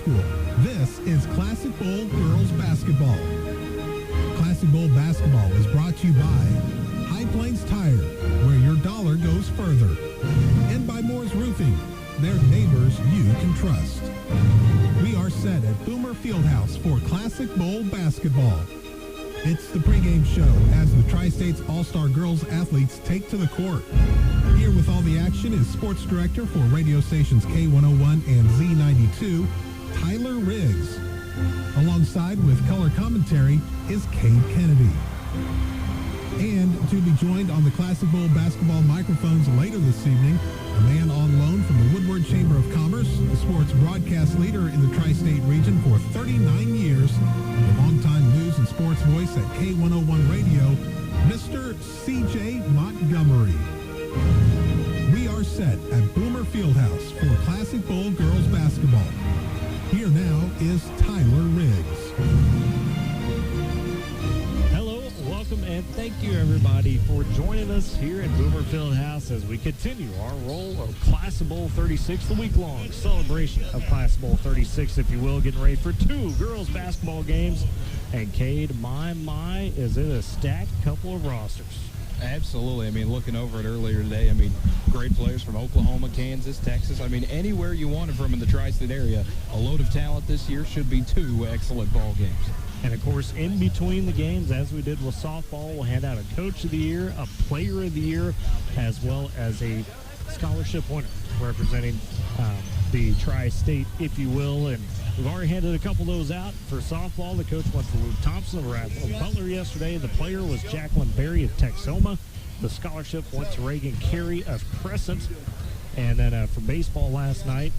School. This is Classic Bowl Girls Basketball. Classic Bowl Basketball is brought to you by High Plains Tire, where your dollar goes further, and by Moore's Roofing. They're neighbors you can trust. We are set at Boomer Fieldhouse for Classic Bowl Basketball. It's the pregame show as the Tri-State's All-Star Girls athletes take to the court. Here with all the action is sports director for radio stations K101 and Z92, Tyler Riggs. Alongside with color commentary is Cade Kennedy. And to be joined on the Classic Bowl basketball microphones later this evening, a man on loan from the Woodward Chamber of Commerce, the sports broadcast leader in the Tri-State region for 39 years, the longtime news and sports voice at K101 Radio, Mr. C.J. Montgomery. We are set at Boomer Fieldhouse for Classic Bowl girls basketball. Here now is Tyler Riggs. Hello, welcome, and thank you everybody for joining us here at Boomer Fieldhouse as we continue our roll of Classic Bowl 36, the week-long celebration of Classic Bowl 36, if you will, getting ready for two girls basketball games. And Cade, my, is it a stacked couple of rosters? Absolutely. I mean, looking over it earlier today, I mean, great players from Oklahoma, Kansas, Texas. I mean, anywhere you want it from in the Tri-State area. A load of talent this year. Should be two excellent ball games. And, of course, in between the games, as we did with softball, we'll hand out a Coach of the Year, a Player of the Year, as well as a scholarship winner representing the Tri-State, if you will. And we've already handed a couple of those out. For softball, the coach went to Luke Thompson of Butler yesterday. The player was Jacqueline Berry of Texoma. The scholarship went to Reagan Carey of Crescent. And then for baseball last night,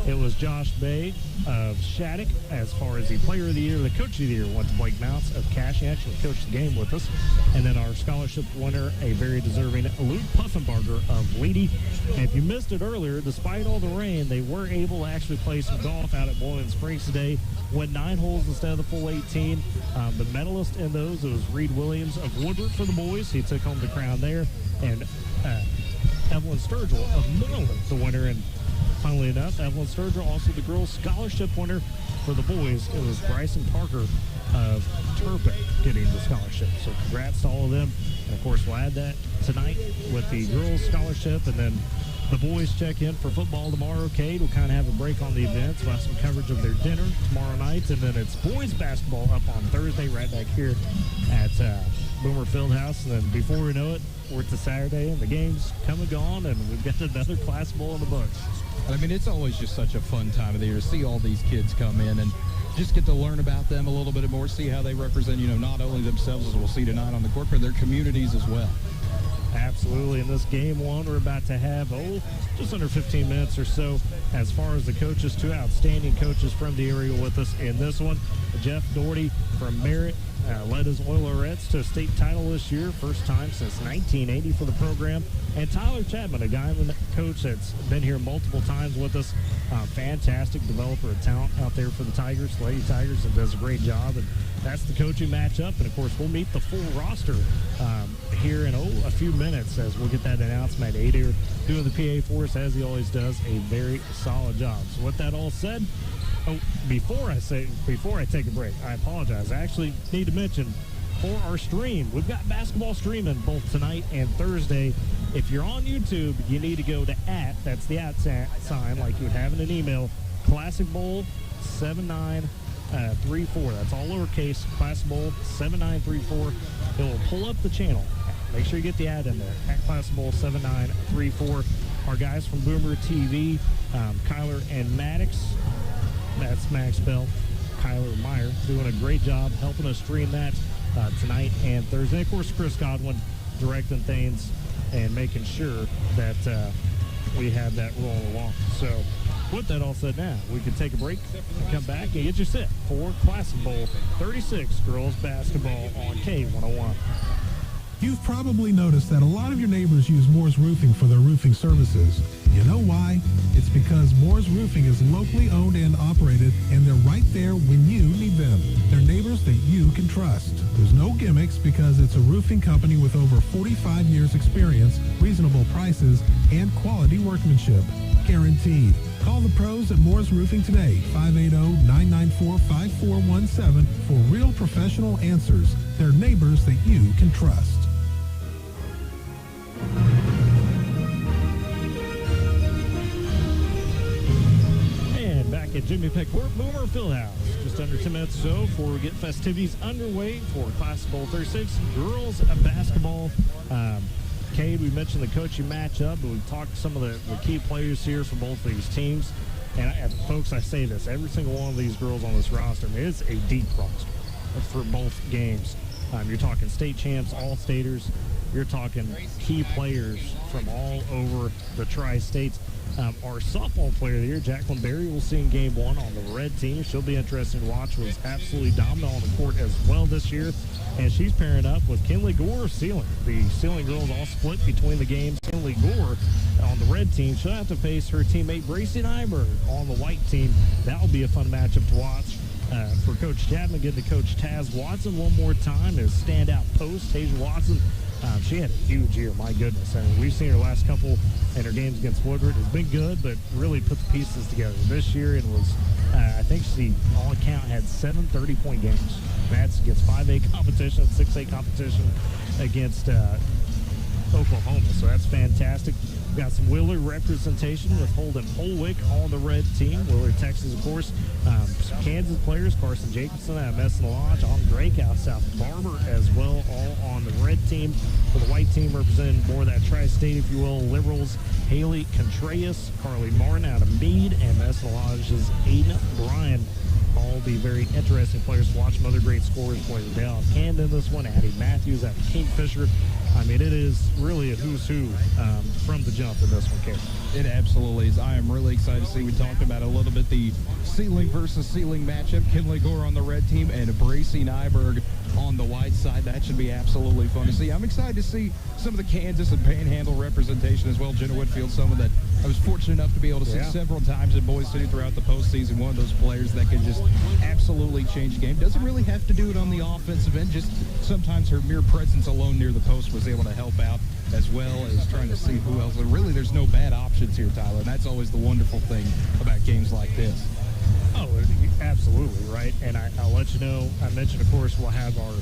it was Josh Bay of Shattuck. As far as the Player of the Year, the Coach of the Year went to Blake Mounts of Cache. He actually coached the game with us. And then our scholarship winner, a very deserving Luke Puffenbarger of Leedy. And if you missed it earlier, despite all the rain, they were able to actually play some golf out at Boiling Springs today. Went 9 holes instead of the full 18. The medalist in those, it was Reed Williams of Woodward for the boys. He took home the crown there. And Evelyn Sturgill of Moreland, the winner. And funnily enough, Evelyn Sturgill, also the girls' scholarship winner for the boys. It was Bryson Parker of Turpin getting the scholarship. So congrats to all of them. And, of course, we'll add that tonight with the girls' scholarship. And then the boys check in for football tomorrow. Cade will kind of have a break on the events. We'll have some coverage of their dinner tomorrow night. And then it's boys' basketball up on Thursday right back here at Boomer Fieldhouse. And then before we know it, we're to Saturday, and the game's come and gone, and we've got another Classic Bowl in the books. I mean, it's always just such a fun time of the year to see all these kids come in and just get to learn about them a little bit more, see how they represent, not only themselves, as we'll see tonight on the court, but their communities as well. Absolutely. In this game one, we're about to have, just under 15 minutes or so. As far as the coaches, two outstanding coaches from the area with us in this one. Jeff Doherty from Merritt led his Oilerettes to a state title this year, first time since 1980 for the program. And Tyler Chapman, a guy coach that's been here multiple times with us, fantastic developer of talent out there for the Tigers, Lady Tigers, and does a great job. And that's the coaching matchup. And, of course, we'll meet the full roster here in a few minutes as we'll get that announcement. Adair doing the PA for us, as he always does, a very solid job. So with that all said, before I take a break, I apologize. I actually need to mention for our stream, we've got basketball streaming both tonight and Thursday. If you're on YouTube, you need to go to that's the sign like you would have in an email, Classic Bowl 7934. That's all lowercase, Classic Bowl 7934. It will pull up the channel. Make sure you get the ad in there, at Classic Bowl 7934. Our guys from Boomer TV, Kyler and Maddox. That's Max Bell, Kyler Meyer, doing a great job helping us stream that tonight and Thursday. Of course, Chris Godwin directing things and making sure that we have that rolling along. So with that all said now, we can take a break and come back and get you set for Classic Bowl 36 girls basketball on K101. You've probably noticed that a lot of your neighbors use Moore's Roofing for their roofing services. You know why? It's because Moore's Roofing is locally owned and operated, and they're right there when you need them. They're neighbors that you can trust. There's no gimmicks because it's a roofing company with over 45 years experience, reasonable prices, and quality workmanship. Guaranteed. Call the pros at Moore's Roofing today, 580-994-5417 for real professional answers. They're neighbors that you can trust. And back at Jimmy Peck Court, Boomer Fieldhouse. Just under 10 minutes or so before we get festivities underway for Classic Bowl 36. Girls basketball. Cade, we mentioned the coaching matchup, but we've talked to some of the key players here for both of these teams. And folks, I say this, every single one of these girls on this roster, is a deep roster for both games. You're talking state champs, all-staters. You're talking key players from all over the Tri-States. Our softball player of the year, Jacqueline Berry, we'll see in game one on the red team. She'll be interesting to watch. Was absolutely dominant on the court as well this year. And she's pairing up with Kinley Gore of Sealing. The Sealing girls all split between the games. Kinley Gore on the red team. She'll have to face her teammate Bracy Nyberg on the white team. That'll be a fun matchup to watch. For Coach Chapman, getting to Coach Taz Watson one more time as standout post. Tasia Watson, she had a huge year, my goodness. I mean, we've seen her last couple in her games against Woodward. It's been good, but really put the pieces together this year and was, I think she, all account, had 7 30-point games. That's against 5A competition, 6A competition against Oklahoma, so that's fantastic. We've got some Willard representation with Holden Holwick on the red team. Willard, Texas, of course. Some Kansas players, Carson Jacobson out of Messon Lodge, on Drake out of South Barber as well, all on the red team. For the white team, representing more of that tri-state, if you will, Liberals, Haley Contreras, Carly Martin out of Meade, and Messon Lodge's Aiden Bryan. All be very interesting players to watch. Some other great scorers, Blair Dale of Camden this one, Addie Matthews out of Kingfisher. I mean, it is really a who's who from the jump in this one, Kate. It absolutely is. I am really excited to see. We talked about a little bit the Sealing versus Sealing matchup. Kinley Gore on the red team and Bracy Nyberg on the white side. That should be absolutely fun to see. I'm excited to see some of the Kansas and Panhandle representation as well. Jenna Whitfield, someone that I was fortunate enough to be able to see several times in Boys City throughout the postseason. One of those players that can just absolutely change the game. Doesn't really have to do it on the offensive end. Just sometimes her mere presence alone near the post was able to help out, as well as trying to see who else. And really, there's no bad options here, Tyler. And that's always the wonderful thing about games like this. Oh, absolutely, right? And I'll let you know, I mentioned, of course, we'll have our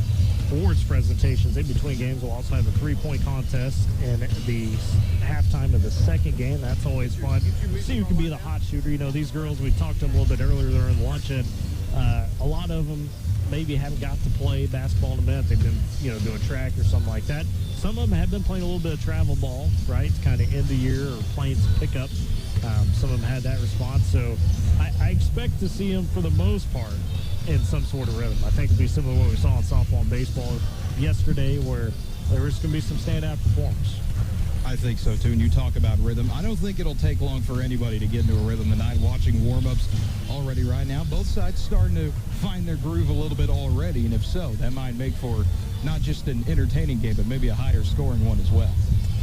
awards presentations in between games. We'll also have a three-point contest in the halftime of the second game. That's always fun. See who can be the hot shooter. You know, these girls, we talked to them a little bit earlier during lunch, and a lot of them maybe haven't got to play basketball in a minute. They've been, doing track or something like that. Some of them have been playing a little bit of travel ball, right, kind of end the year or playing some pickup. Some of them had that response. So I expect to see them, for the most part, in some sort of rhythm. I think it'll be similar to what we saw in softball and baseball yesterday, where there is going to be some standout performers. I think so, too. And you talk about rhythm. I don't think it'll take long for anybody to get into a rhythm tonight. Watching warm-ups already right now, both sides starting to find their groove a little bit already. And if so, that might make for not just an entertaining game, but maybe a higher scoring one as well.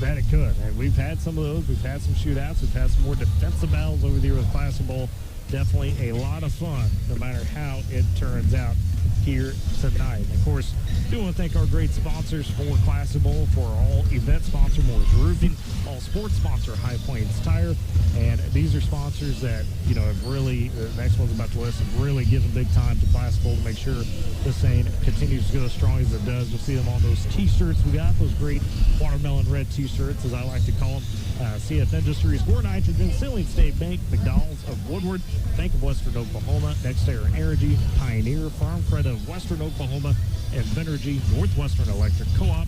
That it could. And we've had some of those. We've had some shootouts. We've had some more defensive battles over the year with Classic Bowl. Definitely a lot of fun, no matter how it turns out here tonight. And of course, do want to thank our great sponsors for Classic Bowl, for our all event sponsor, Moore's Roofing, all sports sponsor, High Plains Tire. And these are sponsors that, have really, the next one's about to list, have really given big time to Classic Bowl to make sure this thing continues to go as strong as it does. You'll see them on those T-shirts we got, those great watermelon red T-shirts, as I like to call them. CF Industries, Gore Nitrogen, Sealing State Bank, McDonald's of Woodward, Bank of Western Oklahoma, NextEra Energy, Pioneer, Farm Credit of Western Oklahoma, and Venergy, Northwestern Electric Co-op,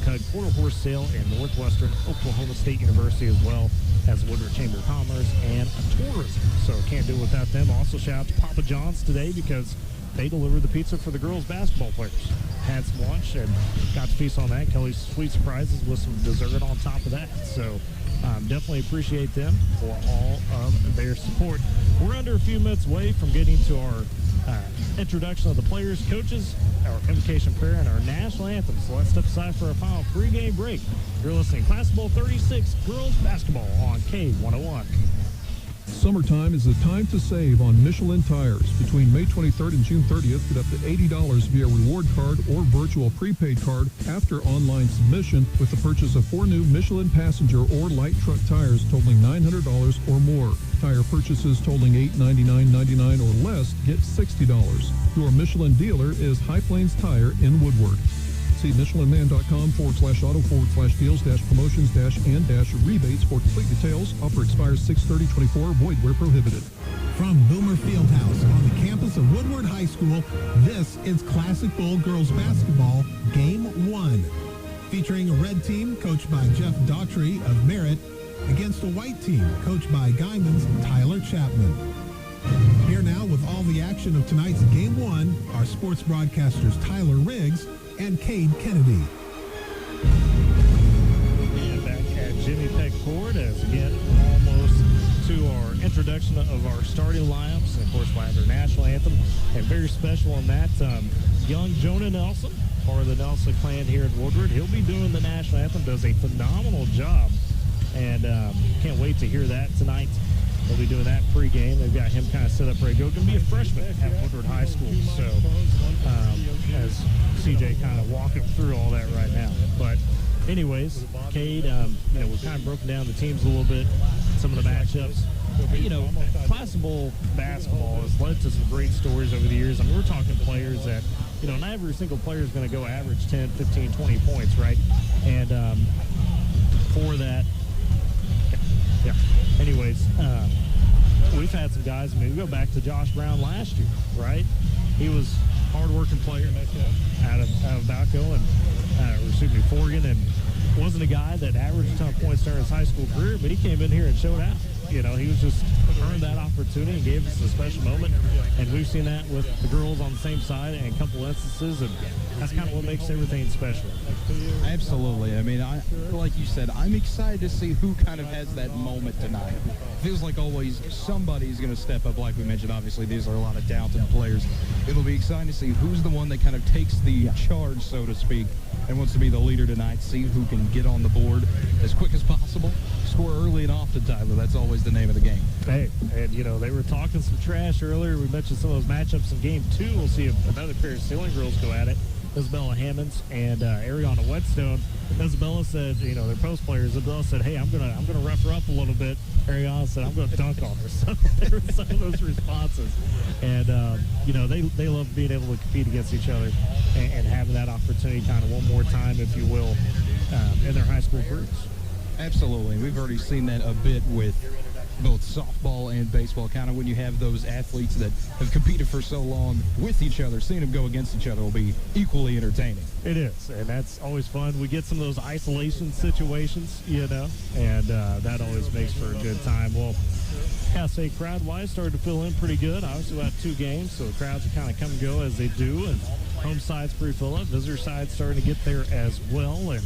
Cud Quarter Horse Sale, and Northwestern Oklahoma State University, as well as Woodward Chamber of Commerce and Tourism. So can't do it without them. Also shout out to Papa John's today, because they delivered the pizza for the girls basketball players. Had some lunch and got to feast on that. Kelly's Sweet Surprises with some dessert on top of that. So definitely appreciate them for all of their support. We're under a few minutes away from getting to our introduction of the players, coaches, our invocation prayer, and our national anthem. So let's step aside for our final pregame break. You're listening to Classic Bowl 36 Girls Basketball on K101. Summertime is the time to save on Michelin tires. Between May 23rd and June 30th, get up to $80 via reward card or virtual prepaid card after online submission with the purchase of 4 new Michelin passenger or light truck tires totaling $900 or more. Tire purchases totaling $899.99 or less get $60. Your Michelin dealer is High Plains Tire in Woodward. See michelinman.com/auto/deals-promotions-and-rebates for complete details. Offer expires 6/30/24. Void where prohibited. From Boomer Fieldhouse on the campus of Woodward High School, this is Classic Bowl Girls Basketball Game 1. Featuring a red team coached by Jeff Daughtry of Merritt against a white team coached by Guyman's Tyler Chapman. Here now with all the action of tonight's Game 1 are sports broadcasters Tyler Riggs and Cade Kennedy. And back at Jimmy Peck Ford as again almost to our introduction of our starting lineups. And of course, by their national anthem. And very special on that, young Jonah Nelson, part of the Nelson clan here at Woodward. He'll be doing the national anthem, does a phenomenal job. And can't wait to hear that tonight. They'll be doing that pregame. They've got him kind of set up ready to go. Going to be a freshman at Woodward High School. So as CJ kind of walking through all that right now. But anyways, Cade, we've kind of broken down the teams a little bit, some of the matchups. Classic Bowl basketball has led to some great stories over the years. I mean, we're talking players that, not every single player is going to go average 10, 15, 20 points, right? And for that, anyways, we've had some guys. I mean, we go back to Josh Brown last year, right? He was a hard-working player out of Balco and, Forgan, and wasn't a guy that averaged a ton of points during his high school career, but he came in here and showed out. He was just earned that opportunity and gave us a special moment. And we've seen that with the girls on the same side in a couple instances, and that's kind of what makes everything special. Absolutely. I mean, like you said, I'm excited to see who kind of has that moment tonight. Feels like always somebody's going to step up. Like we mentioned, obviously, these are a lot of talented players. It'll be exciting to see who's the one that kind of takes the charge, so to speak, and wants to be the leader tonight, see who can get on the board as quick as possible, score early and often, Tyler. That's always the name of the game. Hey, and, they were talking some trash earlier. We mentioned some of those matchups in Game 2. We'll see if another pair of ceiling girls go at it. Isabella Hammonds and Ariana Whetstone. Isabella said, their post players, Isabella said, hey, I'm gonna rough her up a little bit. Ariana said, I'm gonna dunk on her. So there were some of those responses. And they love being able to compete against each other and having that opportunity kind of one more time, if you will, in their high school careers. Absolutely. We've already seen that a bit with both softball and baseball, kind of when you have those athletes that have competed for so long with each other, seeing them go against each other will be equally entertaining. It is, and that's always fun. We get some of those isolation situations, and that always makes for a good time. Well, I say crowd-wise started to fill in pretty good. Obviously, about 2 games, so the crowds are kind of come and go as they do, and home side's pretty full up. Visitor side's starting to get there as well, and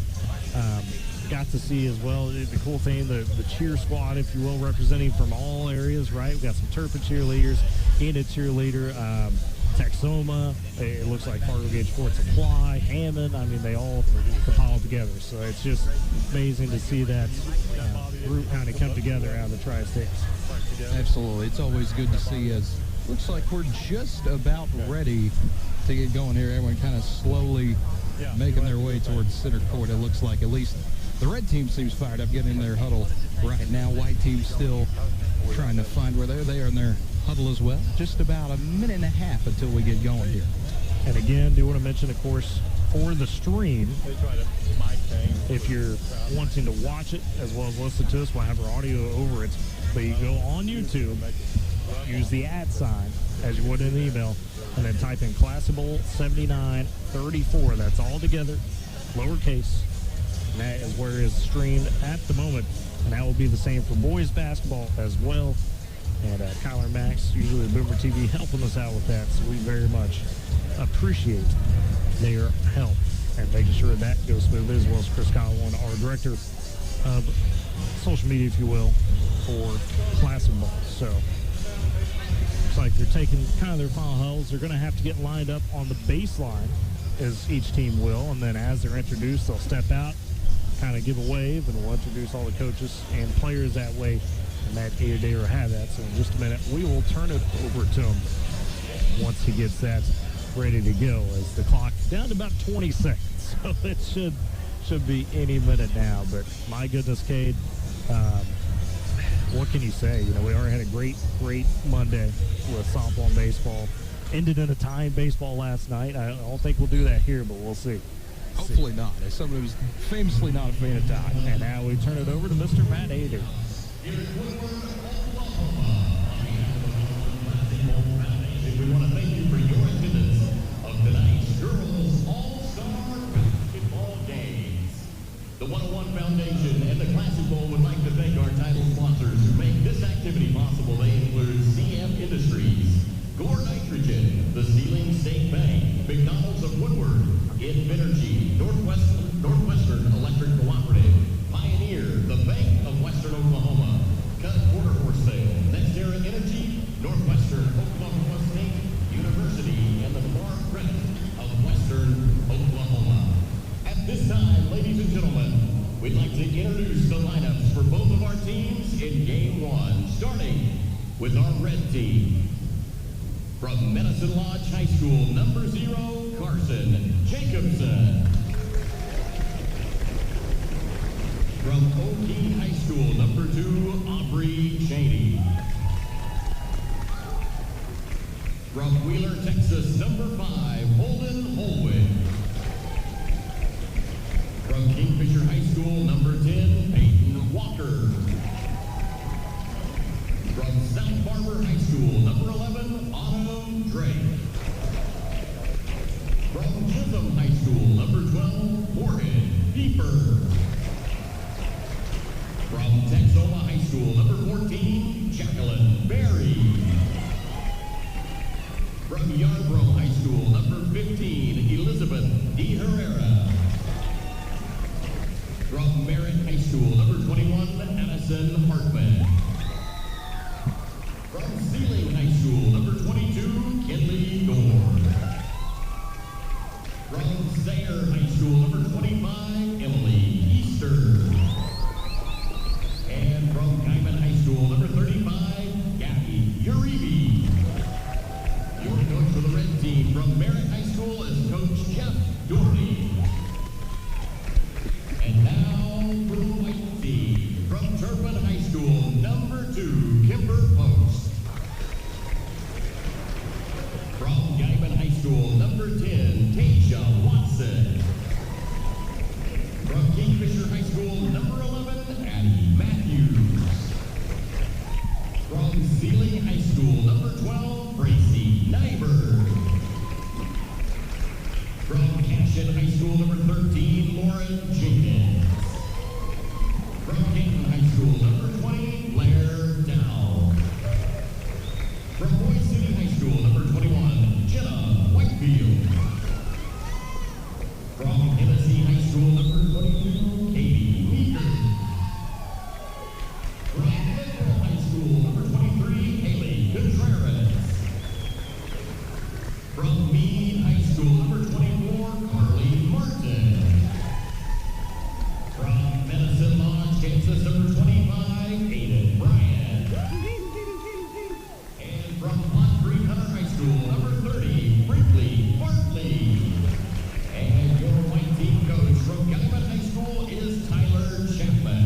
got to see as well the cool thing, the cheer squad, if you will, representing from all areas, right? We've got some Turpin cheerleaders, Enid cheerleader, Texoma, it looks like Fargo Gage Ford Supply, Hammond. I mean, they all compile together. So it's just amazing to see that group kind of come together out of the Tri-States. Absolutely. It's always good to see, as looks like we're just about ready to get going here. Everyone kind of slowly making their way towards center court. It looks like at least the red team seems fired up, getting in their huddle right now. White team still trying to find where they are in their huddle as well. Just about a minute and a half until we get going here. And again, do want to mention, of course, for the stream, if you're wanting to watch it as well as listen to us, we'll have our audio over it. But you go on YouTube, use the @ sign as you would in an email, and then type in Classic Bowl 7934. That's all together, lowercase. And that is where it is streamed at the moment. And that will be the same for boys basketball as well. And Kyler Max, usually Boomer TV, helping us out with that. So we very much appreciate their help and making sure that goes smoothly, as well as Chris Collin, our director of social media, if you will, for Classic Ball. So looks like they're taking kind of their final huddles. They're going to have to get lined up on the baseline, as each team will, and then as they're introduced, they'll step out, kind of give a wave, and we'll introduce all the coaches and players that way, and that day will have that. So in just a minute, we will turn it over to him once he gets that ready to go, as the clock down to about 20 seconds. So it should be any minute now. But my goodness, Cade, what can you say? You know, we already had a great Monday with softball and baseball. Ended in a tie in baseball last night. I don't think we'll do that here, but we'll see. Hopefully not. As someone who's famously not a fan of tie. And now we turn it over to Mr. Matt Ader. We want to thank you for your attendance of tonight's Girls All-Star Basketball Games. The 101 Foundation and the Classic Bowl would like to thank our title sponsors who make this activity possible. They include CM Industries, Gore Nitrogen, the Sealing State Bank, McDonald's of Woodward, Invenergy, Northwestern Electric Cooperative, Pioneer, the Bank of Western Oklahoma, Cut Quarter Horse Sale, NextEra Energy, Northwestern Oklahoma State University, and the Farm Credit of Western Oklahoma. At this time, ladies and gentlemen, we'd like to introduce the lineups for both of our teams in Game 1, starting with our red team. From Medicine Lodge High School, number 0, Carson Jacobson. From O'Keene High School, number 2, Aubrey Cheney. From Wheeler, Texas, number 5, Holden Holwyn. From Kingfisher High School, number 10, Peyton Walker. From South Barber High School, number 11, Autumn Drake. From Chisholm High School, number 12, Morgan Pieper. From Texoma High School, number 14, Jacqueline Berry. From Yarborough High School, number 15, Elizabeth D. Herrera. From Merritt High School, number 21, Addison Hartman. From Sealing High School, number 22, Kinley Gore. From Sayre High School, number 25, Emily Easter. And from Guyman High School, number 35, Gabby Uribe. Your coach for the red team from Merritt High School is Coach Jeff Doherty. And now for the white team from Turpin High School, number 2, Kimber Post. From Guyman High School, number 10, Tasia Watson. From Kingfisher High School, number 11, Addie Matthews. From Sealing High School, number 12, Gracie Nyberg. From Cashin High School, number 13, Lauren Jenkins. From Canton High School, number 20, Blair Dow. From Boise City High School, number 21, Jenna Whitefield. From Tennessee High School, number 22, Katie Meeker. From Liberal High School, number 23, Haley Contreras. From Meade High School, number 24, Carly Martin. From Medicine Lodge, Kansas, number 25, Aiden Bryant. And from Hot Creek Hunter High School, number 30, Brinkley Bartley. And your white team coach from Guyman High School is Tyler Chapman.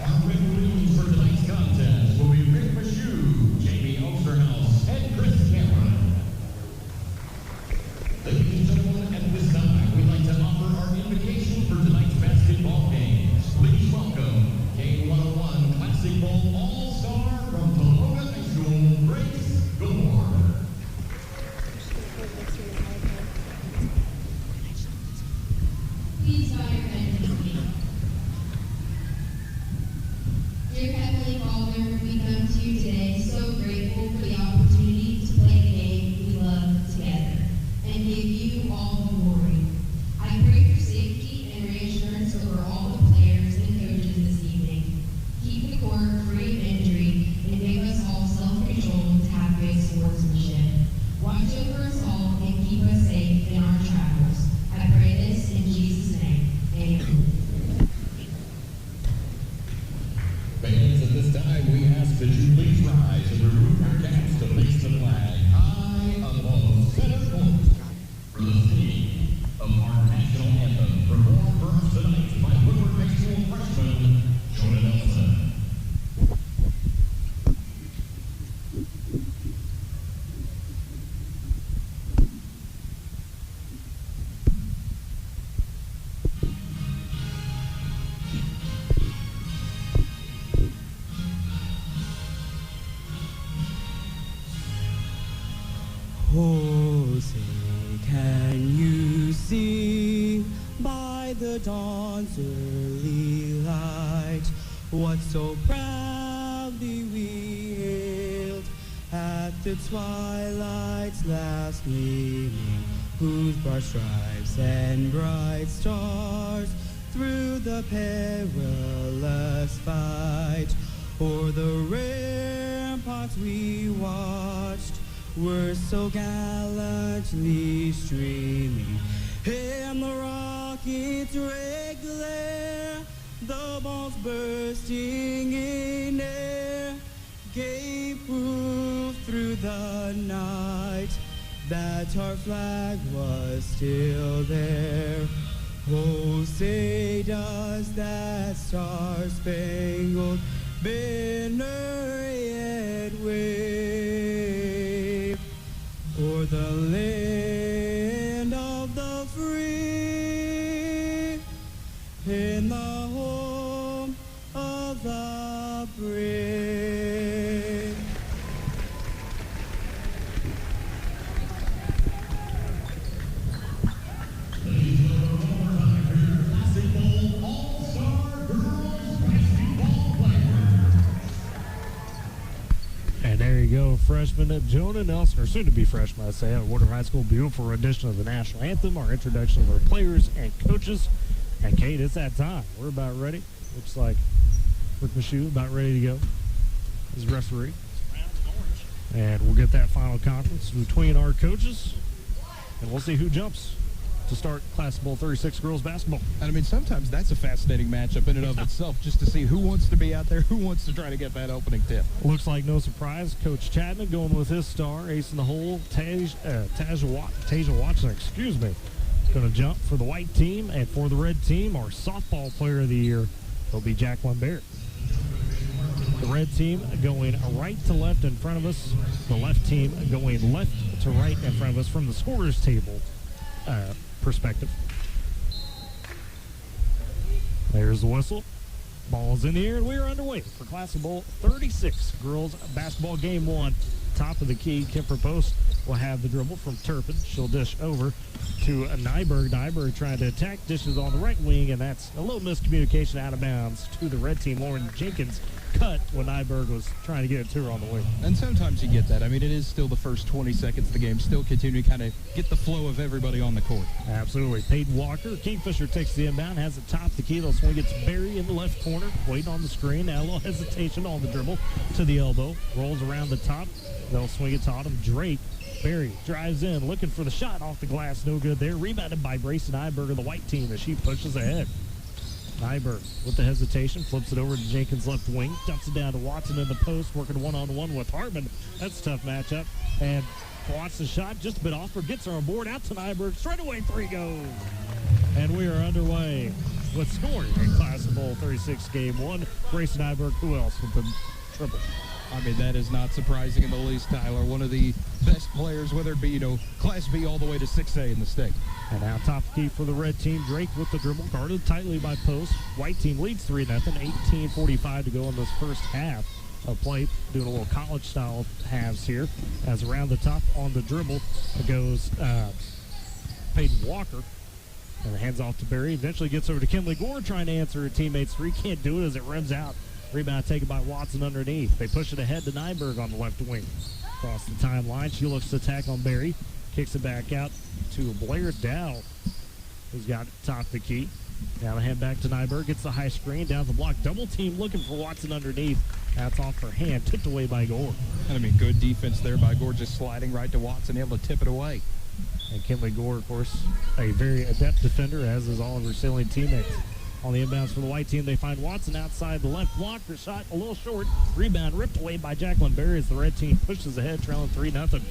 Our referees for tonight's contest will be Rick Mashew, Jamie Osterhouse, and Chris Cameron. Ladies and gentlemen, at this time, we'd like to offer our invitation for tonight's basketball games. Please welcome K101 Classic Bowl All-Star from Tologa High School, Grace Gore. Please bow your head with me. Dear Heavenly Father, we come to you today so grateful for the opportunity to play the game we love together and give you all the glory. I pray for safety and reassurance over all the players and coaches this evening. Keep the court free of injury and give us all self-control to have ask that you please rise and remove your caps to face the flag high above center court for the singing of our national anthem, performed for us tonight by Woodward High School freshman Jonah Nelson. Oh, say, can you see by the dawn's early light what so proudly we hailed at the twilight's last gleaming, whose broad stripes and bright stars through the perilous fight o'er the ramparts we watched were so gallantly streaming, and the rocket's red glare, the bombs bursting in air, gave proof through the night that our flag was still there. Oh, say does that star-spangled banner yet wave o'er the land of the free, in the home of the brave. Classic Bowl All-Star Girls Basketball Player. And there you go, freshman Jonah Nelson, or soon-to-be freshman, I say, at Woodward High School. Beautiful rendition of the national anthem, our introduction of our players and coaches. And Kate, it's that time. We're about ready. Looks like Rick Michoud about ready to go as referee. And we'll get that final conference between our coaches, and we'll see who jumps to start Class Bowl 36 girls basketball. And I mean, sometimes that's a fascinating matchup in and of itself, just to see who wants to be out there, who wants to try to get that opening tip. Looks like no surprise. Coach Chapman going with his star, ace in the hole, Tasia Watson, excuse me, going to jump for the white team. And for the red team, our softball player of the year will be Jacqueline Barrett. The red team going right to left in front of us. The left team going left to right in front of us from the scorer's table perspective. There's the whistle. Ball is in the air, and we are underway for Class Bowl 36 girls basketball game 1. Top of the key, Kemper Post will have the dribble from Turpin. She'll dish over to Nyberg. Nyberg trying to attack, dishes on the right wing, and that's a little miscommunication out of bounds to the red team. Lauren Jenkins cut when Nyberg was trying to get it to her on the wing. And sometimes you get that. I mean, it is still the first 20 seconds of the game. Still continue to kind of get the flow of everybody on the court. Absolutely. Peyton Walker, Kingfisher takes the inbound, has it top the key. They'll swing it to Barry in the left corner, waiting on the screen. Now a little hesitation on the dribble to the elbow. Rolls around the top. They'll swing it to Autumn Drake. Barry drives in, looking for the shot off the glass. No good there. Rebounded by Brayson Nyberg of the white team as she pushes ahead. Nyberg with the hesitation, flips it over to Jenkins' left wing, dumps it down to Watson in the post, working one-on-one with Hartman. That's a tough matchup. And Watson's shot just a bit off, but gets her on board. Out to Nyberg. Straight away, 3 goes. And we are underway with scoring in Class Bowl 36 game 1. Brayson Nyberg, who else with the triple? I mean, that is not surprising in the least, Tyler. One of the best players, whether it be, Class B all the way to 6A in the state. And now top key for the red team. Drake with the dribble, guarded tightly by Post. White team leads 3-0. 18:45 to go in this first half of play. Doing a little college-style halves here. As around the top on the dribble goes Peyton Walker. And the hands off to Barry. Eventually gets over to Kinley Gore, trying to answer her teammates' three. Can't do it as it rims out. Rebound taken by Watson underneath. They push it ahead to Nyberg on the left wing. Across the timeline, she looks to attack on Barry. Kicks it back out to Blair Dow, who's got it top the key. Now the hand back to Nyberg. Gets the high screen down the block. Double team looking for Watson underneath. That's off her hand. Tipped away by Gore. And I mean, good defense there by Gore, just sliding right to Watson, able to tip it away. And Kinley Gore, of course, a very adept defender, as is all of her sailing teammates. On the inbounds for the white team, they find Watson outside the left block. Her shot a little short. Rebound ripped away by Jacqueline Berry as the red team pushes ahead, trailing 3-0.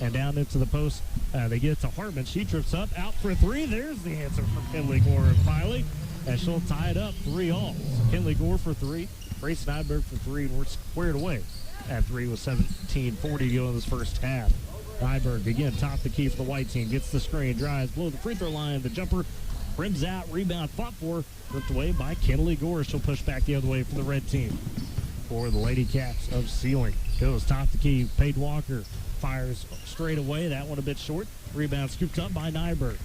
And down into the post, they get it to Hartman. She trips up, out for 3. There's the answer from Kinley Gore finally, as she'll tie it up 3-all. So Kinley Gore for 3, Grace Nyberg for 3, and we're squared away at 3 with 17:40 to go in this first half. Nyberg again, top the key for the white team, gets the screen, drives below the free throw line. The jumper rims out, rebound fought for, ripped away by Kinley Gore. She'll push back the other way for the red team. For the Lady Cats of Sealing, goes top the key. Paige Walker fires straight away. That one a bit short. Rebound scooped up by Nyberg.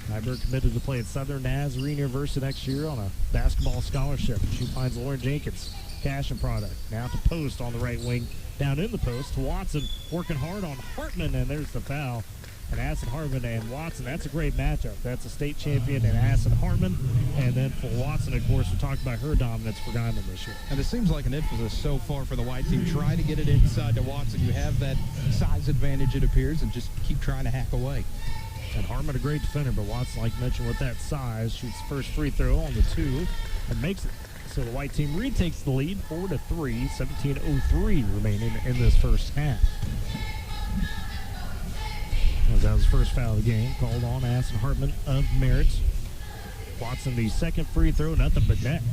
Nyberg committed to play at Southern Nazarene University next year on a basketball scholarship. She finds Lauren Jenkins, cash and product. Now to post on the right wing. Down in the post to Watson, working hard on Hartman, and there's the foul. And Assen Hartman and Watson, that's a great matchup. That's a state champion and Assen Hartman. And then for Watson, of course, we talked about her dominance for Guyman this year. And it seems like an emphasis so far for the white team. Try to get it inside to Watson. You have that size advantage, it appears, and just keep trying to hack away. And Hartman, a great defender, but Watson, like mentioned, with that size, shoots first free throw on the 2 and makes it. So the white team retakes the lead, 4-3, 17:03 remaining in this first half. As that was the first foul of the game, called on Assen Hartman of Merritt. Watson, the second free throw, nothing but net.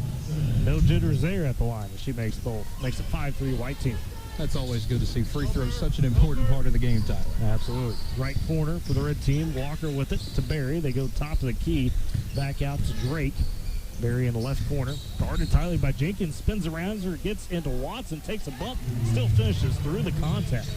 No jitters there at the line as she makes both. Makes it 5-3 white team. That's always good to see. Free throws, such an important part of the game, Tyler. Absolutely. Right corner for the red team. Walker with it to Barry. They go top of the key, back out to Drake. Barry in the left corner. Guarded entirely by Jenkins. Spins around her, gets into Watson, takes a bump, still finishes through the contact.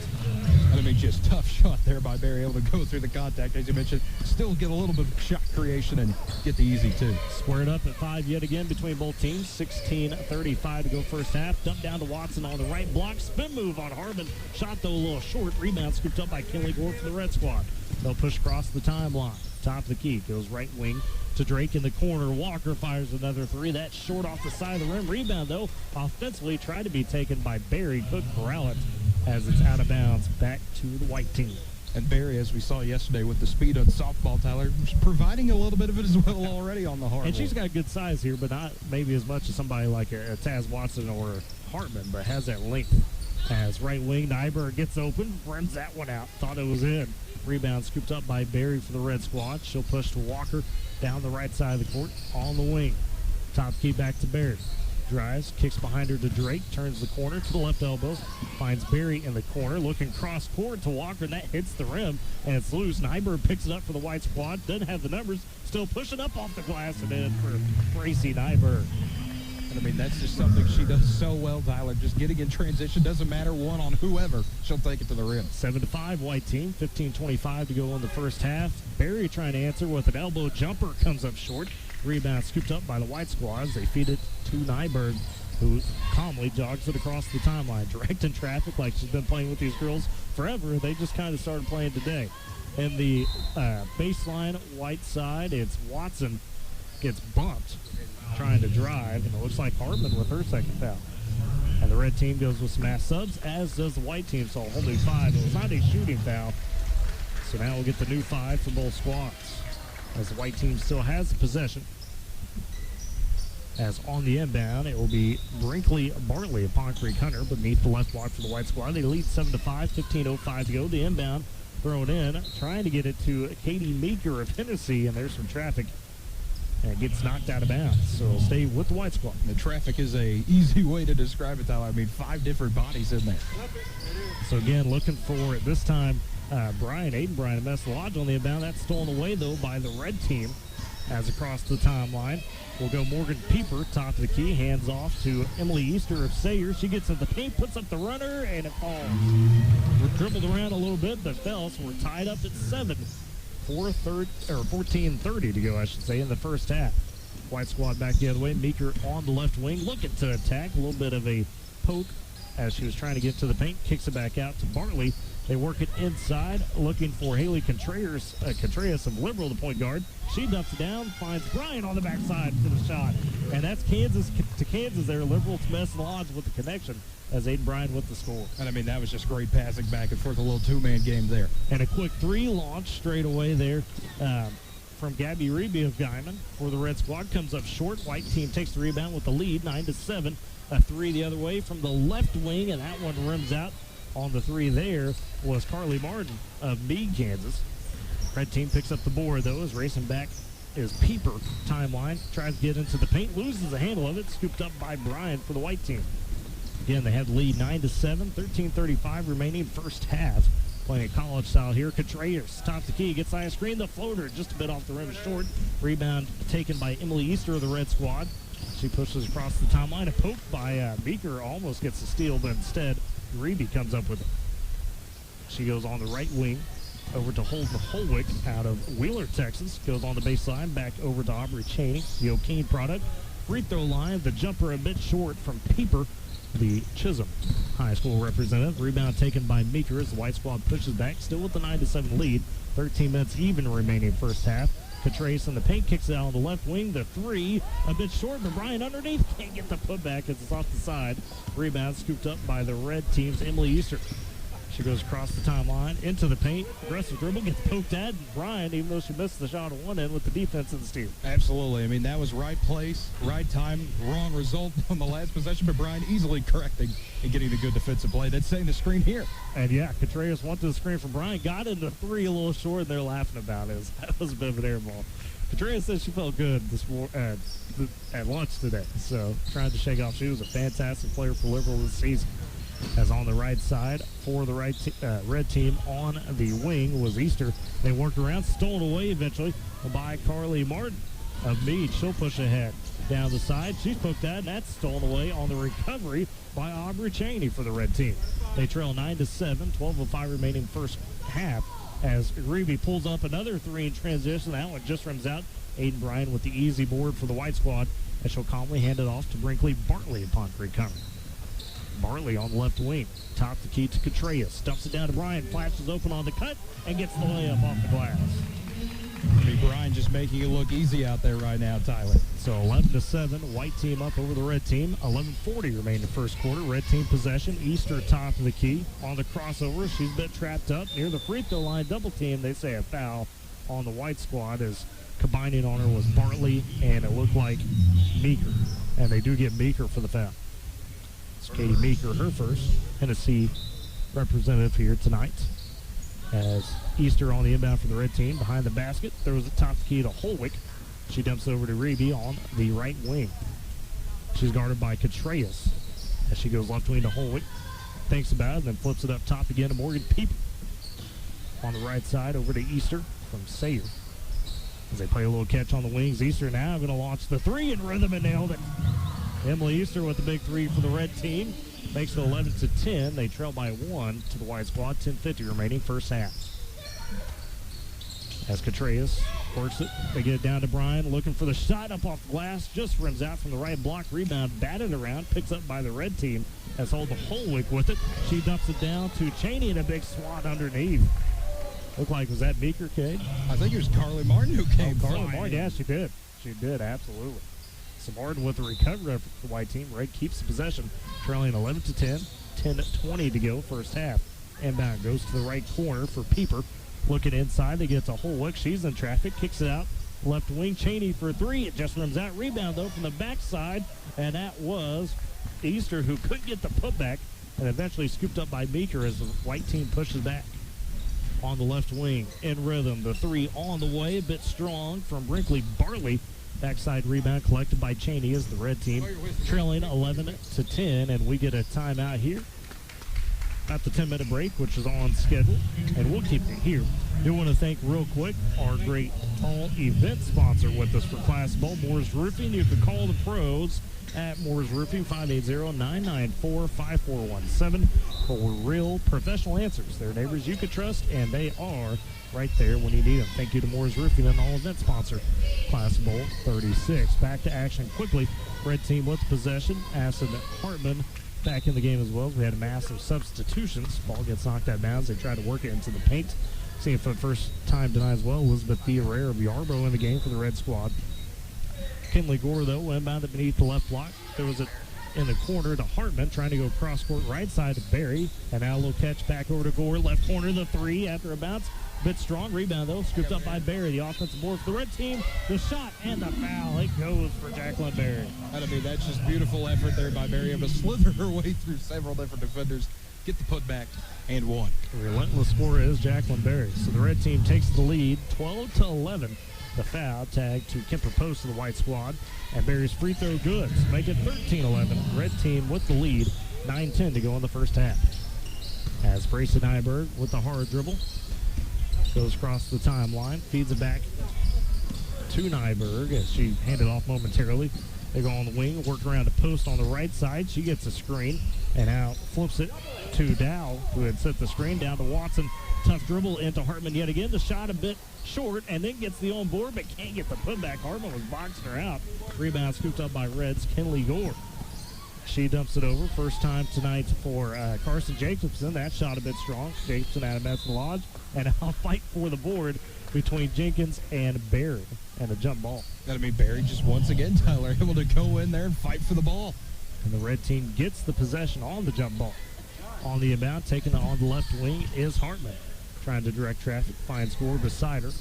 And I mean, just tough shot there by Barry, able to go through the contact, as you mentioned. Still get a little bit of shot creation and get the easy 2. Squared up at 5 yet again between both teams. 16:35 to go first half. Dump down to Watson on the right block. Spin move on Hartman. Shot, though, a little short. Rebound scooped up by Kinley Gore for the red squad. They'll push across the timeline. Top of the key. Goes right wing to Drake in the corner. Walker fires another 3. That's short off the side of the rim. Rebound, though, offensively tried to be taken by Barry. Could corral it as it's out of bounds back to the white team. And Barry, as we saw yesterday with the speed on softball, Tyler, was providing a little bit of it as well already on the hardwood. And she's got good size here, but not maybe as much as somebody like a Taz Watson or Hartman, but has that length. As right wing, Nyberg gets open, runs that one out. Thought it was in. Rebound scooped up by Barry for the red squad. She'll push to Walker down the right side of the court on the wing. Top key back to Barry. Drives, kicks behind her to Drake, turns the corner to the left elbow, finds Barry in the corner, looking cross court to Walker, and that hits the rim, and it's loose. Nyberg picks it up for the white squad, doesn't have the numbers, still pushing up off the glass, and in for Gracie Nyberg. And I mean, that's just something she does so well, Tyler. Just getting in transition, doesn't matter one on whoever, she'll take it to the rim. 7-5 white team, 15:25 to go in the first half. Barry trying to answer with an elbow jumper, comes up short. Rebound scooped up by the white squads. They feed it to Nyberg, who calmly jogs it across the timeline. Direct in traffic like she's been playing with these girls forever. They just kind of started playing today. In the baseline white side, it's Watson gets bumped trying to drive, and it looks like Hartman with her second foul. And the red team goes with some mass subs, as does the white team, so a whole new 5. It was not a shooting foul, so now we'll get the new 5 for both squads, as the white team still has the possession. As on the inbound, it will be Brinkley Bartley of Pond Creek Hunter beneath the left block for the white squad. They lead 7-5, 15:05 to go. The inbound thrown in, trying to get it to Katie Meeker of Hennessy, and there's some traffic, and it gets knocked out of bounds. So it'll stay with the white squad. The traffic is a easy way to describe it, Tyler. I mean, 5 different bodies in there. So again, looking for it this time. Aiden Bryan of Mess Lodge on the inbound. That's stolen away, though, by the red team. As across the timeline, we'll go Morgan Pieper, top of the key, hands off to Emily Easter of Sayers. She gets in the paint, puts up the runner, and it falls. We're dribbled around a little bit, but fell, so we're tied up at 7. 14:30 to go, I should say, in the first half. White squad back the other way. Meeker on the left wing, looking to attack. A little bit of a poke as she was trying to get to the paint. Kicks it back out to Bartley. They work it inside, looking for Haley Contreras of Liberal, the point guard. She dumps it down, finds Bryan on the backside for the shot. And that's Kansas to Kansas there. Liberal to Mess Lodge with the connection as Aiden Bryan with the score. And I mean, that was just great passing back and forth, a little 2-man game there. And a quick 3 launch straight away there from Gabby Reby of Guyman for the red squad comes up short. White team takes the rebound with the lead, 9-7. A three the other way from the left wing, and that one rims out. On the three there was Carly Martin of Meade, Kansas. Red team picks up the board, though, as racing back is Pieper. Timeline, tries to get into the paint, loses the handle of it, scooped up by Bryan for the white team. Again, they have the lead 9-7, 13:35 remaining first half. Playing college style here. Contreras, top the key, gets high screen, the floater just a bit off the rim short. Rebound taken by Emily Easter of the red squad. She pushes across the timeline. A poke by Beaker, almost gets the steal, but instead Reby comes up with it. She goes on the right wing over to Holden Holwick out of Wheeler, Texas. Goes on the baseline, back over to Aubrey Cheney, the O'Keene product. Free throw line, the jumper a bit short from Pieper, the Chisholm High School representative. Rebound taken by Meeker as the white squad pushes back, still with the 9-7 lead. 13 minutes even remaining first half. Contreras in the paint, kicks it out on the left wing. The three, a bit short, but Bryan underneath can't get the putback as it's off the side. Rebound scooped up by the red team's Emily Easter. She goes across the timeline, into the paint, aggressive dribble, gets poked at, and Bryan, even though she missed the shot at one end with the defense of the steal. Absolutely. I mean, that was right place, right time, wrong result on the last possession, but Bryan easily correcting and getting a good defensive play. That's setting the screen here. And yeah, Contreras wanted the screen from Bryan, got into three a little short, and they're laughing about it. That was a bit of an air ball. Contreras said she felt good at lunch today, so trying to shake off. She was a fantastic player for Liberal this season. As on the right side for the red team on the wing was Easter. They work around, stolen away eventually by Carly Martin of Meade. She'll push ahead down the side. She's poked at, and that's stolen away on the recovery by Aubrey Cheney for the red team. They trail 9-7, 12:05 remaining first half as Reby pulls up another three in transition. That one just rims out. Aiden Bryan with the easy board for the white squad as she'll calmly hand it off to Brinkley Bartley upon recovery. Bartley on the left wing, top the key to Contreras, dumps it down to Bryan, flashes open on the cut, and gets the layup off the glass. I mean, Bryan just making it look easy out there right now, Tyler. So 11-7, white team up over the red team. 11:40 remain in the first quarter. Red team possession. Easter top of the key on the crossover. She's been trapped up near the free throw line. Double team. They say a foul on the white squad as combining on her was Bartley, and it looked like Meeker. And they do get Meeker for the foul. It's Katie Meeker, her first Tennessee representative here tonight. As Easter on the inbound for the red team, behind the basket, throws it top key to Holwick. She dumps over to Reby on the right wing. She's guarded by Contreras as she goes left wing to Holwick. Thinks about it and then flips it up top again to Morgan Pieper. On the right side over to Easter from Sayre. As they play a little catch on the wings, Easter now going to launch the three in rhythm and nailed it. Emily Easter with the big three for the red team. Makes it 11-10. They trail by one to the white squad. 10:50 remaining first half. As Contreras works it, they get it down to Bryan, looking for the shot up off the glass. Just rims out from the right block. Rebound batted around, picks up by the red team. As Holden Holwick with it. She dumps it down to Cheney and a big swat underneath. Looked like, was that Meeker, Cade? I think it was Carly Martin who came Carly Martin, yeah, she did. She did, absolutely. So Martin with the recovery for the white team. Red keeps the possession, trailing 11-10. 10:20 to go, first half. Inbound goes to the right corner for Pieper. Looking inside, they get to Holwick. She's in traffic, kicks it out. Left wing, Cheney for three. It just runs out. Rebound, though, from the backside. And that was Easter, who couldn't get the putback, and eventually scooped up by Meeker as the white team pushes back. On the left wing, in rhythm, the three on the way, a bit strong from Brinkley Bartley. Backside rebound collected by Cheney as the red team trailing 11-10, and we get a timeout here at the 10-minute break, which is on schedule, and we'll keep it here. Do want to thank real quick our great tall event sponsor with us for Class Bowl, Moore's Roofing. You can call the pros at Moore's Roofing, 580-994-5417 for real professional answers. They're neighbors you can trust, and they are right there when you need them. Thank you to Moore's Roofing and all event sponsor, Class Bowl 36. Back to action quickly. Red team with possession. Acid Hartman back in the game as well. We had massive substitutions. Ball gets knocked out of bounds. They try to work it into the paint. Seeing for the first time tonight as well, Elizabeth Theorere of Yarborough in the game for the red squad. Kinley Gore, though, inbounded beneath the left block. There was it in the corner to Hartman, trying to go cross-court right side to Barry. And now a little catch back over to Gore. Left corner, the three after a bounce. Bit strong rebound, though. Scooped up by Barry. The offensive board for the red team. The shot and the foul. It goes for Jacqueline Barry. That's just beautiful effort there by Barry, able to slither her way through several different defenders, get the putback, and one. The relentless scorer is Jacqueline Barry. So the red team takes the lead, 12-11. The foul tag to Kemper Post of the white squad. And Barry's free throw good. Make it 13-11. Red team with the lead, 9-10 to go in the first half. As Bracy Nyberg with the hard dribble. Goes across the timeline, feeds it back to Nyberg as she handed off momentarily. They go on the wing, work around the post on the right side. She gets a screen and out flips it to Dow, who had set the screen down to Watson. Tough dribble into Hartman yet again. The shot a bit short and then gets the on board but can't get the putback. Hartman was boxing her out. Rebound scooped up by Reds, Kinley Gore. She dumps it over. First time tonight for Carson Jacobson. That shot a bit strong. Jacobson out of Medicine Lodge. And a fight for the board between Jenkins and Barry. And a jump ball. Barry just once again, Tyler, able to go in there and fight for the ball. And the red team gets the possession on the jump ball. On the inbound, taking it on the left wing is Hartman. Trying to direct traffic, finds Gore beside her.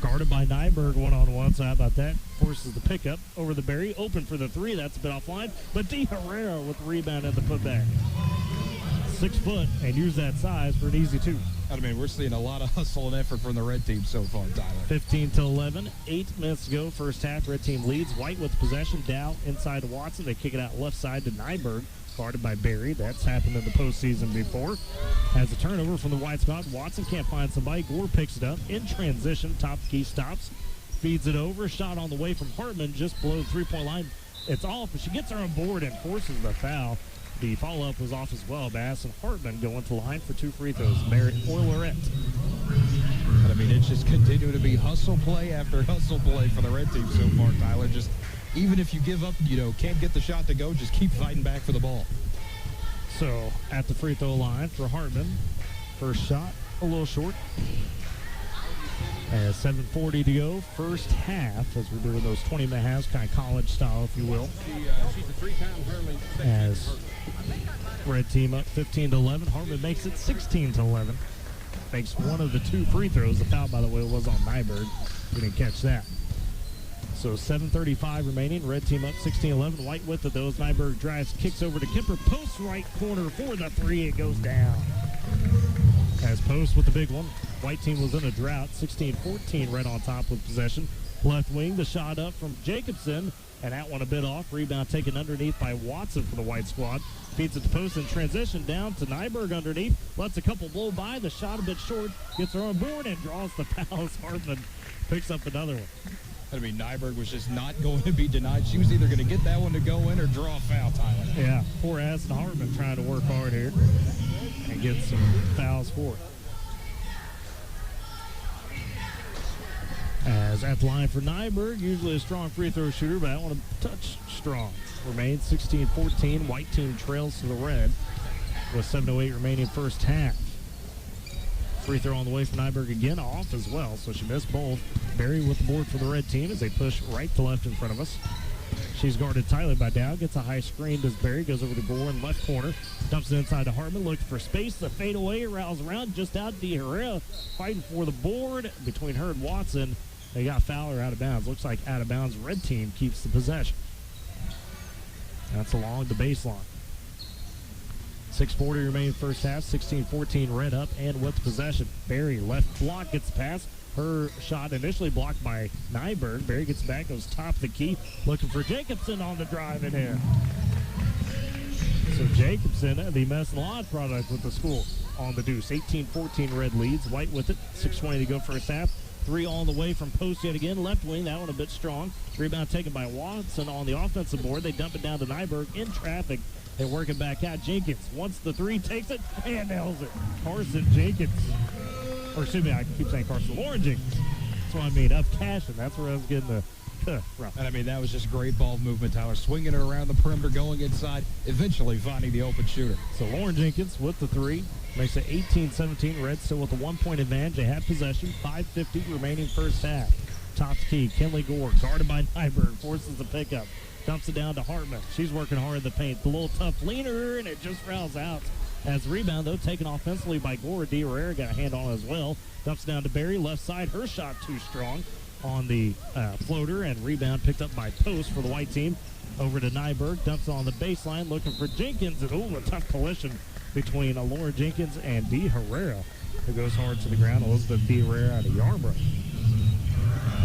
Guarded by Nyberg one-on-one, so how about that? Forces the pickup over the Barry. Open for the three, that's a bit offline. But De Herrera with the rebound and the putback. 6 foot and use that size for an easy two. We're seeing a lot of hustle and effort from the red team so far, Tyler. 15-11, 8 minutes to go, first half. Red team leads. White with possession. Dow inside to Watson. They kick it out left side to Nyberg. Guarded by Barry. That's happened in the postseason before. Has a turnover from the white spot. Watson can't find somebody. Gore picks it up in transition. Top key stops. Feeds it over. Shot on the way from Hartman just below the three-point line. It's off, but she gets her on board and forces the foul. The follow-up was off as well. Bass and Hartman going to line for 2 free throws. Barrett Oilerette. It's just continuing to be hustle play after hustle play for the red team so far, Tyler. Just even if you give up, can't get the shot to go, just keep fighting back for the ball. So at the free throw line for Hartman. First shot, a little short. As 7:40 to go, first half, as we're doing those 20-minute halves, kind of college style, if you will. She's a 3-time hurling. As red team up 15-11. Hartman makes it 16-11. Makes one of the 2 free throws. The foul, by the way, was on Nyberg. We didn't catch that. So 7:35 remaining. Red team up 16-11. White with it, though. Nyberg drives, kicks over to Kemper. Post right corner for the 3. It goes down. As Post with the big one. White team was in a drought. 16-14. Red on top with possession. Left wing, the shot up from Jacobson. And that one a bit off. Rebound taken underneath by Watson for the white squad. Feeds it to Post in transition down to Nyberg underneath. Lets a couple blow by. The shot a bit short. Gets her on board and draws the foul. Hartman picks up another one. Nyberg was just not going to be denied. She was either going to get that one to go in or draw a foul, Tyler. Yeah, poor Addison Hartman trying to work hard here and get some fouls for it. As at the line for Nyberg, usually a strong free throw shooter, but I want to touch strong. Remains 16-14. White team trails to the red with 7:08 remaining first half. Free throw on the way for Nyberg again, off as well, so she missed both. Barry with the board for the red team as they push right to left in front of us. She's guarded tightly by Dow, gets a high screen, does Barry, goes over to Gore in left corner, dumps it inside to Hartman, looks for space, the fade away, rouse around, just out De Herrera, fighting for the board between her and Watson. They got Fowler out of bounds. Looks like out of bounds, red team keeps the possession. That's along the baseline. 6:40 remaining first half, 16-14 red up and with possession. Barry left block, gets the pass. Her shot initially blocked by Nyberg. Barry gets back, goes top of the key, looking for Jacobson on the drive and in. So Jacobson, the Medicine Lodge product with the score on the deuce. 18-14 red leads. White with it. 6:20 to go first half. 3 on the way from Post yet again. Left wing, that one a bit strong. Rebound taken by Watson on the offensive board. They dump it down to Nyberg in traffic. They work it back out. Jenkins wants the 3, takes it, and nails it. Carson Jenkins. Or excuse me, I keep saying Carson. Lauren Jenkins. That's what I mean. Up cashing. That's where I was getting the rough. And that was just great ball movement, Tyler. Swinging it around the perimeter, going inside, eventually finding the open shooter. So Lauren Jenkins with the 3. Makes it 18-17. Reds still with a 1-point advantage. They have possession. 5:50 remaining first half. Top key, Kinley Gore, guarded by Nyberg, forces the pickup. Dumps it down to Hartman. She's working hard in the paint. The little tough leaner, and it just rounds out. As the rebound, though, taken offensively by Gore. De Herrera got a hand on it as well. Dumps down to Barry, left side. Her shot too strong on the floater, and rebound picked up by Post for the white team. Over to Nyberg, dumps on the baseline, looking for Jenkins, and a tough collision between Laura Jenkins and De Herrera, who goes hard to the ground. Elizabeth De Herrera out of Yarborough.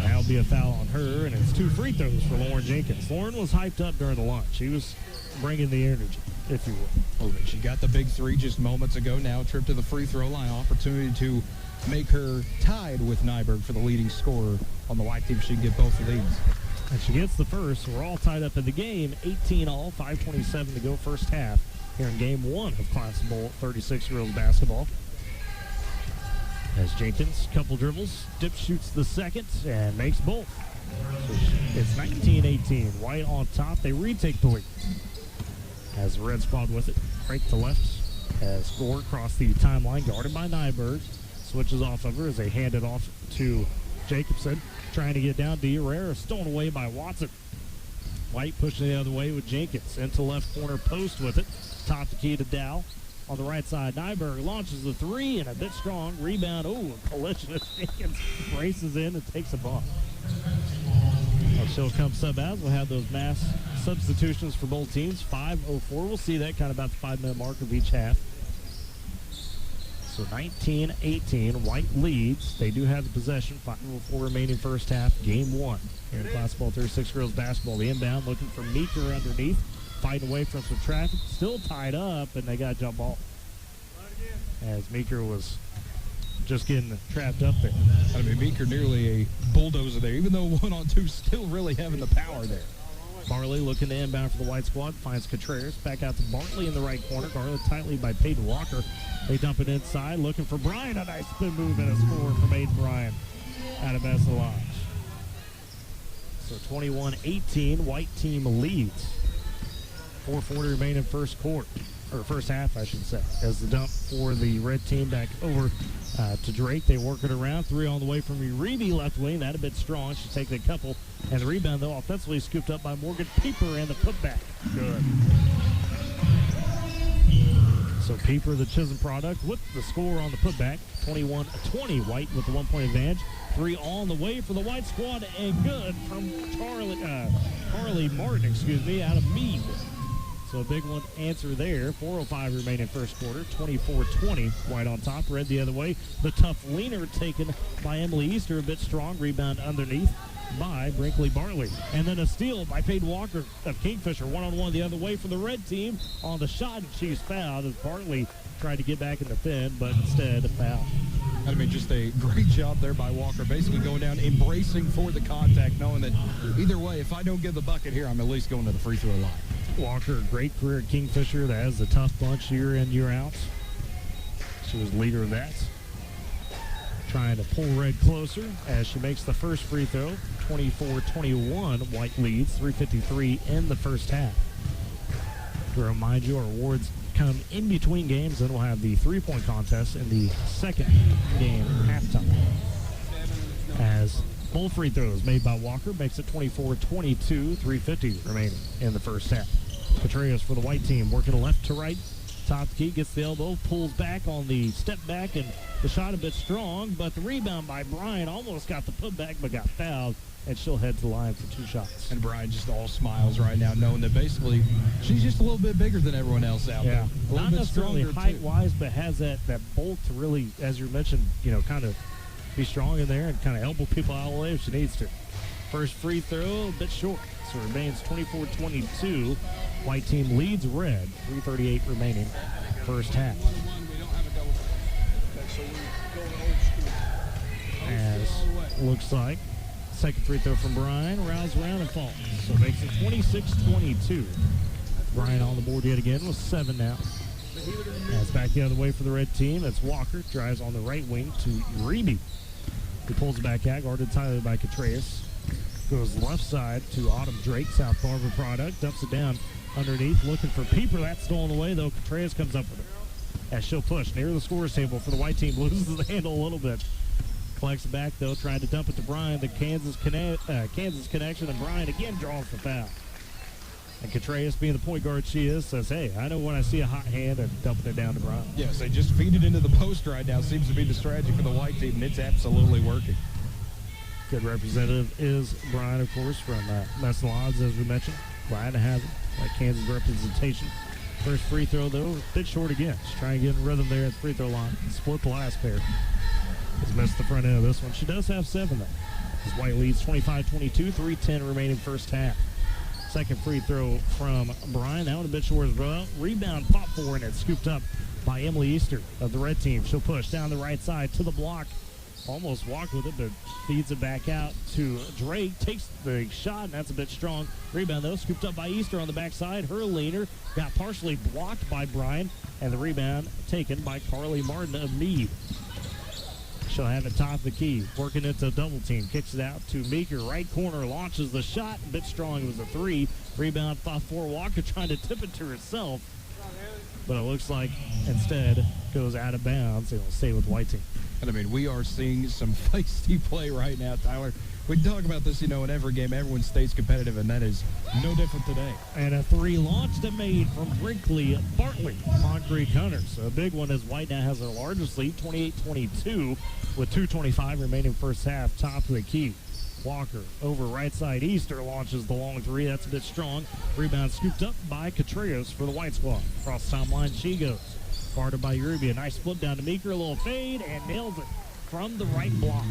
That'll be a foul on her, and it's 2 free throws for Lauren Jenkins. Lauren was hyped up during the lunch. She was bringing the energy, if you will. She got the big 3 just moments ago. Now a trip to the free throw line. Opportunity to make her tied with Nyberg for the leading scorer on the white team. She can get both of these. And she gets the first. We're all tied up in the game. 18-all, 5:27 to go first half here in game 1 of Classic Bowl 36 girls basketball. As Jenkins, couple dribbles, dip shoots the second, and makes both. So it's 19-18. White on top. They retake the lead. As the red squad with it, right to left. As Gore across the timeline, guarded by Nyberg. Switches off of her as they hand it off to Jacobson. Trying to get down. De Herrera stolen away by Watson. White pushing the other way with Jenkins. Into left corner post with it. Top the key to Dow. On the right side, Nyberg launches the 3 and a bit strong. Rebound. Oh, a collision as Jenkins races in and takes a bump. She'll come sub out. We'll have those mass substitutions for both teams. 5:04. We'll see that kind of about the 5-minute mark of each half. So 19-18. White leads. They do have the possession. 5:04 remaining first half. Game 1 here in Classic Ball 36 girls basketball. The inbound looking for Meeker underneath. Fighting away from some traffic. Still tied up, and they got to jump ball. As Meeker was just getting trapped up there. I mean, Meeker nearly a bulldozer there, even though 1-on-2 still really having the power there. Barley looking to inbound for the white squad. Finds Contreras. Back out to Bartley in the right corner. Guarded tightly by Peyton Walker. They dump it inside. Looking for Bryan. A nice spin move and a score from Aiden Bryan out of Mesa Lodge. So 21-18. White team leads. 4:40 remain in first half, I should say. As the dump for the red team back over to Drake. They work it around. 3 on the way from Uribe left wing. That a bit strong. She's taking a couple. And the rebound, though, offensively scooped up by Morgan Pieper and the putback. Good. So Pieper, the Chisholm product, with the score on the putback. 21-20. White with the 1-point advantage. 3 on the way for the white squad. And good from Carly Martin, out of Meade. So a big one answer there. 4:05 remaining first quarter. 24-20. White on top. Red the other way. The tough leaner taken by Emily Easter. A bit strong. Rebound underneath by Brinkley Bartley. And then a steal by Peyton Walker of Kingfisher. 1-on-1 the other way for the red team on the shot. And she's fouled as Bartley tried to get back in the fin, but instead a foul. I mean, just a great job there by Walker, basically going down, embracing for the contact, knowing that either way, if I don't get the bucket here, I'm at least going to the free throw line. Walker, a great career at Kingfisher. That has a tough bunch year in, year out. She was leader of that. Trying to pull red closer as she makes the first free throw. 24-21, White leads. 3:53 in the first half. To remind you, our awards come in between games, then we'll have the 3-point contest in the second game halftime. As both free throws made by Walker makes it 24-22, 3:50 remaining in the first half. Contreras for the white team working left to right. Top key gets the elbow, pulls back on the step back, and the shot a bit strong, but the rebound by Bryan almost got the putback but got fouled, and she'll head to the line for 2 shots. And Bryan just all smiles right now, knowing that basically she's just a little bit bigger than everyone else out there. A Not bit necessarily stronger, height-wise, but has that bolt to really, as you mentioned, kind of be strong in there and kind of elbow people out of the way if she needs to. First free throw, a bit short, so it remains 24-22. White team leads red, 3:38 remaining, first half. As looks like second free throw from Bryan, rounds around and falls. So it makes it 26-22. Bryan on the board yet again with 7 now. As back the other way for the red team, it's Walker, drives on the right wing to Uribe. He pulls it back out, guarded tightly by Contreras. Goes left side to Autumn Drake, South Barbara product, dumps it down underneath, looking for Pieper. That's stolen away, though. Contreras comes up with it. As she'll push near the scorer's table for the white team, loses the handle a little bit. Collects it back, though, trying to dump it to Bryan. The Kansas connection, and Bryan again draws the foul. And Contreras, being the point guard she is, says, hey, I know when I see a hot hand and dumping it down to Brian. Yes, they just feed it into the post right now. Seems to be the strategy for the white team, and it's absolutely working. Good representative is Brian, of course, from Mesalons, as we mentioned. Glad to have that Kansas representation. First free throw, though, a bit short again. She's trying to get in rhythm there at the free throw line. Split the last pair. Has missed the front end of this one. She does have 7, though. As White leads 25-22, 3:10 remaining first half. Second free throw from Brian. That one a bit short as well. Rebound fought for, and it's scooped up by Emily Easter of the red team. She'll push down the right side to the block. Almost walked with it, but feeds it back out to Drake. Takes the shot, and that's a bit strong. Rebound, though, scooped up by Easter on the backside. Her leaner got partially blocked by Brian, and the rebound taken by Carly Martin of Meade. She'll have it top of the key, working into a double team. Kicks it out to Meeker. Right corner, launches the shot. A bit strong. It was a 3. Rebound, fought for Walker, trying to tip it to herself. But it looks like instead goes out of bounds. It'll stay with white team. And I mean, we are seeing some feisty play right now, Tyler. We talk about this, in every game. Everyone stays competitive, and that is no different today. And a 3 launched and made from Brinkley Bartley on Greek Hunters. So a big one as White now has their largest lead, 28-22, with 2:25 remaining first half. Top of the key. Walker over right side. Easter launches the long 3. That's a bit strong. Rebound scooped up by Contreras for the white squad. Across the timeline she goes. Guarded by Uribe. A nice split down to Meeker. A little fade and nails it from the right block.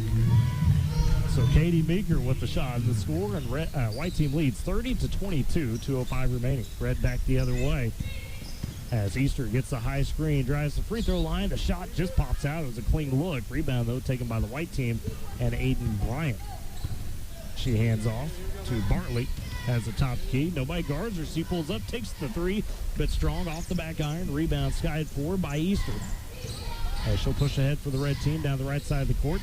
So Katie Meeker with the shot, the score, and white team leads 30-22, 2:05 remaining. Red back the other way as Easter gets the high screen, drives the free throw line. The shot just pops out. It was a clean look. Rebound, though, taken by the white team and Aiden Bryant. She hands off to Bartley. Has the top key. Nobody guards her. She pulls up, takes the 3. Bit strong off the back iron. Rebound skied for by Easter. As she'll push ahead for the red team down the right side of the court.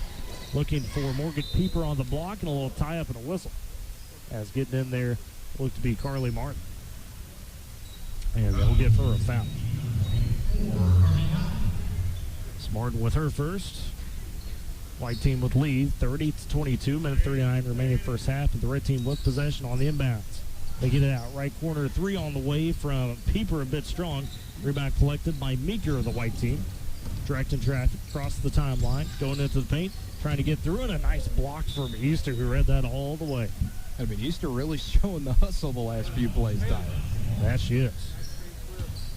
Looking for Morgan Pieper on the block and a little tie-up and a whistle. As getting in there looked to be Carly Martin. And they'll give her a foul. Martin with her first. White team with lead, 30-22, minute 39 remaining first half, and the red team with possession on the inbounds. They get it out, right corner, 3 on the way from Pieper, a bit strong. Rebound collected by Meeker of the white team. Directing traffic across the timeline, going into the paint, trying to get through, and a nice block from Easter, who read that all the way. I mean, Easter really showing the hustle the last few plays, Tyler. That she is.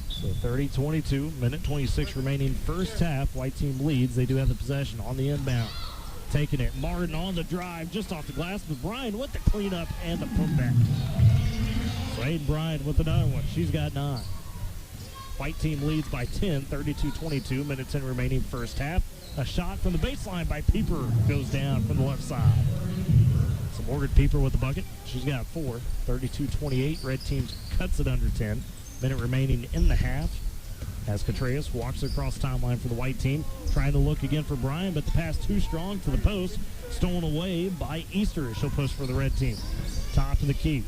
So 30-22, minute 26 remaining first half. White team leads. They do have the possession on the inbound. Taking it. Martin on the drive, just off the glass, but Bryan with the cleanup and the putback. So Aiden Bryan with another one. She's got 9. White team leads by 10, 32-22, minute 10 remaining first half. A shot from the baseline by Pieper goes down from the left side. So Morgan Pieper with the bucket. She's got 4, 32-28. Red team cuts it under 10. Minute remaining in the half as Contreras walks across the timeline for the white team. Trying to look again for Bryan, but the pass too strong to the post. Stolen away by Easter. She'll push for the red team. Top of the key.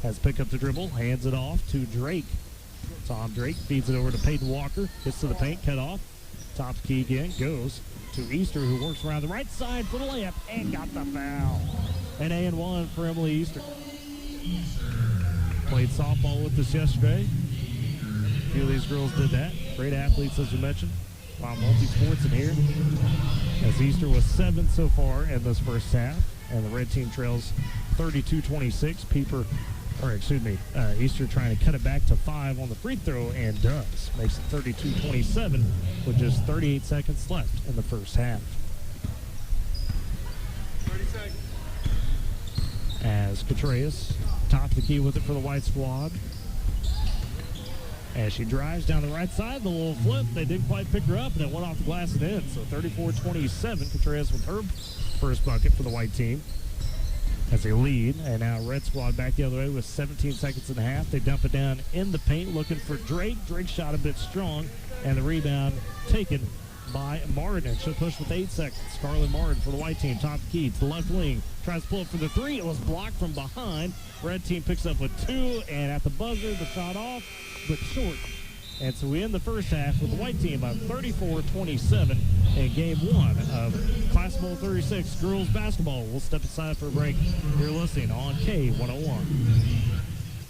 Has pick up the dribble. Hands it off to Drake. Tom Drake feeds it over to Peyton Walker. Gets to the paint. Cut off. Top of the key again. Goes to Easter, who works around the right side for the layup and got the foul. An A&1 for Emily Easter. Played softball with us yesterday. A few of these girls did that. Great athletes, as you mentioned. A lot of multi-sports in here. As Easter was 7 so far in this first half. And the red team trails 32-26. Easter trying to cut it back to 5 on the free throw and does. Makes it 32-27 with just 38 seconds left in the first half. 30 seconds. As Contreras top of the key with it for the white squad. As she drives down the right side, the little flip, they didn't quite pick her up, and it went off the glass and in. So 34-27, Contreras with her first bucket for the white team as they lead. And now red squad back the other way with 17 seconds and a half. They dump it down in the paint looking for Drake. Drake shot a bit strong, and the rebound taken by Martin. She'll push with 8 seconds. Scarlett Martin for the white team, top key to the left wing. Tries to pull up for the 3. It was blocked from behind. Red team picks up with 2, and at the buzzer, the shot off, but short. And so we end the first half with the white team by 34-27 in game 1 of Class Bowl 36 girls basketball. We'll step aside for a break. You're listening on K101.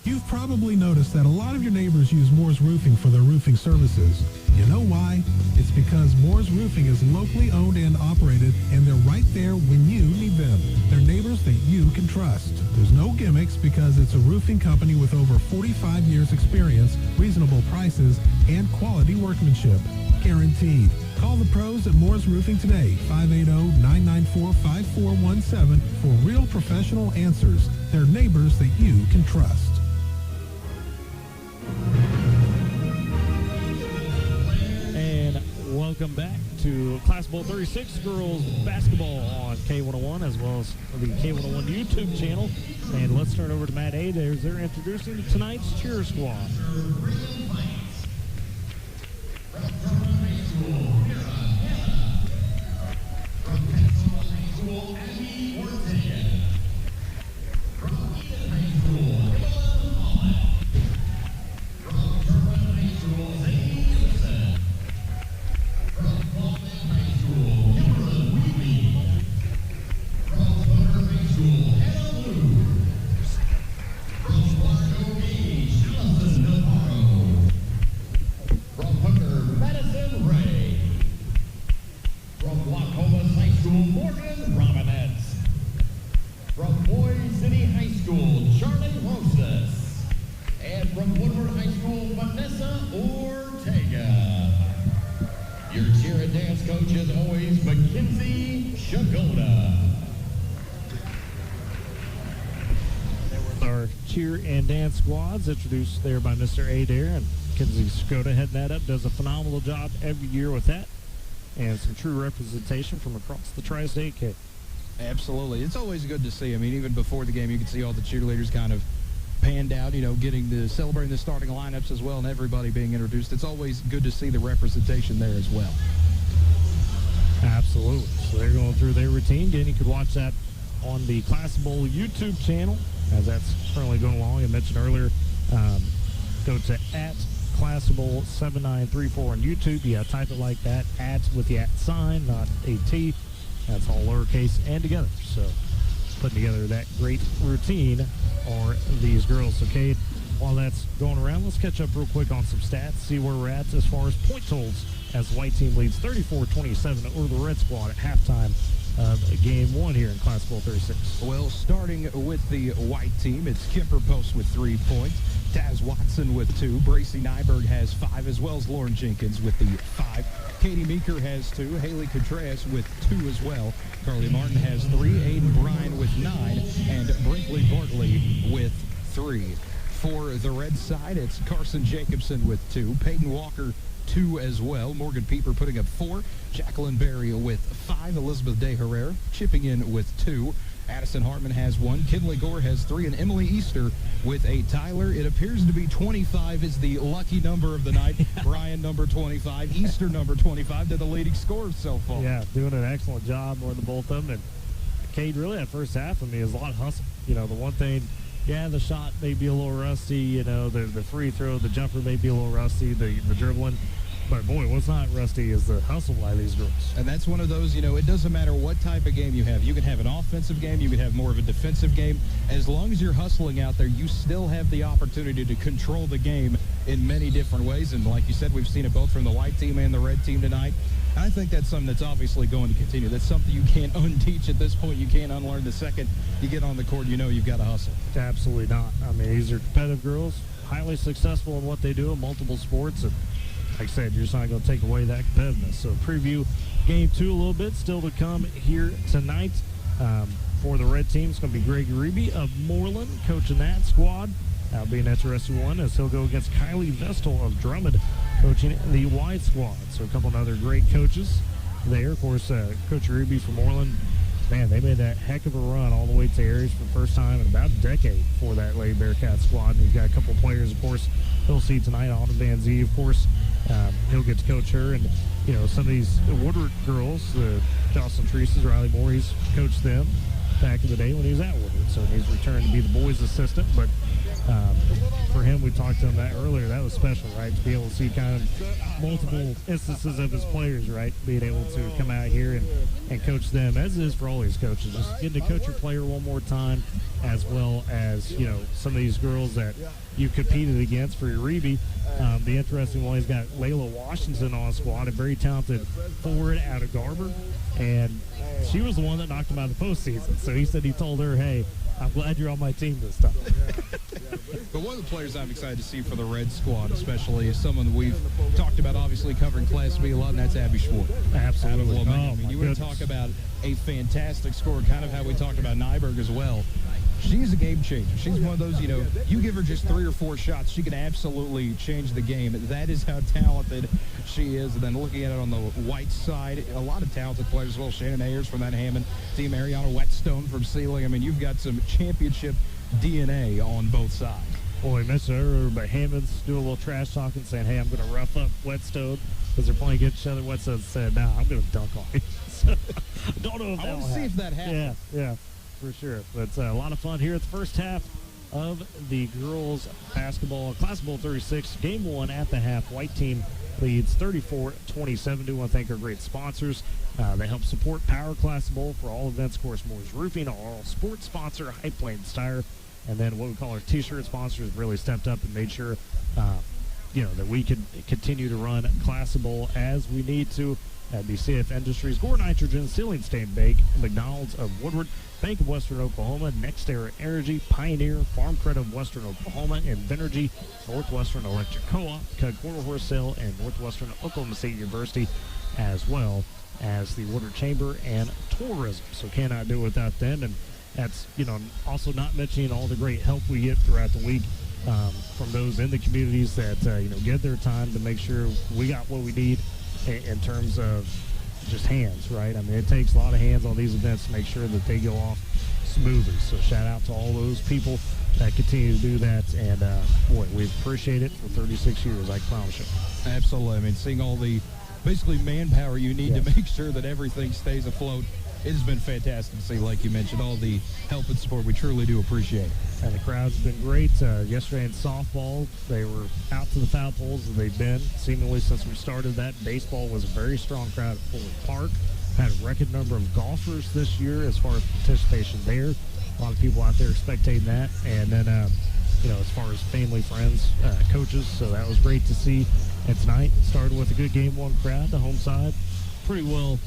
You've probably noticed that a lot of your neighbors use Moore's Roofing for their roofing services. You know why? It's because Moore's Roofing is locally owned and operated, and they're right there when you need them. They're neighbors that you can trust. There's no gimmicks because it's a roofing company with over 45 years experience, reasonable prices, and quality workmanship. Guaranteed. Call the pros at Moore's Roofing today, 580-994-5417 for real professional answers. They're neighbors that you can trust. And welcome back to Class Bowl 36 girls basketball on K101 as well as the K101 YouTube channel. And let's turn over to Matt A. They're introducing tonight's cheer squad. Cheer and dance squads introduced there by Mr. Adair, and Kinsey Skoda heading that up, does a phenomenal job every year with that, and some true representation from across the Tri-State Cape. Absolutely. It's always good to see. I mean, even before the game, you can see all the cheerleaders kind of panned out, you know, getting to celebrating the starting lineups as well, and everybody being introduced. It's always good to see the representation there as well. Absolutely. So they're going through their routine. Again, you could watch that on the Class Bowl YouTube channel as that's currently going along. I mentioned earlier, go to @ClassBowl7934 on YouTube. Yeah, type it like that, @ with the @ sign, not AT. That's all lowercase and together. So putting together that great routine are these girls. So Cade, while that's going around, let's catch up real quick on some stats, see where we're at as far as point totals as the white team leads 34-27 over the red squad at halftime of game one here in Class Bowl 36. Well, starting with the white team, it's Kemper Post with 3 points, Taz Watson with 2, Bracy Nyberg has 5, as well as Lauren Jenkins with the 5. Katie Meeker has 2, Haley Contreras with 2 as well. Carly Martin has 3, Aiden Bryan with 9, and Brinkley Bartley with 3. For the red side, it's Carson Jacobson with 2, Peyton Walker 2 as well. Morgan Pieper putting up 4. Jacqueline Berry with 5. Elizabeth De Herrera chipping in with 2. Addison Hartman has 1. Kinley Gore has 3. And Emily Easter with 8. Tyler, it appears to be 25 is the lucky number of the night. Brian, number 25. Easter, number 25. They're the leading scorers so far. Yeah, doing an excellent job more than both of them. And Cade, really, that first half of me is a lot of hustle. You know, the one thing, yeah, the shot may be a little rusty. You know, the free throw, the jumper may be a little rusty, the dribbling. But, boy, what's not rusty is the hustle by these girls. And that's one of those, you know, it doesn't matter what type of game you have. You can have an offensive game. You can have more of a defensive game. As long as you're hustling out there, you still have the opportunity to control the game in many different ways. And like you said, we've seen it both from the white team and the red team tonight. I think that's something that's obviously going to continue. That's something you can't unteach at this point. You can't unlearn the second you get on the court. You know you've got to hustle. Absolutely not. I mean, these are competitive girls, highly successful in what they do in multiple sports. And like I said, you're just not going to take away that competitiveness. So preview game 2 a little bit, still to come here tonight. For the red team, it's going to be Greg Uribe of Moreland coaching that squad. That'll be an interesting one as he'll go against Kylie Vestal of Drummond coaching the white squad. So a couple of other great coaches there. Of course, Coach Uribe from Moreland, man, they made that heck of a run all the way to Aries for the first time in about a decade for that Lady Bearcat squad. And he's got a couple of players, of course, he'll see tonight. Autumn Van Zee, of course, he'll get to coach her. And, you know, some of these Woodward girls, the Jocelyn Treeses, Riley Moore, he's coached them back in the day when he was at Woodward. So he's returned to be the boys' assistant. But For him, we talked to him that earlier. That was special, right? To be able to see kind of multiple instances of his players, right? Being able to come out here and coach them, as it is for all these coaches. Just getting to coach your player one more time, as well as, some of these girls that you competed against for your Reby. The interesting one, he's got Layla Washington on squad, a very talented forward out of Garber, and she was the one that knocked him out of the postseason. So he said he told her, hey, I'm glad you're on my team this time. But one of the players I'm excited to see for the Red Squad, especially, is someone that we've talked about, obviously covering Class B a lot, and that's Abby Schwartz. Absolutely. You want to talk about a fantastic scorer, kind of how we talked about Nyberg as well. She's a game changer. She's one of those, you give her just 3 or 4 shots, she can absolutely change the game. That is how talented she is. And then looking at it on the white side, a lot of talented players as well. Shannon Ayers from that Hammond team, Ariana Whetstone from Sealing. I mean, you've got some championship DNA on both sides. Boy, we mentioned earlier, but Hammond's doing a little trash talking, saying, hey, I'm going to rough up Whetstone because they're playing against each other. Whetstone said, nah, I'm going to dunk on you. So, I don't know if I want to see if that happens. Yeah. For sure. But it's a lot of fun here at the first half of the girls basketball Class Bowl 36. Game 1 at the half. White team leads 34-27. Do want to thank our great sponsors. They help support Power Class Bowl for all events. Of course, Moore's Roofing, our all sports sponsor, High Plains Tire. And then what we call our T-shirt sponsors really stepped up and made sure, that we could continue to run Class Bowl as we need to. That'd be CF Industries, Gore Nitrogen, Ceiling Stain Bake, McDonald's of Woodward, Bank of Western Oklahoma, NextEra Energy, Pioneer, Farm Credit of Western Oklahoma, Invenergy, Northwestern Electric Co-op, Cud Quarter Horse Sale, and Northwestern Oklahoma State University, as well as the Woodward Chamber and Tourism. So cannot do without them. And that's, also not mentioning all the great help we get throughout the week from those in the communities that, give their time to make sure we got what we need in terms of just hands, right? I mean, it takes a lot of hands on these events to make sure that they go off smoothly. So shout out to all those people that continue to do that. And, boy, we appreciate it for 36 years, I promise you. Absolutely. I mean, seeing all the basically manpower you need to make sure that everything stays afloat, it has been fantastic to see, like you mentioned, all the help and support. We truly do appreciate it. And the crowd's been great. Yesterday in softball, they were out to the foul poles as they've been seemingly since we started that. Baseball was a very strong crowd at Fuller Park. Had a record number of golfers this year as far as participation there. A lot of people out there spectating that. And then, as far as family, friends, coaches, so that was great to see. And tonight started with a good Game 1 crowd. The home side pretty well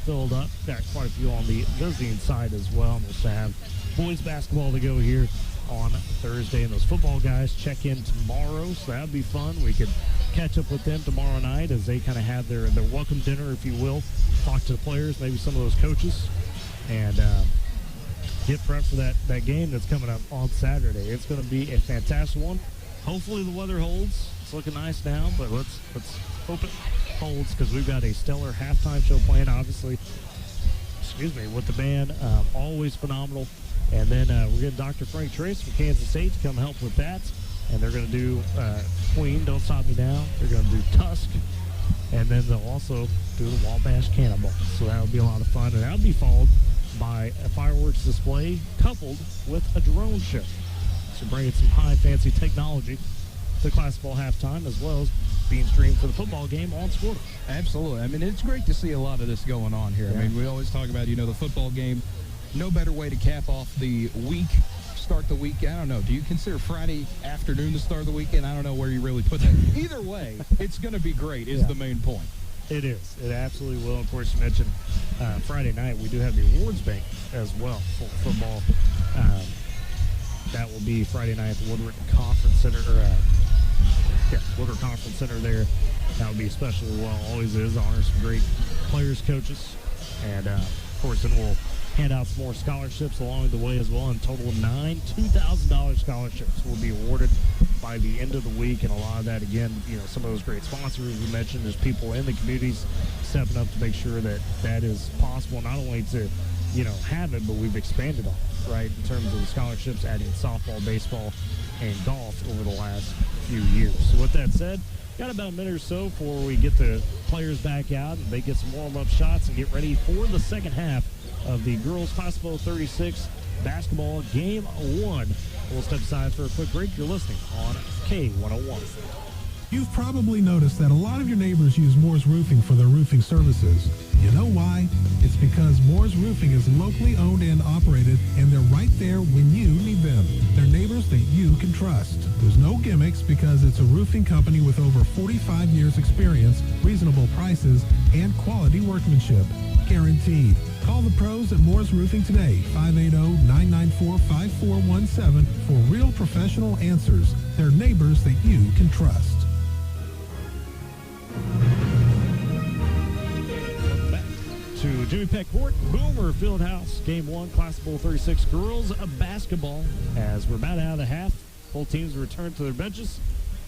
filled up. Got quite a few on the visiting side as well. And we'll have boys basketball to go here on Thursday, and those football guys check in tomorrow, so that'll be fun. We could catch up with them tomorrow night as they kind of have their welcome dinner, if you will, talk to the players, maybe some of those coaches, and get prepped for that game that's coming up on Saturday. It's going to be a fantastic one. Hopefully the weather holds. It's looking nice now, but let's hope it holds, because we've got a stellar halftime show playing, obviously, with the band. Always phenomenal. And then we're getting Dr. Frank Trace from Kansas State to come help with that. And they're going to do Queen, Don't Stop Me Now. They're going to do Tusk. And then they'll also do the Wabash Cannonball. So that'll be a lot of fun. And that'll be followed by a fireworks display coupled with a drone show. So bringing some high fancy technology to Class Ball halftime, as well as being streamed for the football game on Squirtle. Absolutely. I mean, it's great to see a lot of this going on here. Yeah. I mean, we always talk about, the football game. No better way to cap off the week, start the week. I don't know. Do you consider Friday afternoon the start of the weekend? I don't know where you really put that. Either way, it's going to be great is the main point. It is. It absolutely will. Of course, you mentioned Friday night. We do have the awards bank as well for football. That will be Friday night at the Woodward Conference Center. Woodward Conference Center there. That will be especially well. Always is. Honors some great players, coaches. And, of course, then we'll hand out some more scholarships along the way as well. In total of 9 $2,000 scholarships will be awarded by the end of the week. And a lot of that, again, some of those great sponsors we mentioned, there's people in the communities stepping up to make sure that that is possible, not only to, have it, but we've expanded on it, right, in terms of the scholarships, adding softball, baseball, and golf over the last few years. So with that said, got about a minute or so before we get the players back out and they get some warm-up shots and get ready for the second half of the girls Class Bowl 36 basketball game 1. We'll step aside for a quick break. You're listening on K101. You've probably noticed that a lot of your neighbors use Moore's Roofing for their roofing services. You know why? It's because Moore's Roofing is locally owned and operated, and they're right there when you need them. They're neighbors that you can trust. There's no gimmicks because it's a roofing company with over 45 years experience, reasonable prices, and quality workmanship. Guaranteed. Call the pros at Moore's Roofing today, 580-994-5417 for real professional answers. They're neighbors that you can trust. To Jimmy Peck Court, Boomer Fieldhouse, Game 1, Class Bowl 36 girls basketball. As we're about out of the half, both teams return to their benches,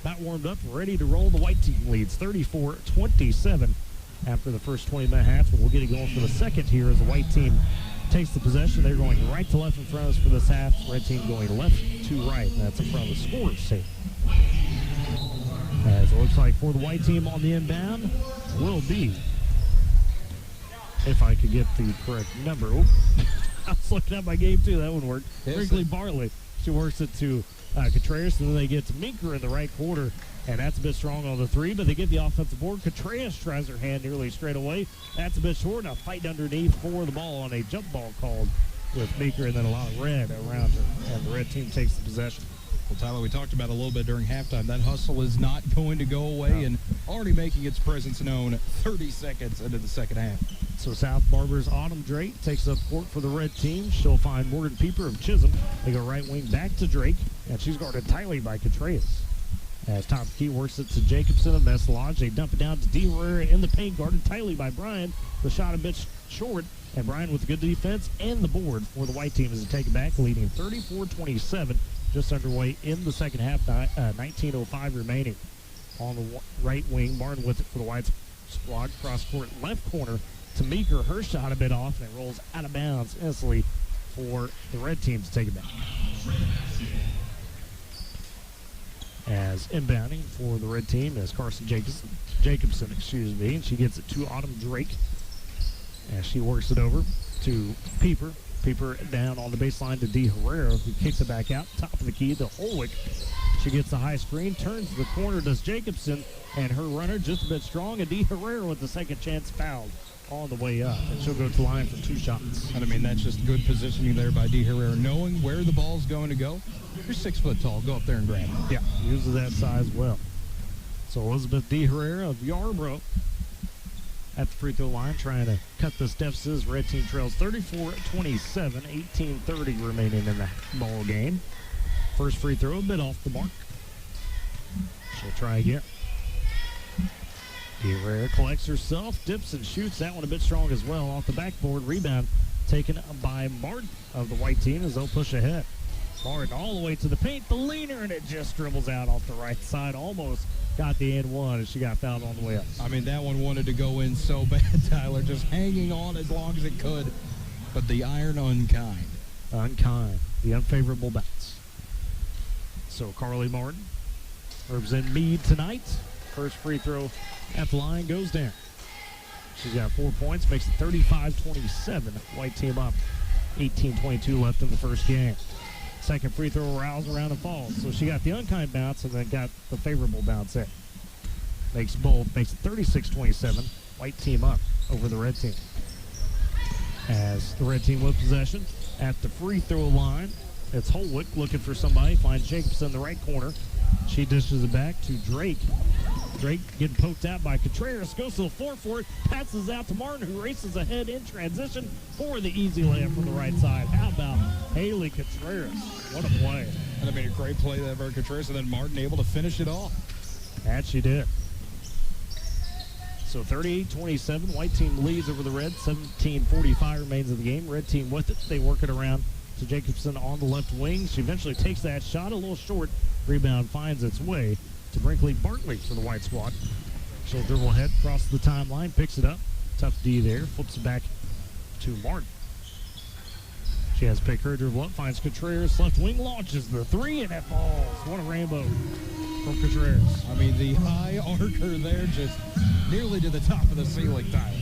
about warmed up, ready to roll. The white team leads 34-27 after the first 20-minute half. We'll get it going for the second here as the white team takes the possession. They're going right to left in front of us for this half. Red team going left to right, and that's in front of the scorer's table. As it looks like for the white team on the inbound will be, if I could get the correct number. Oh, I was looking at my game, too. That one worked. Brinkley Bartley. She works it to Contreras, and then they get to Meeker in the right quarter, and that's a bit strong on the three, but they get the offensive board. Contreras tries her hand nearly straight away. That's a bit short. Now fight underneath for the ball on a jump ball called with Meeker, and then a lot of red around her, and the red team takes the possession. Well, Tyler, we talked about a little bit during halftime. That hustle is not going to go away, and already making its presence known 30 seconds into the second half. So South Barber's Autumn Drake takes up court for the red team. She'll find Morgan Pieper of Chisholm. They go right wing back to Drake, and she's guarded tightly by Contreras. As Tom Key works it to Jacobson of Mess Lodge, they dump it down to D. Herrera in the paint, guarded tightly by Bryan. The shot a bit short, and Bryan with good defense and the board for the white team as they take it back, leading 34-27. Just underway in the second half, 19:05 remaining. On the right wing, Martin with it for the white squad. Cross court left corner to Meeker. Her shot a bit off, and it rolls out of bounds instantly for the red team to take it back. As inbounding for the red team is Carson Jacobson, and she gets it to Autumn Drake as she works it over to Pieper. Pieper down on the baseline to D. Herrera, who kicks it back out. Top of the key to Holwick. She gets the high screen, turns to the corner, does Jacobson, and her runner just a bit strong, and D. Herrera with the second chance fouled on the way up, and she'll go to the line for 2 shots. And I mean, that's just good positioning there by D. Herrera, knowing where the ball's going to go. You're 6 foot tall. Go up there and grab it. Yeah, uses that size well. So Elizabeth D. Herrera of Yarborough at the free throw line, trying to cut this deficit. Red team trails 34-27, 18:30 remaining in the ball game. First free throw, a bit off the mark. She'll try again. Herrera collects herself, dips and shoots. That one a bit strong as well. Off the backboard, rebound taken by Martin of the white team as they'll push ahead. Martin all the way to the paint, the leaner, and it just dribbles out off the right side. Almost got the and one as she got fouled on the way up. I mean, that one wanted to go in so bad, Tyler, just hanging on as long as it could. But the iron unkind. Unkind. The unfavorable bounce. So Carly Martin representing Meade tonight. First free throw at the line goes down. She's got 4 points, makes it 35-27. White team up. 18:22 left in the first game. Second free throw rounds around and falls. So she got the unkind bounce and then got the favorable bounce there. Makes both. Makes it 36-27. White team up over the red team. As the red team with possession at the free throw line, it's Holwick looking for somebody. Finds Jacobson in the right corner. She dishes it back to Drake. Drake getting poked out by Contreras. Goes to the floor for it. Passes out to Martin, who races ahead in transition for the easy layup from the right side. How about Haley Contreras? What a play. And I mean, a great play there by Contreras, and then Martin able to finish it off. That she did. So 38-27. White team leads over the red. 17:45 remains of the game. Red team with it. They work it around to Jacobson on the left wing. She eventually takes that shot. A little short. Rebound finds its way to Brinkley Bartley for the white squad. She'll dribble ahead, crosses the timeline, picks it up. Tough D there. Flips it back to Martin. She has picked her dribble up, finds Contreras. Left wing launches the three, and it falls. What a rainbow from Contreras. I mean, the high archer there just nearly to the top of the ceiling, Tyler.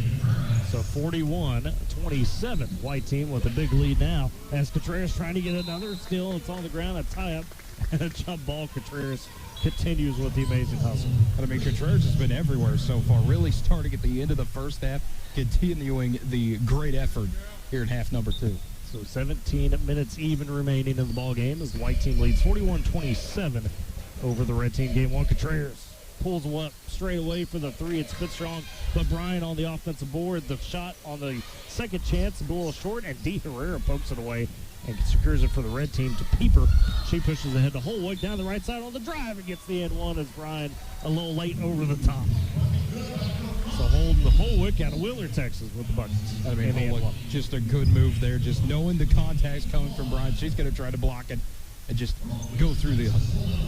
So 41-27. White team with a big lead now. As Contreras trying to get another steal. It's on the ground, a tie-up, and a jump ball. Contreras continues with the amazing hustle. I mean, Contreras has been everywhere so far, really starting at the end of the first half, continuing the great effort here in half number 2. So 17 minutes even remaining in the ball game as the white team leads 41-27 over the red team. Game 1, Contreras pulls up straight away for the 3. It's a bit strong, but Bryan on the offensive board. The shot on the second chance, a little short, and D. Herrera pokes it away and secures it for the red team to Pieper. She pushes ahead to Holwick down the right side on the drive and gets the end one as Bryan a little late over the top. So holding the Holwick out of Wheeler, Texas with the buckets. I mean, Holwick, just a good move there. Just knowing the contact's coming from Bryan, she's going to try to block it and just go through the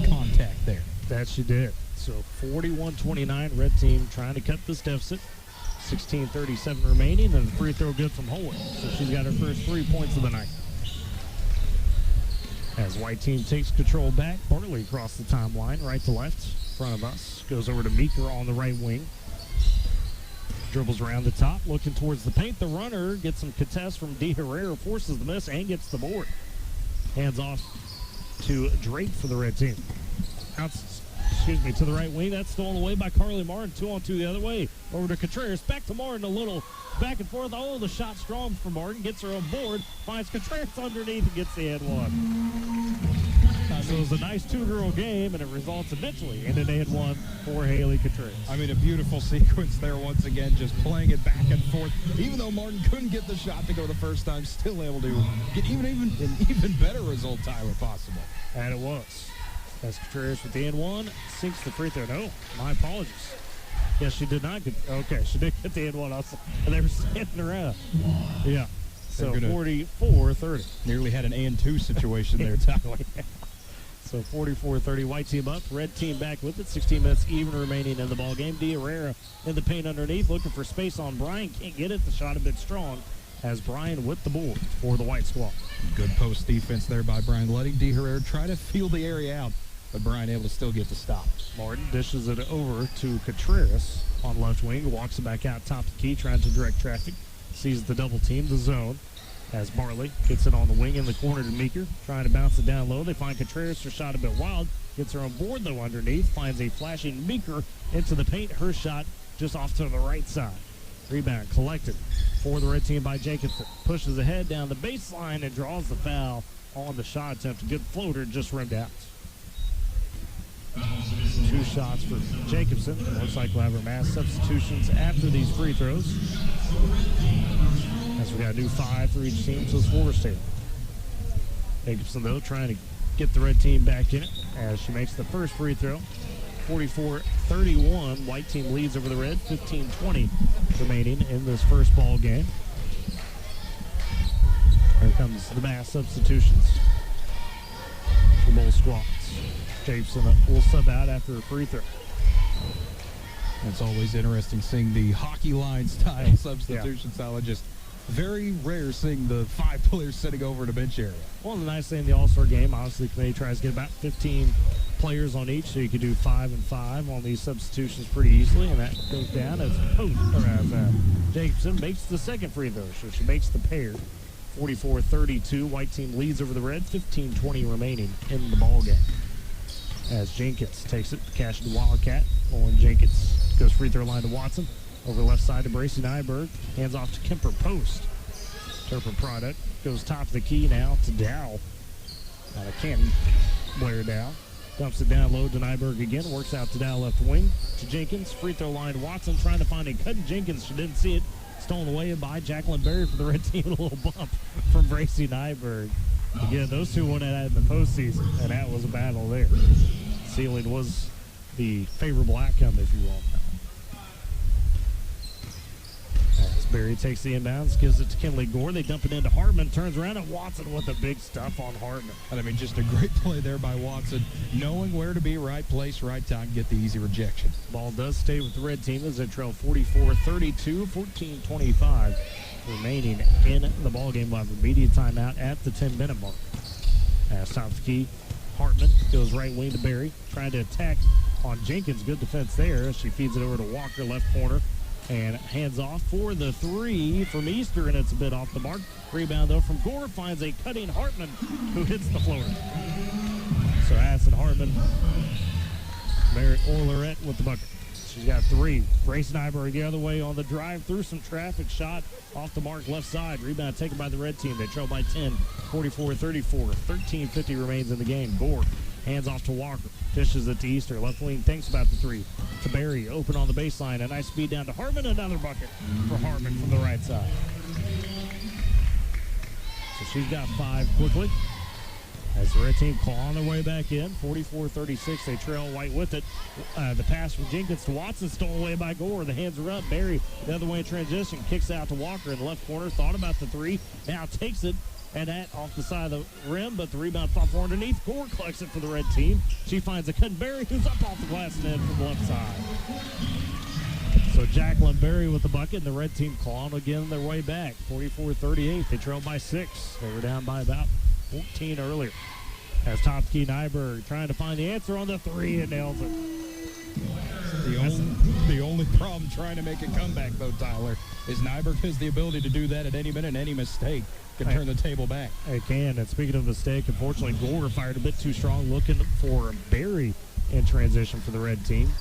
contact there. That she did. So 41-29, red team trying to cut this deficit. 16:37 remaining, and the free throw good from Holwick. So she's got her first 3 points of the night. As white team takes control back, Bartley across the timeline, right to left, front of us. Goes over to Meeker on the right wing. Dribbles around the top, looking towards the paint. The runner gets some contest from D. Herrera, forces the miss, and gets the board. Hands off to Drake for the red team. To the right wing. That's stolen away by Carly Martin. 2-on-2 the other way. Over to Contreras. Back to Martin. A little back and forth. Oh, the shot strong for Martin. Gets her on board. Finds Contreras underneath and gets the and one. So it was a nice two-girl game, and it results eventually in an and one for Haley Contreras. I mean, a beautiful sequence there once again, just playing it back and forth. Even though Martin couldn't get the shot to go the first time, still able to get an even better result, Tyler, possible. And it was. As Contreras with the N1, sinks the free throw. No, my apologies. Yes, she did not get, okay, she did get the N1 also. And they were standing around. Yeah. So 44-30. Nearly had an and-2 situation there, Tyler. Yeah. So 44-30, white team up, red team back with it. 16 minutes even remaining in the ball game. D. Herrera in the paint underneath, looking for space on Bryan. Can't get it. The shot a bit strong as Bryan with the board for the white squad. Good post defense there by Bryan, letting D. Herrera try to feel the area out, but Bryan able to still get the stop. Martin dishes it over to Contreras on left wing, walks it back out top of the key, trying to direct traffic. Sees the double team, the zone, as Barley gets it on the wing in the corner to Meeker, trying to bounce it down low. They find Contreras, her shot a bit wild, gets her on board though underneath, finds a flashing Meeker into the paint, her shot just off to the right side. Rebound collected for the red team by Jacobson. Pushes ahead down the baseline and draws the foul on the shot attempt. A good floater, just rimmed out. 2 shots for Jacobson. Looks like we'll have our mass substitutions after these free throws. As we got to do 5 for each team, so it's 4 stable. Jacobson, though, trying to get the red team back in it as she makes the first free throw. 44-31, white team leads over the red. 15-20 remaining in this first ball game. Here comes the mass substitutions for both squads. Jacobson will sub out after a free throw. It's always interesting seeing the hockey line style substitution style. Just very rare seeing the 5 players sitting over in a bench area. Well, the nice thing in the All-Star game, obviously the committee tries to get about 15 players on each, so you can do 5 and 5 on these substitutions pretty easily, and that goes down as Jacobson makes the second free throw, so she makes the pair. 44-32, white team leads over the red. 15-20 remaining in the ball game. As Jenkins takes it, cash to Wildcat. Owen Jenkins goes free throw line to Watson. Over left side to Bracy Nyberg. Hands off to Kemper post. Turpin product goes top of the key now to Dow. Out of Canton. Blair Dow. Dumps it down low to Nyberg again. Works out to Dow left wing. To Jenkins. Free throw line to Watson. Trying to find a cut. Jenkins. She didn't see it. Stolen away by Jacqueline Berry for the red team. A little bump from Bracy Nyberg. Again, those two went at it in the postseason, and that was a battle there. Ceiling was the favorable outcome, if you will. As Berry takes the inbounds, gives it to Kinley Gore. They dump it into Hartman, turns around, and Watson with the big stuff on Hartman. And I mean, just a great play there by Watson, knowing where to be, right place, right time, get the easy rejection. Ball does stay with the red team as they trail 44-32, 14-25 remaining in the ballgame. We'll have a media timeout at the 10-minute mark. As top of the key, Hartman goes right wing to Berry, trying to attack on Jenkins. Good defense there as she feeds it over to Walker, left corner. And hands off for the three from Easter, and it's a bit off the mark. Rebound, though, from Gore, finds a cutting Hartman, who hits the floater. So Addison Hartman, Mary Orlerette with the bucket. She's got three. Grace Nyberg the other way on the drive through some traffic, shot off the mark left side. Rebound taken by the red team. They trail by 10, 44-34. 13:50 remains in the game. Gore hands off to Walker. Dishes it to Easter. Left wing thinks about the three. To Barry, open on the baseline. A nice speed down to Hartman. Another bucket for Hartman from the right side. So she's got five quickly. As the red team claw on their way back in, 44-36, they trail White with it. The pass from Jenkins to Watson, stolen away by Gore. The hands are up. Barry, the other way in transition, kicks out to Walker in the left corner. Thought about the three, now takes it, and that off the side of the rim, but the rebound fought for underneath. Gore collects it for the red team. She finds a cut, and Barry, who's up off the glass and in from the left side. So Jacqueline Berry with the bucket, and the red team clawing again their way back. 44-38, they trail by 6. They were down by about 14 earlier. As Topsky Nyberg trying to find the answer on the three and nails it. The only problem trying to make a comeback, though, Tyler, is Nyberg has the ability to do that at any minute, and any mistake can turn the table back. It can, and speaking of mistake, unfortunately, Gore fired a bit too strong, looking for Barry in transition for the red team.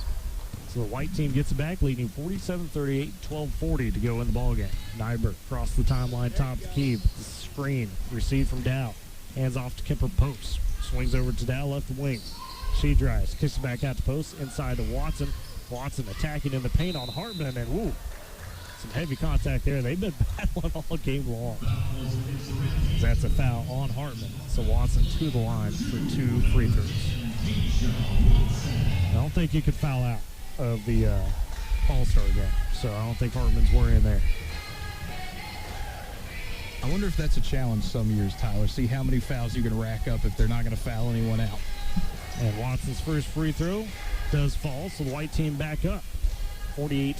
So the white team gets it back, leading 47-38, 12:40 to go in the ballgame. Nyberg across the timeline, top the key, screen, received from Dow. Hands off to Kemper Post. Swings over to Dow, left wing. She drives, kicks it back out to post, inside to Watson. Watson attacking in the paint on Hartman, and woo, some heavy contact there. They've been battling all game long. That's a foul on Hartman. So Watson to the line for 2 free throws. I don't think you could foul out of the All-Star game, so I don't think Hartman's worrying there. I wonder if that's a challenge some years, Tyler. See how many fouls you can rack up if they're not going to foul anyone out. And Watson's first free throw does fall, so the white team back up. 48-38.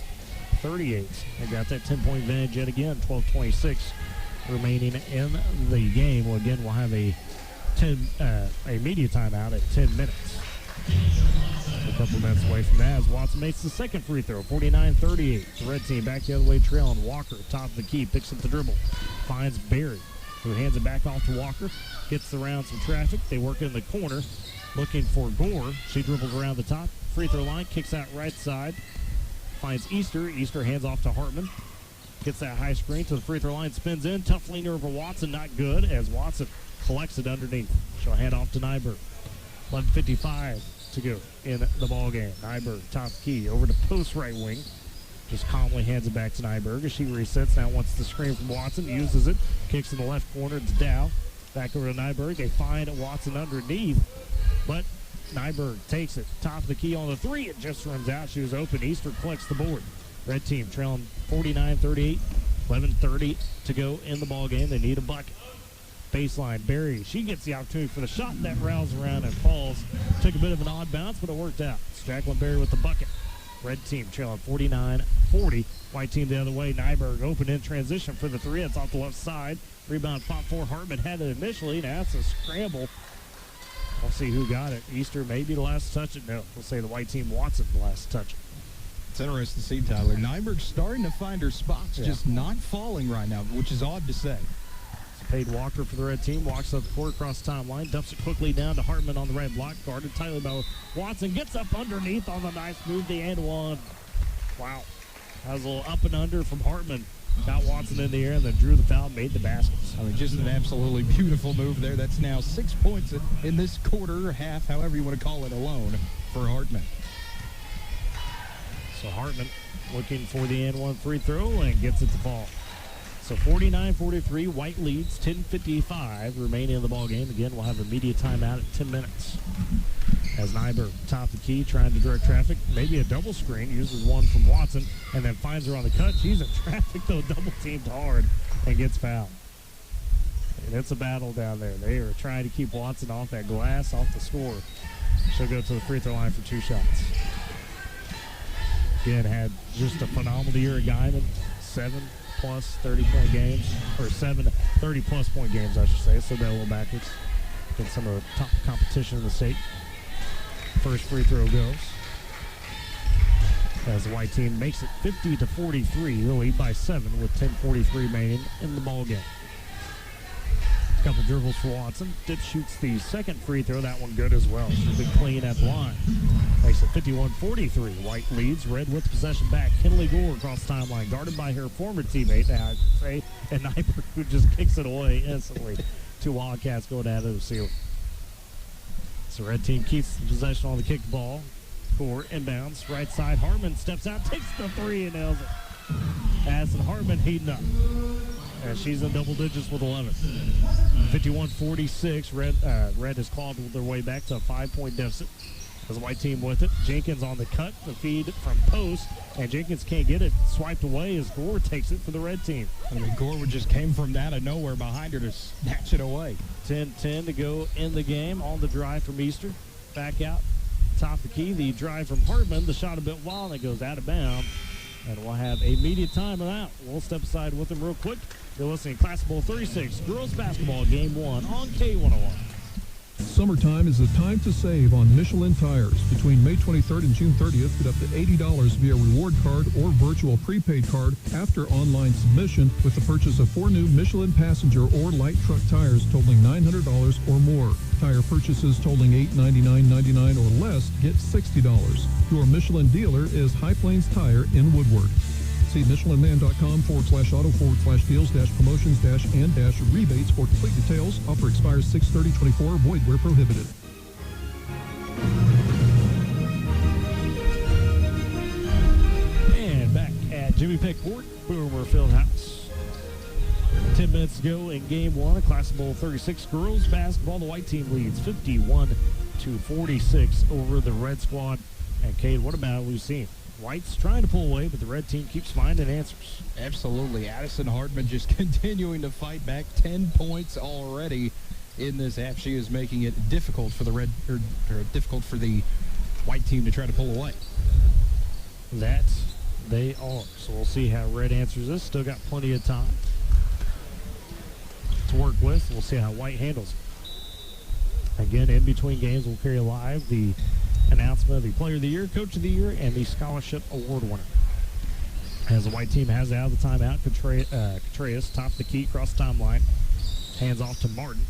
They got that 10-point advantage yet again. 12:26 remaining in the game. Well, again, we'll have a media timeout at 10 minutes. A couple minutes away from that as Watson makes the second free throw. 49-38. The red team back the other way, trailing. Walker, top of the key, picks up the dribble. Finds Barry, who hands it back off to Walker. Gets around some traffic. They work in the corner, looking for Gore. She dribbles around the top. Free throw line, kicks out right side. Finds Easter. Easter hands off to Hartman. Gets that high screen to the free throw line. Spins in. Tough leaner over Watson. Not good as Watson collects it underneath. She'll hand off to Nyberg. 11:55 to go in the ball game. Nyberg, top key, over to post right wing. Just calmly hands it back to Nyberg as she resets. Now wants the screen from Watson, uses it, kicks in the left corner to Dow. Back over to Nyberg. They find Watson underneath, but Nyberg takes it. Top of the key on the three. It just runs out. She was open. Easter collects the board. Red team trailing 49-38. 11:30 to go in the ball game. They need a bucket. Baseline, Barry. She gets the opportunity for the shot. That rails around and falls. Took a bit of an odd bounce, but it worked out. It's Jacqueline Barry with the bucket. Red team trailing 49-40. White team the other way. Nyberg open in transition for the three. It's off the left side. Rebound fought for. Hartman had it initially. Now it's a scramble. We'll see who got it. Easter maybe the last to touch it. No, we'll say the white team Watson the last to touch it. It's interesting to see, Tyler. Nyberg's starting to find her spots, just not falling right now, which is odd to say. Paid Walker for the red team. Walks up the court across the timeline. Dumps it quickly down to Hartman on the right block. Guarded tightly by Watson. Gets up underneath on the nice move. The and one. Wow. That was a little up and under from Hartman. Got Watson in the air and then drew the foul, made the baskets. I mean, just an absolutely beautiful move there. That's now 6 points in this quarter, half, however you want to call it, alone for Hartman. So Hartman looking for the and one free throw and gets it to fall. So 49-43, White leads, 10:55 remaining in the ball game. Again, we'll have a media timeout at 10 minutes. As Nyberg, top of the key, trying to direct traffic. Maybe a double screen, uses one from Watson, and then finds her on the cut. She's in traffic, though, double teamed hard, and gets fouled. And it's a battle down there. They are trying to keep Watson off that glass, off the score. She'll go to the free throw line for 2 shots. Again, had just a phenomenal year at Guyman. 7+ 30-point games, or 7 30+ point games, I should say. So they're a little backwards against some of the top competition in the state. First free throw goes. as the white team makes it 50-43. The lead by 7 with 10:43 remaining in the ball game. Couple dribbles for Watson. Dip shoots the second free throw. That one good as well. She's been clean at the line. Makes it 51-43. White leads. Red with the possession back. Kinley Gore across the timeline, guarded by her former teammate, now I'd say, and Nyberg, who just kicks it away instantly. Two Wildcats going out of the ceiling. So red team keeps the possession on the kick ball. Gore inbounds. Right side. Hartman steps out, takes the three, and nails it. Addison Hartman heating up. As she's in double digits with 11. 51-46. Red has clawed their way back to a 5-point deficit. As the white team with it. Jenkins on the cut. The feed from post. And Jenkins can't get it swiped away as Gore takes it for the red team. I mean, Gore just came from out of nowhere behind her to snatch it away. 10-10 to go in the game. On the drive from Easter. Back out. Top of the key. The drive from Hartman. The shot a bit wild. And it goes out of bounds. And we'll have a media timeout. We'll step aside with them real quick. You're listening to Classic Bowl 36, girls basketball, game 1 on K101. Summertime is the time to save on Michelin tires. Between May 23rd and June 30th, get up to $80 via reward card or virtual prepaid card after online submission with the purchase of 4 new Michelin passenger or light truck tires totaling $900 or more. Tire purchases totaling $899.99 or less get $60. Your Michelin dealer is High Plains Tire in Woodward. See MichelinMan.com/auto/deals-promotions-and-rebates for complete details. Offer expires 6/30/24. Void where prohibited. And back at Jimmy Peck Court, Boomer Fieldhouse. 10 minutes to go in game 1 of Classic Bowl 36 girls basketball. The white team leads 51-46 over the red squad. And Cade, what about we've seen? White's trying to pull away, but the red team keeps finding answers. Absolutely. Addison Hartman just continuing to fight back. 10 points already in this half. She is making it difficult for the difficult for the white team to try to pull away. That they are. So we'll see how red answers this. Still got plenty of time to work with. We'll see how white handles it. Again, in between games, we'll carry live the announcement of the Player of the Year, Coach of the Year, and the Scholarship Award winner. As the white team has out of the timeout, Contreras top the key across the timeline. Hands off to Martin.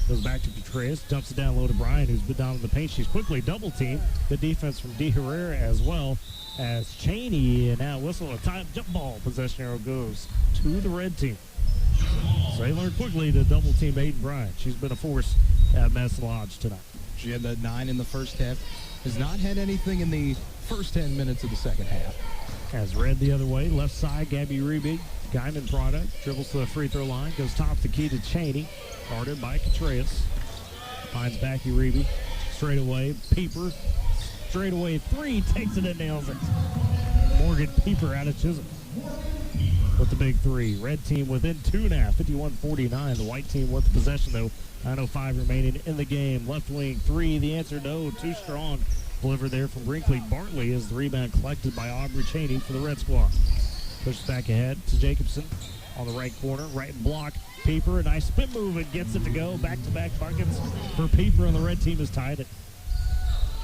Goes back to Contreras, dumps it down low to Bryan, who's been down in the paint. She's quickly double teamed. Good defense from De Herrera as well as Cheney. And now whistle a time jump ball. Possession arrow goes to the red team. So they learned quickly to double team Aiden Bryan. She's been a force at Medicine Lodge tonight. She had that 9 in the first half. Has not had anything in the first 10 minutes of the second half. As red the other way, left side, Gabby Rebig, Guyman product, dribbles to the free throw line, goes top the key to Cheney, guarded by Contreras. Finds Becky Rebig, straight away, Pieper, straight away, 3, takes it and nails it. Morgan Pieper out of Chisholm with the big 3. Red team within 2.5, 51-49. The white team with the possession, though. 9:05 remaining in the game. Left wing 3, the answer no, too strong. Delivered there from Brinkley. Bartley is the rebound collected by Aubrey Cheney for the red squad. Pushes back ahead to Jacobson on the right corner. Right block, Pieper, a nice spin move and gets it to go. Back-to-back buckets for Pieper, and the red team is tied at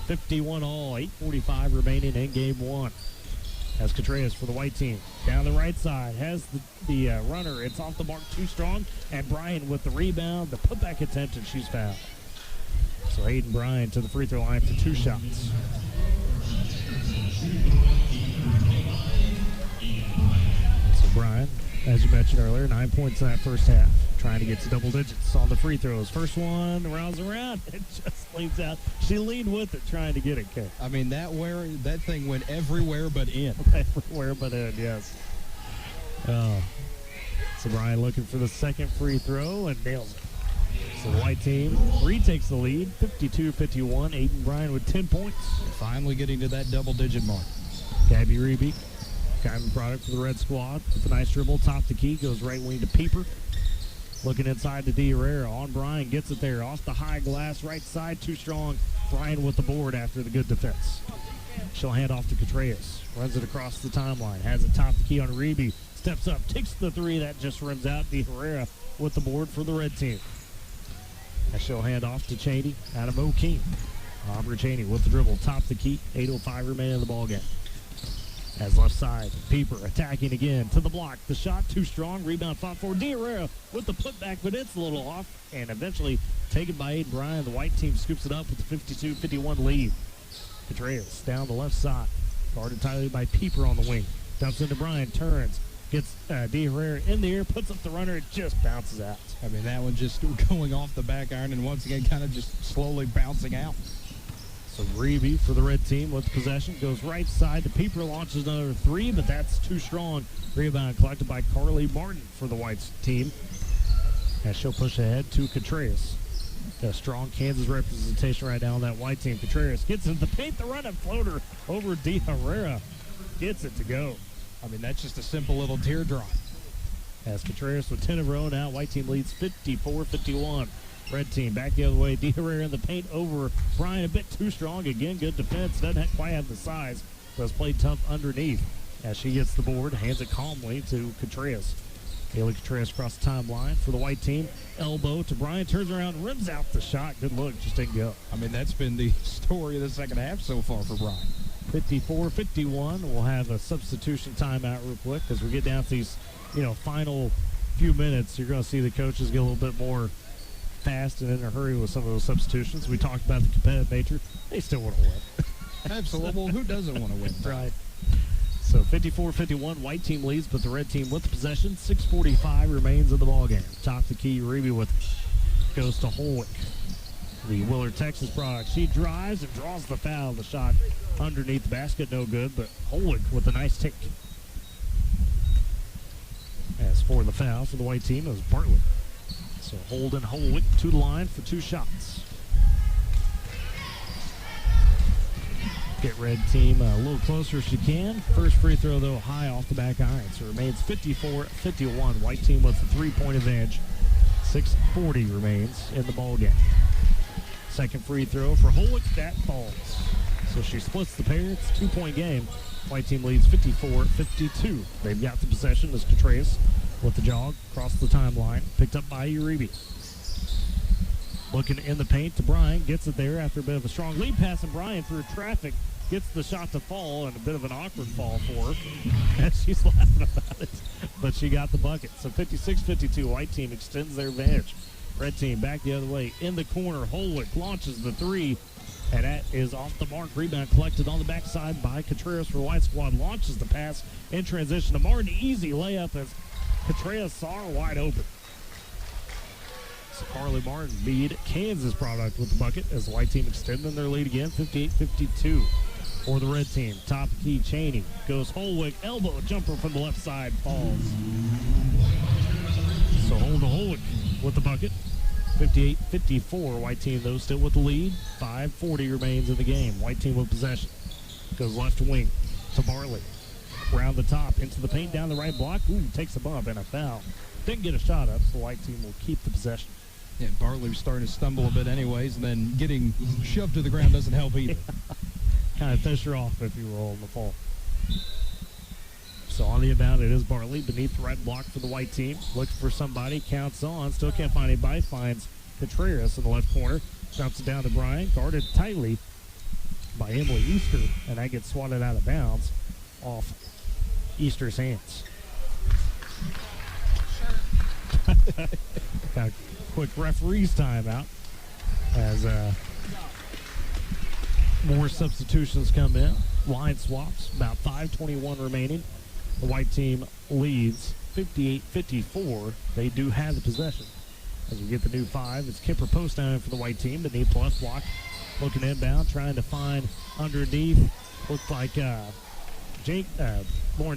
51 all. 8:45 remaining in game 1. As Contreras for the white team. Down the right side. Has the runner. It's off the mark. Too strong. And Bryan with the rebound. The putback attempt, and she's fouled. So Aiden Bryan to the free throw line for 2 shots. So Bryan, as you mentioned earlier, 9 points in that first half. Trying to get to double digits on the free throws. First one, rounds around. It just leaves out. She leaned with it, trying to get it, Kay. I mean, that thing went everywhere but in. Everywhere but in, yes. So Bryan looking for the second free throw and nails it. So the white team retakes the lead, 52-51. Aiden Bryan with 10 points. Finally getting to that double-digit mark. Gabby Rebig, Guyman product for the red squad. With a nice dribble, top the key, goes right wing to Pieper. Looking inside to De Herrera on Bryan, gets it there. Off the high glass, right side, too strong. Bryan with the board after the good defense. She'll hand off to Contreras. Runs it across the timeline. Has it top the key on Rebig. Steps up, takes the 3. That just rims out. De Herrera with the board for the red team. And she'll hand off to Cheney out of O'Keene. Aubrey Cheney with the dribble. Top the key. 8:05 remaining in the ball game. As left side, Pieper attacking again to the block. The shot too strong. Rebound fought for Herrera with the putback, but it's a little off. And eventually taken by Aiden Bryan. The white team scoops it up with the 52-51 lead. Contreras down the left side. Guarded tightly by Pieper on the wing. Dumps into Bryan, turns. Gets Herrera in the air, puts up the runner. It just bounces out. I mean, that one just going off the back iron and once again kind of just slowly bouncing out. So Reeve for the red team with possession. Goes right side to Pieper, launches another three, but that's too strong. Rebound collected by Carly Martin for the white team. As she'll push ahead to Contreras. A strong Kansas representation right now on that white team. Contreras gets into the paint, the run-up floater over Herrera. Gets it to go. I mean, that's just a simple little teardrop. As Contreras with 10 in a row now, white team leads 54-51. Red team back the other way. Herrera in the paint over Bryan, a bit too strong. Again, good defense. Doesn't quite have the size, but has played tough underneath. As she gets the board, hands it calmly to Contreras. Haley Contreras across the timeline for the white team. Elbow to Bryan, turns around, rims out the shot. Good look, just didn't go. I mean, that's been the story of the second half so far for Bryan. 54-51. We'll have a substitution timeout real quick as we get down to these, final few minutes. You're going to see the coaches get a little bit more fast and in a hurry with some of those substitutions. We talked about the competitive nature. They still want to win. Absolutely. Well, who doesn't want to win? Right. So 54-51, white team leads, but the red team with the possession. 6:45 remains in the ballgame. Top the key, Reeve with goes to Holwick, the Willard, Texas product. She drives and draws the foul. The shot underneath the basket, no good, but Holwick with a nice take. As for the foul for the white team, it was Bartlett. So Holden Holwick to the line for two shots. Get red team a little closer if she can. First free throw, though, high off the back iron. So it remains 54-51. White team with the three-point advantage. 6:40 remains in the ball game. Second free throw for Holwick. That falls. So she splits the pair. It's a two-point game. White team leads 54-52. They've got the possession as Contreras with the jog across the timeline. Picked up by Uribe. Looking in the paint to Bryan. Gets it there after a bit of a strong lead pass, and Bryan through traffic gets the shot to fall, and a bit of an awkward fall for her as she's laughing about it. But she got the bucket. So 56-52, white team extends their advantage. Red team back the other way. In the corner, Holwick launches the three, and that is off the mark. Rebound collected on the backside by Contreras for the white squad. Launches the pass in transition to Martin. Easy layup as Contreras saw her wide open. So Carly Martin beat Kansas product with the bucket as the white team extending their lead again, 58-52 for the red team. Top key, Cheney goes Holwick, elbow jumper from the left side, falls. So hold to Holwick with the bucket, 58-54. White team, though, still with the lead. 5:40 remains in the game. White team with possession. Goes left wing to Barley. Round the top, into the paint, down the right block. Ooh, takes a bump and a foul. Didn't get a shot up, so the white team will keep the possession. Yeah, Barley was starting to stumble a bit anyways, and then getting shoved to the ground doesn't help either. Kind of fish her off, if you will, in the fall. So on the inbound, it is Barley beneath the right block for the white team. Looks for somebody, counts on, still can't find anybody, finds Contreras in the left corner. Dumps it down to Bryan, guarded tightly by Emily Easter, and that gets swatted out of bounds off Easter's hands. Got a quick referee's timeout as more substitutions come in. Line swaps, about 5:21 remaining. The white team leads 58-54. They do have the possession. As we get the new five, it's Kipper post down for the white team beneath the left block. Looking inbound, trying to find underneath. Looks like Lauren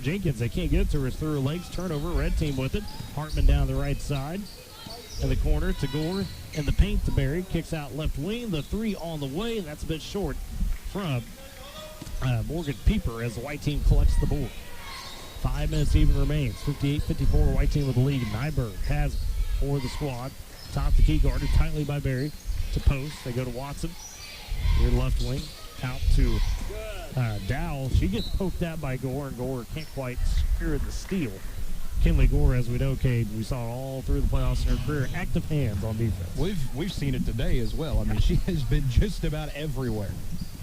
Jenkins, they can't get it to her. It's through her legs. Turnover, red team with it. Hartman down the right side. In the corner to Gore. In the paint to Barry. Kicks out left wing. The three on the way. That's a bit short from Morgan Pieper as the white team collects the board. 5 minutes even remains. 58-54, white team with the lead. Nyberg has it for the squad. Top the key, guarded tightly by Barry. To post. They go to Watson. Near left wing. Out to Dowell. She gets poked out by Gore, and Gore can't quite secure the steal. Kinley Gore, as we know, Cade, we saw it all through the playoffs in her career. Active hands on defense. We've seen it today as well. I mean, she has been just about everywhere.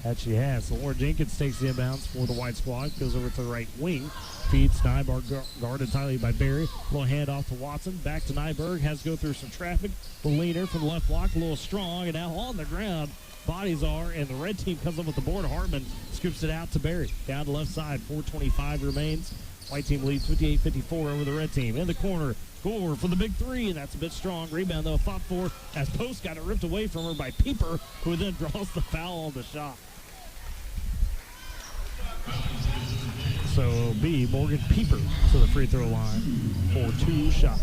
That she has. So Lauren Jenkins takes the inbounds for the white squad. Goes over to the right wing. Feeds Nyberg, guarded tightly by Barry. Little handoff to Watson. Back to Nyberg. Has to go through some traffic. The leaner from the left block. A little strong. And now on the ground. Bodies are. And the red team comes up with the board. Hartman scoops it out to Barry. Down to left side. 4:25 remains. White team leads 58-54 over the red team. In the corner. Gore for the big three, and that's a bit strong. Rebound, though, fought for as Post got it ripped away from her by Pieper, who then draws the foul on the shot. So it'll be Morgan Pieper to the free throw line for 2 shots.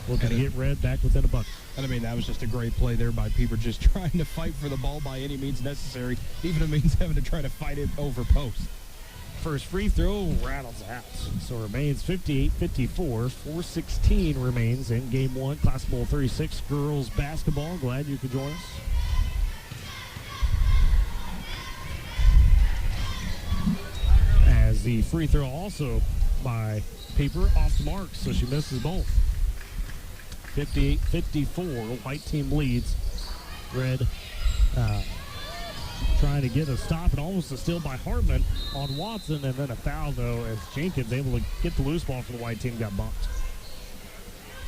Looking to get Red back within a bucket. And I mean, that was just a great play there by Pieper, just trying to fight for the ball by any means necessary, even if it means having to try to fight it over Post. First free throw rattles out. So remains 58-54. 4:16 remains in game 1. Class Bowl 36 girls basketball. Glad you could join us. As the free throw also by Pieper off the mark, so she misses both. 58-54. White team leads. Red trying to get a stop and almost a steal by Hartman on Watson, and then a foul, though, as Jenkins able to get the loose ball for the white team, got bumped.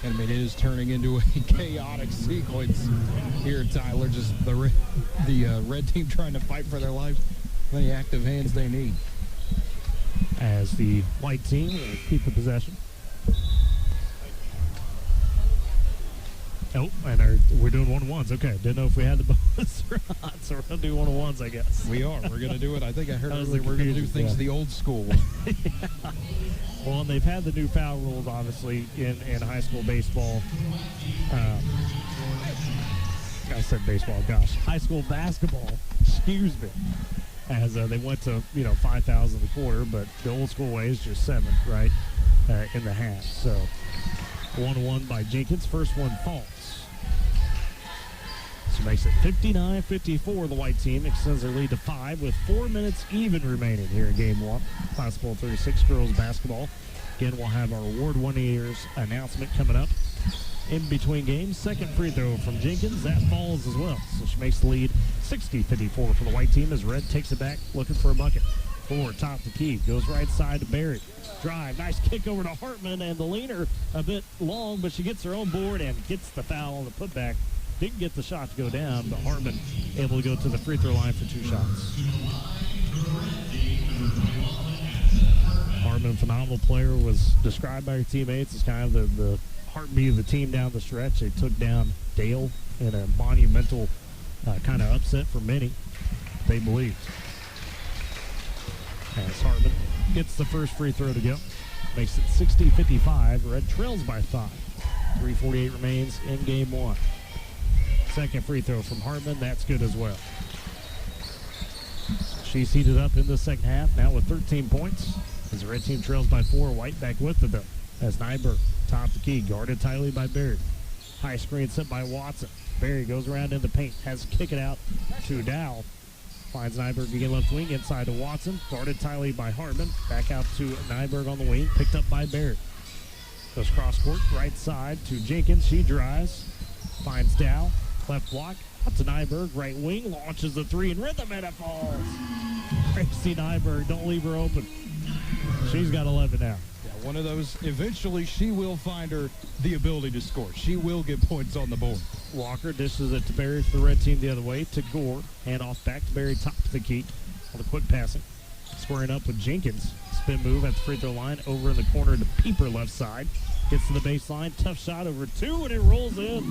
And I mean, it is turning into a chaotic sequence here, Tyler. Just the red team trying to fight for their lives. Many active hands they need. As the white team will keep the possession. Oh, and we're doing one-on-ones. Okay, didn't know if we had the bonus or not, so we're going to do one-on-ones, I guess. We are. We're going to do it. I think I heard earlier we're going to do things the old school way. Yeah. Well, and they've had the new foul rules, obviously, in high school baseball. I said baseball, gosh. High school basketball, excuse me. As they went to, 5,000 a quarter, but the old school way is just 7, right, in the half. So 1-1 by Jenkins. First one falls. So makes it 59-54. The white team extends their lead to 5 with 4 minutes even remaining here in game 1. Class Bowl 36 girls basketball. Again, we'll have our award winners announcement coming up in between games. Second free throw from Jenkins. That falls as well. So she makes the lead 60-54 for the white team as Red takes it back looking for a bucket. Top the key. Goes right side to Barry. Drive. Nice kick over to Hartman, and the leaner a bit long, but she gets her own board and gets the foul on the putback. Didn't get the shot to go down, but Hartman able to go to the free throw line for 2 shots. Hartman, phenomenal player, was described by her teammates as kind of the heartbeat of the team down the stretch. They took down Dale in a monumental kind of upset for many, they believed. As Hartman gets the first free throw to go. Makes it 60-55. Red trails by 5. 3:48 remains in game 1. Second free throw from Hartman. That's good as well. She's heated up in the second half, now with 13 points. As the red team trails by 4, White back with it, though. As Nyberg, top the key, guarded tightly by Barry. High screen set by Watson. Barry goes around in the paint, has to kick it out to Dow. Finds Nyberg again left wing, inside to Watson. Guarded tightly by Hartman. Back out to Nyberg on the wing, picked up by Barry. Goes cross court, right side to Jenkins. She drives, finds Dow. Left block, up to Nyberg, right wing, launches the 3 in rhythm, and it falls. Tracy Nyberg, don't leave her open. She's got 11 now. Yeah, one of those, eventually she will find her the ability to score. She will get points on the board. Walker dishes it to Barry for the red team the other way, to Gore. Hand off back to Barry, top to the key. On the quick passing. Squaring up with Jenkins. Spin move at the free throw line, over in the corner to Pieper left side. Gets to the baseline, tough shot over 2, and it rolls in.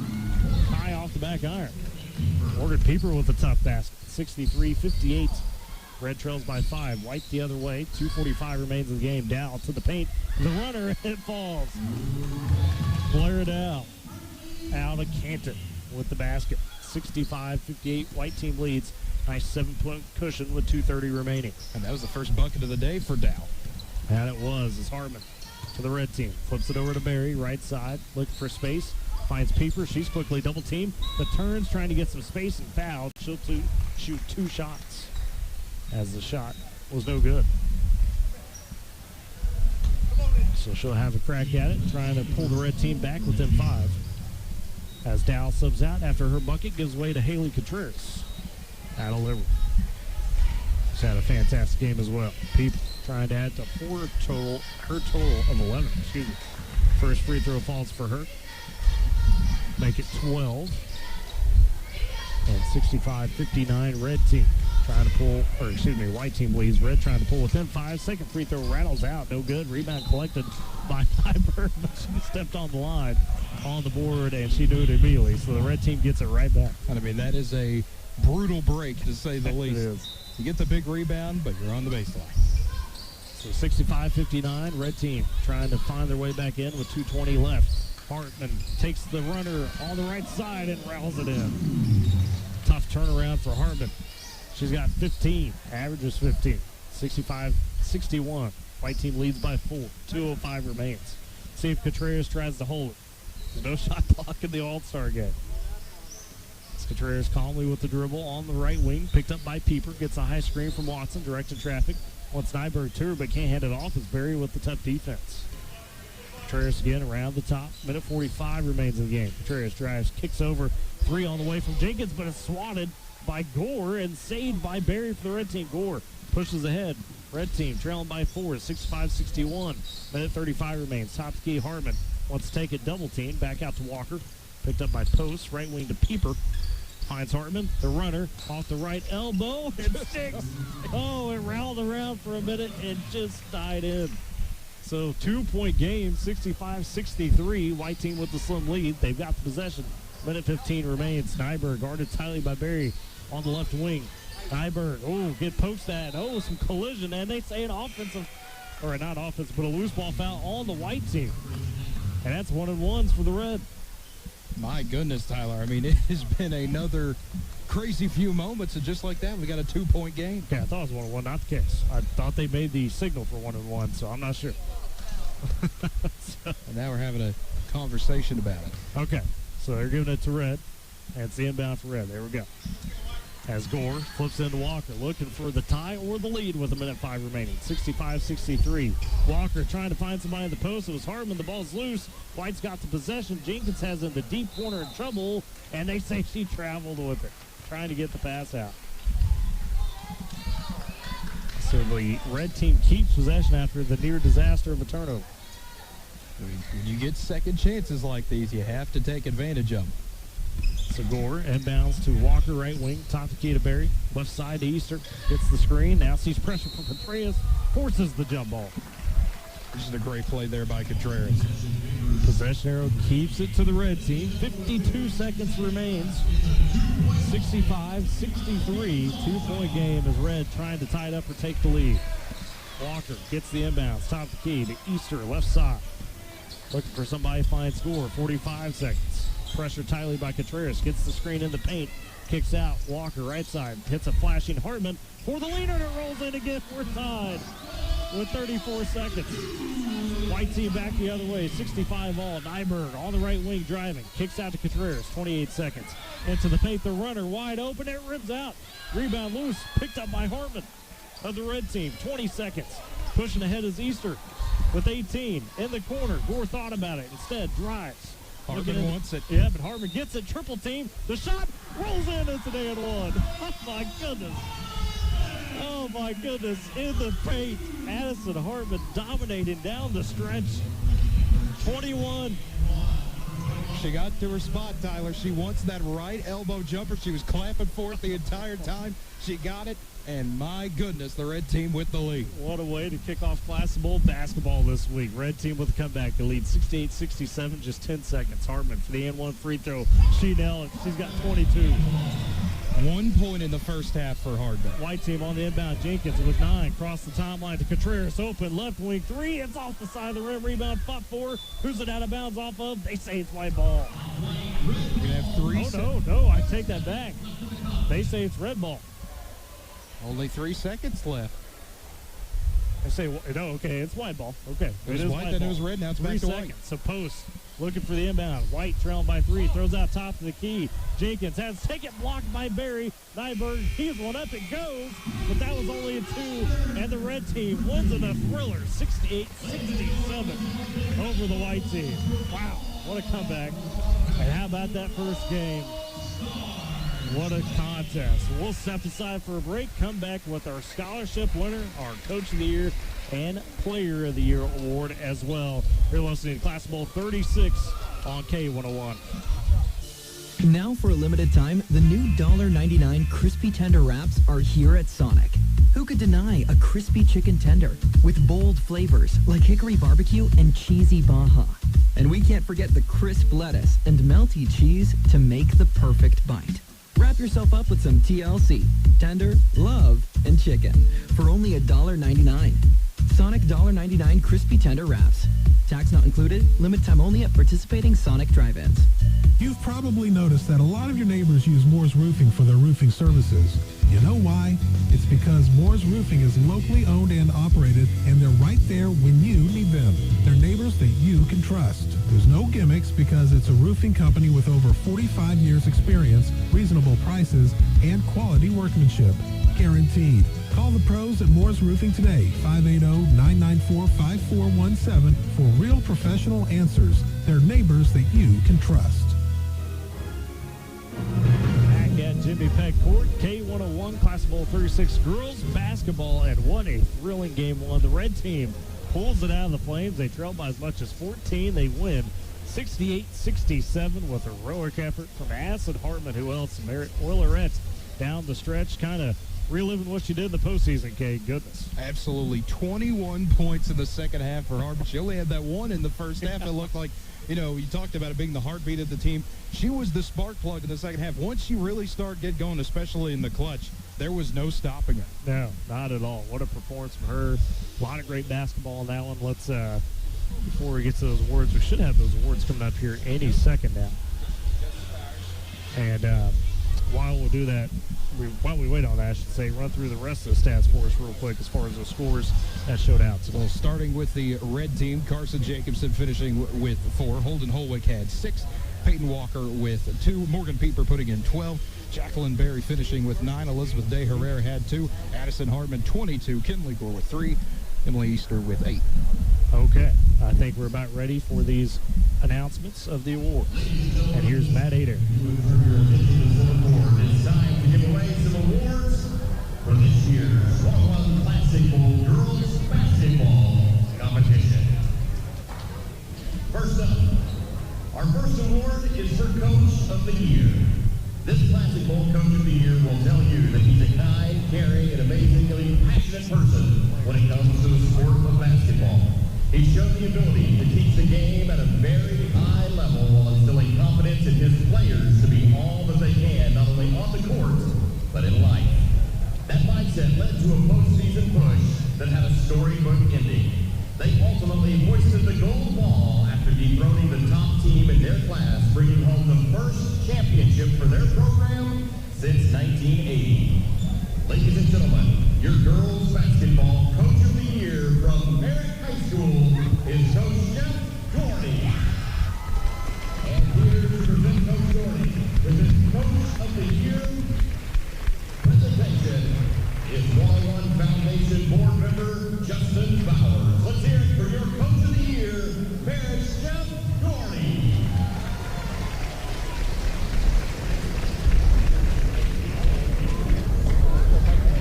High off the back iron. Morgan Pieper with a tough basket. 63-58. Red trails by 5. White the other way. 2:45 remains in the game. Dow to the paint. The runner, and it falls. Blair Dow out of Canton with the basket. 65-58. White team leads. Nice 7-point cushion with 2:30 remaining. And that was the first bucket of the day for Dow. And it was, as Hartman to the red team. Flips it over to Barry, right side. Looking for space. Finds Pieper. She's quickly double teamed. But turns, trying to get some space and fouled. She'll shoot 2 shots. As the shot was no good. So she'll have a crack at it, trying to pull the red team back within 5. As Dow subs out after her bucket gives way to Haley Contreras. That'll deliver. She's had a fantastic game as well. People trying to add to her total of 11. Excuse me. First free throw falls for her. Make it 12. And 65-59, red team trying to pull, white team leads. Red trying to pull within 5. Second free throw rattles out. No good. Rebound collected by Nyberg, but she stepped on the line on the board, and she knew it immediately. So the red team gets it right back. I mean, that is a brutal break, to say the least. It is. You get the big rebound, but you're on the baseline. So 65-59, red team trying to find their way back in with 2:20 left. Hartman takes the runner on the right side and rattles it in. Tough turnaround for Hartman. She's got 15, averages 15. 65-61. White team leads by 4. 2:05 remains. See if Contreras tries to hold it. There's no shot clock in the All-Star game. Contreras calmly with the dribble on the right wing. Picked up by Pieper. Gets a high screen from Watson. Directed traffic. Wants Nyberg to her, but can't hand it off. It's Berry with the tough defense. Contreras again around the top. Minute 45 remains in the game. Contreras drives, kicks over. 3 on the way from Jenkins, but it's swatted by Gore and saved by Berry for the red team. Gore pushes ahead. Red team trailing by 4. 65-61. Minute 35 remains. Top key Hartman wants to take it double team. Back out to Walker. Picked up by Post. Right wing to Pieper. Finds Hartman, the runner, off the right elbow, and sticks. Oh, it rolled around for a minute and just died in. So 2-point game, 65-63. White team with the slim lead. They've got the possession. Minute 15 remains. Nyberg guarded tightly by Berry on the left wing. Nyberg, get poked at. Some collision, and they say an offensive, or not offensive, but a loose ball foul on the white team. And that's 1-and-1s for the red. My goodness, Tyler. I mean, it has been another crazy few moments, and just like that, we got a 2-point game. Yeah, I thought it was 1-1, not the case. I thought they made the signal for 1-1, so I'm not sure. And now we're having a conversation about it. Okay, so they're giving it to red, and it's the inbound for red. There we go. As Gore flips into Walker, looking for the tie or the lead with 1:05 remaining. 65-63. Walker trying to find somebody in the post. It was Hartman. The ball's loose. White's got the possession. Jenkins has in the deep corner in trouble, and they say she traveled with it, trying to get the pass out. So the red team keeps possession after the near disaster of a turnover. When you get second chances like these, you have to take advantage of them. So Gore inbounds to Walker, right wing. Top the key to Berry. Left side to Easter. Gets the screen. Now sees pressure from Contreras. Forces the jump ball. This is a great play there by Contreras. Possession arrow keeps it to the red team. 52 seconds remains. 65-63. 2-point game as red trying to tie it up or take the lead. Walker gets the inbounds. Top the key to Easter, left side. Looking for somebody to find score. 45 seconds. Pressure tightly by Contreras. Gets the screen in the paint. Kicks out. Walker, right side. Hits a flashing Hartman for the leader, and it rolls in again. We're tied with 34 seconds. White team back the other way. 65 all. Nyberg on the right wing driving. Kicks out to Contreras. 28 seconds. Into the paint. The runner wide open. It rims out. Rebound loose. Picked up by Hartman of the red team. 20 seconds. Pushing ahead is Easter with 18. In the corner. Gore thought about it. Instead, drives. Hartman wants it. Yeah, but Hartman gets it. Triple team. The shot rolls in. It's an and one. Oh, my goodness. Oh, my goodness. In the paint. Addison Hartman dominating down the stretch. 21. She got to her spot, Tyler. She wants that right elbow jumper. She was clapping for it the entire time. She got it, and my goodness, the red team with the lead. What a way to kick off Class Bowl basketball this week. Red team with a comeback. The lead 68-67, just 10 seconds. Hartman for the and one free throw. She nailed it. She's got 22. 1 point in the first half for Hartman. White team on the inbound. Jenkins with 9. Cross the timeline to Contreras. Open left wing 3. It's off the side of the rim. Rebound fought for. Who's it out of bounds off of? They say it's white ball. We're going to have 3 No, I take that back. They say it's red ball. Only 3 seconds left. I say, no, okay, it's white ball. Okay. It was white, then it was red, now it's back to white. 3 seconds. So Post looking for the inbound. White trailing by 3. Throws out top of the key. Jenkins has taken blocked by Berry. Nyberg, he's one up. It goes, but that was only a 2. And the red team wins in a thriller, 68-67 over the white team. Wow, what a comeback. And how about that first game? What a contest. We'll step aside for a break, come back with our scholarship winner, our Coach of the Year, and Player of the Year award as well. You're listening to Classic Bowl 36 on K101. Now for a limited time, the new $1.99 crispy tender wraps are here at Sonic. Who could deny a crispy chicken tender with bold flavors like hickory barbecue and cheesy Baja? And we can't forget the crisp lettuce and melty cheese to make the perfect bite. Wrap yourself up with some TLC, tender, love, and chicken for only $1.99. Sonic $1.99 crispy tender wraps. Tax not included, limited time only at participating Sonic drive-ins. You've probably noticed that a lot of your neighbors use Moore's Roofing for their roofing services. You know why? It's because Moore's Roofing is locally owned and operated, and they're right there when you need them. They're neighbors that you can trust. There's no gimmicks because it's a roofing company with over 45 years experience, reasonable prices, and quality workmanship. Guaranteed. Call the pros at Moore's Roofing today, 580-994-5417 for real professional answers. They're neighbors that you can trust. Back at Jimmy Peck Court, K101 Classic Bowl 36 girls basketball, and what a thrilling game one. The red team pulls it out of the Flames. They trail by as much as 14. They win 68-67 with heroic effort from Acid Hartman, who else? Merritt Oilerettes down the stretch, kind of reliving what you did in the postseason, Kay. Goodness. Absolutely. 21 points in the second half for Hartman. She only had that one in the first half. It looked like, you talked about it being the heartbeat of the team. She was the spark plug in the second half. Once she really started getting going, especially in the clutch, there was no stopping her. No, not at all. What a performance from her. A lot of great basketball in that one. Let's, before we get to those awards, we should have those awards coming up here any second now. And while we'll do that, while we wait on that, I should say, run through the rest of the stats for us real quick as far as the scores that showed out. So, well, starting with the red team, Carson Jacobson finishing with 4. Holden Holwick had 6. Peyton Walker with 2. Morgan Pieper putting in 12. Jacqueline Berry finishing with 9. Elizabeth Day Herrera had 2. Addison Hartman 22. Kinley Gore with 3. Emily Easter with 8. Okay, I think we're about ready for these announcements of the awards. And here's Matt Adair. It's time to give away some awards for this year's 101 Classic Bowl Girls Basketball Competition. First up, our first award is for Coach of the Year. This Classic Bowl Coach of the Year will tell you that he's a kind, caring, and amazingly passionate person when it comes to the sport of basketball. He's shown the ability to teach the game at a very high level while instilling confidence in his players to be all that they can, not only on the court, but in life. That mindset led to a postseason push that had a storybook ending. They ultimately hoisted the gold ball after dethroning the top team in their class, bringing home the first championship for their program since 1980. Ladies and gentlemen, your girls basketball Coach of the Year from Merritt High School is Coach Jeff Gordy. And here to present Coach Gordy with his Coach of the Year presentation is 101 Foundation Board Member Justin Bowers. Let's hear it for your Coach of the Year, Merritt Jeff Gordy.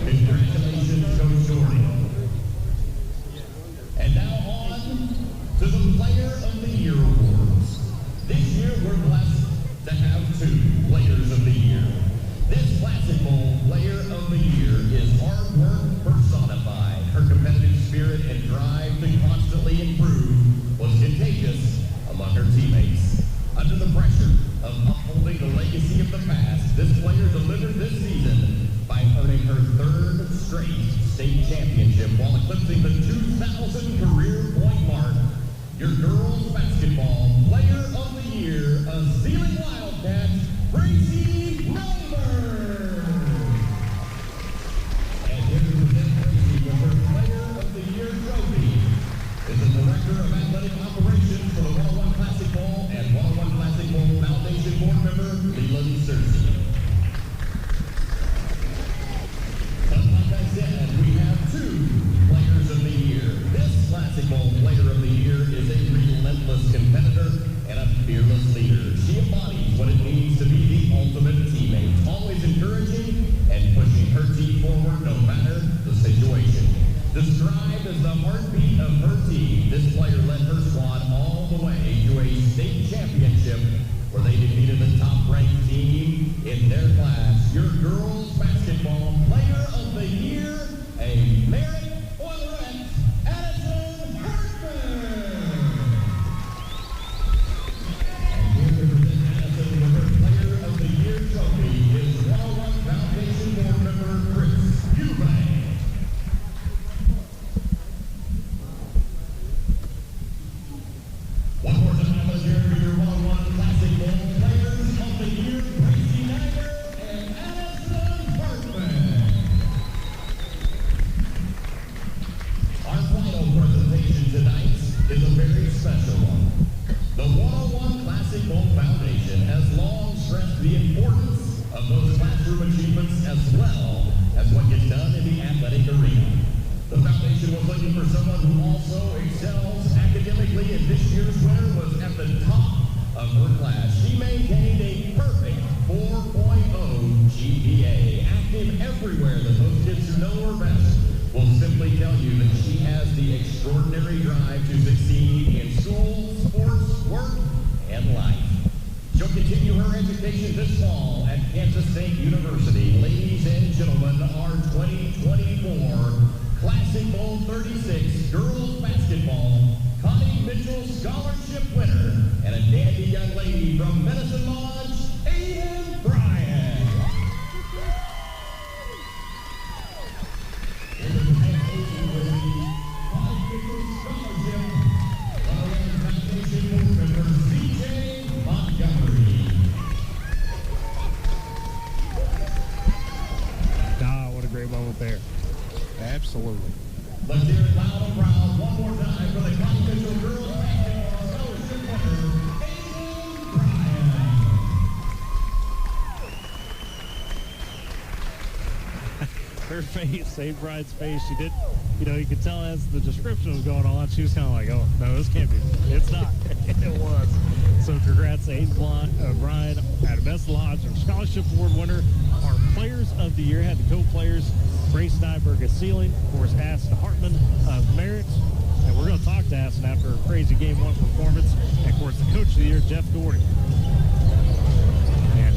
Congratulations, Coach Gordy. And now on to the Player of the Year Awards. This year we're blessed to have 2 Players of the Year. This Classic Bowl Player of the Year is hard work personified. Her competitive spirit and drive to constantly improve was contagious among her teammates. Under the pressure of upholding the legacy of the past, this player delivered this season by earning her 3rd straight state championship while eclipsing the 2,000 career point mark. Your girls basketball Player of the Year, a Sealing Wildcat, Gracie Melbourne. And here to present Gracie with her Player of the Year trophy is the Director of Athletic Operations for the 101 Classic Bowl and 101 Classic Bowl Foundation Board Member, Leland Searcy. Like I said, we have 2 Players of the Year. This Classic Bowl Player of the Year is a relentless competitor and a fearless leader. She embodies what it means to be the ultimate teammate, always encouraging and pushing her team forward no matter the situation. Described as the heartbeat of her team, this player led her squad all the way to a state championship where they defeated the top-ranked team in their class. Your girls basketball player of the year, a Merit Oilerette, Addison Hartman. And here to present Addison with her player of the year trophy is 101 Foundation board member Chris Eubank. One more time, let's hear it for your 101 Classic Bowl players of the year, Gracie Nyberg and Addison Hartman. Our final presentation tonight is a very special one. The 101 Classic Bowl Foundation has long stressed the importance of those classroom achievements as well as what gets done in the athletic arena. The foundation was looking for someone who also excels academically, and this year's winner was at the top of her class. She maintained a perfect 4.0 GPA, active everywhere that those kids who know her best will simply tell you that she has the extraordinary drive to succeed in school, sports, work, and life. She'll continue her education this fall at Kansas State University. Ladies and gentlemen, our 2024 Classic Bowl 36 girls basketball Connie Mitchell Scholarship winner and a dandy young lady from Medicine Lodge, Aiden Bryan. In the presentation with the Connie Mitchell Scholarship, 101 Foundation board member C.J. Montgomery. What a great moment there. Absolutely. Let's hear it loud and proud one more time for the Connie Mitchell girls basketball scholarship winner, Aiden Bryan. Her face, St. Bride's face, she did, you could tell as the description was going on, she was kind of like, oh, no, this can't be. It's not. It was. So congrats to Aiden Bryan at Best Lodge, our scholarship award winner. Our players of the year had the co-players, Grace Nyberg of Ceiling, of course, Aston Hartman of Merit. And we're going to talk to Aston after a crazy Game 1 performance. And, of course, the coach of the year, Jeff Doherty. And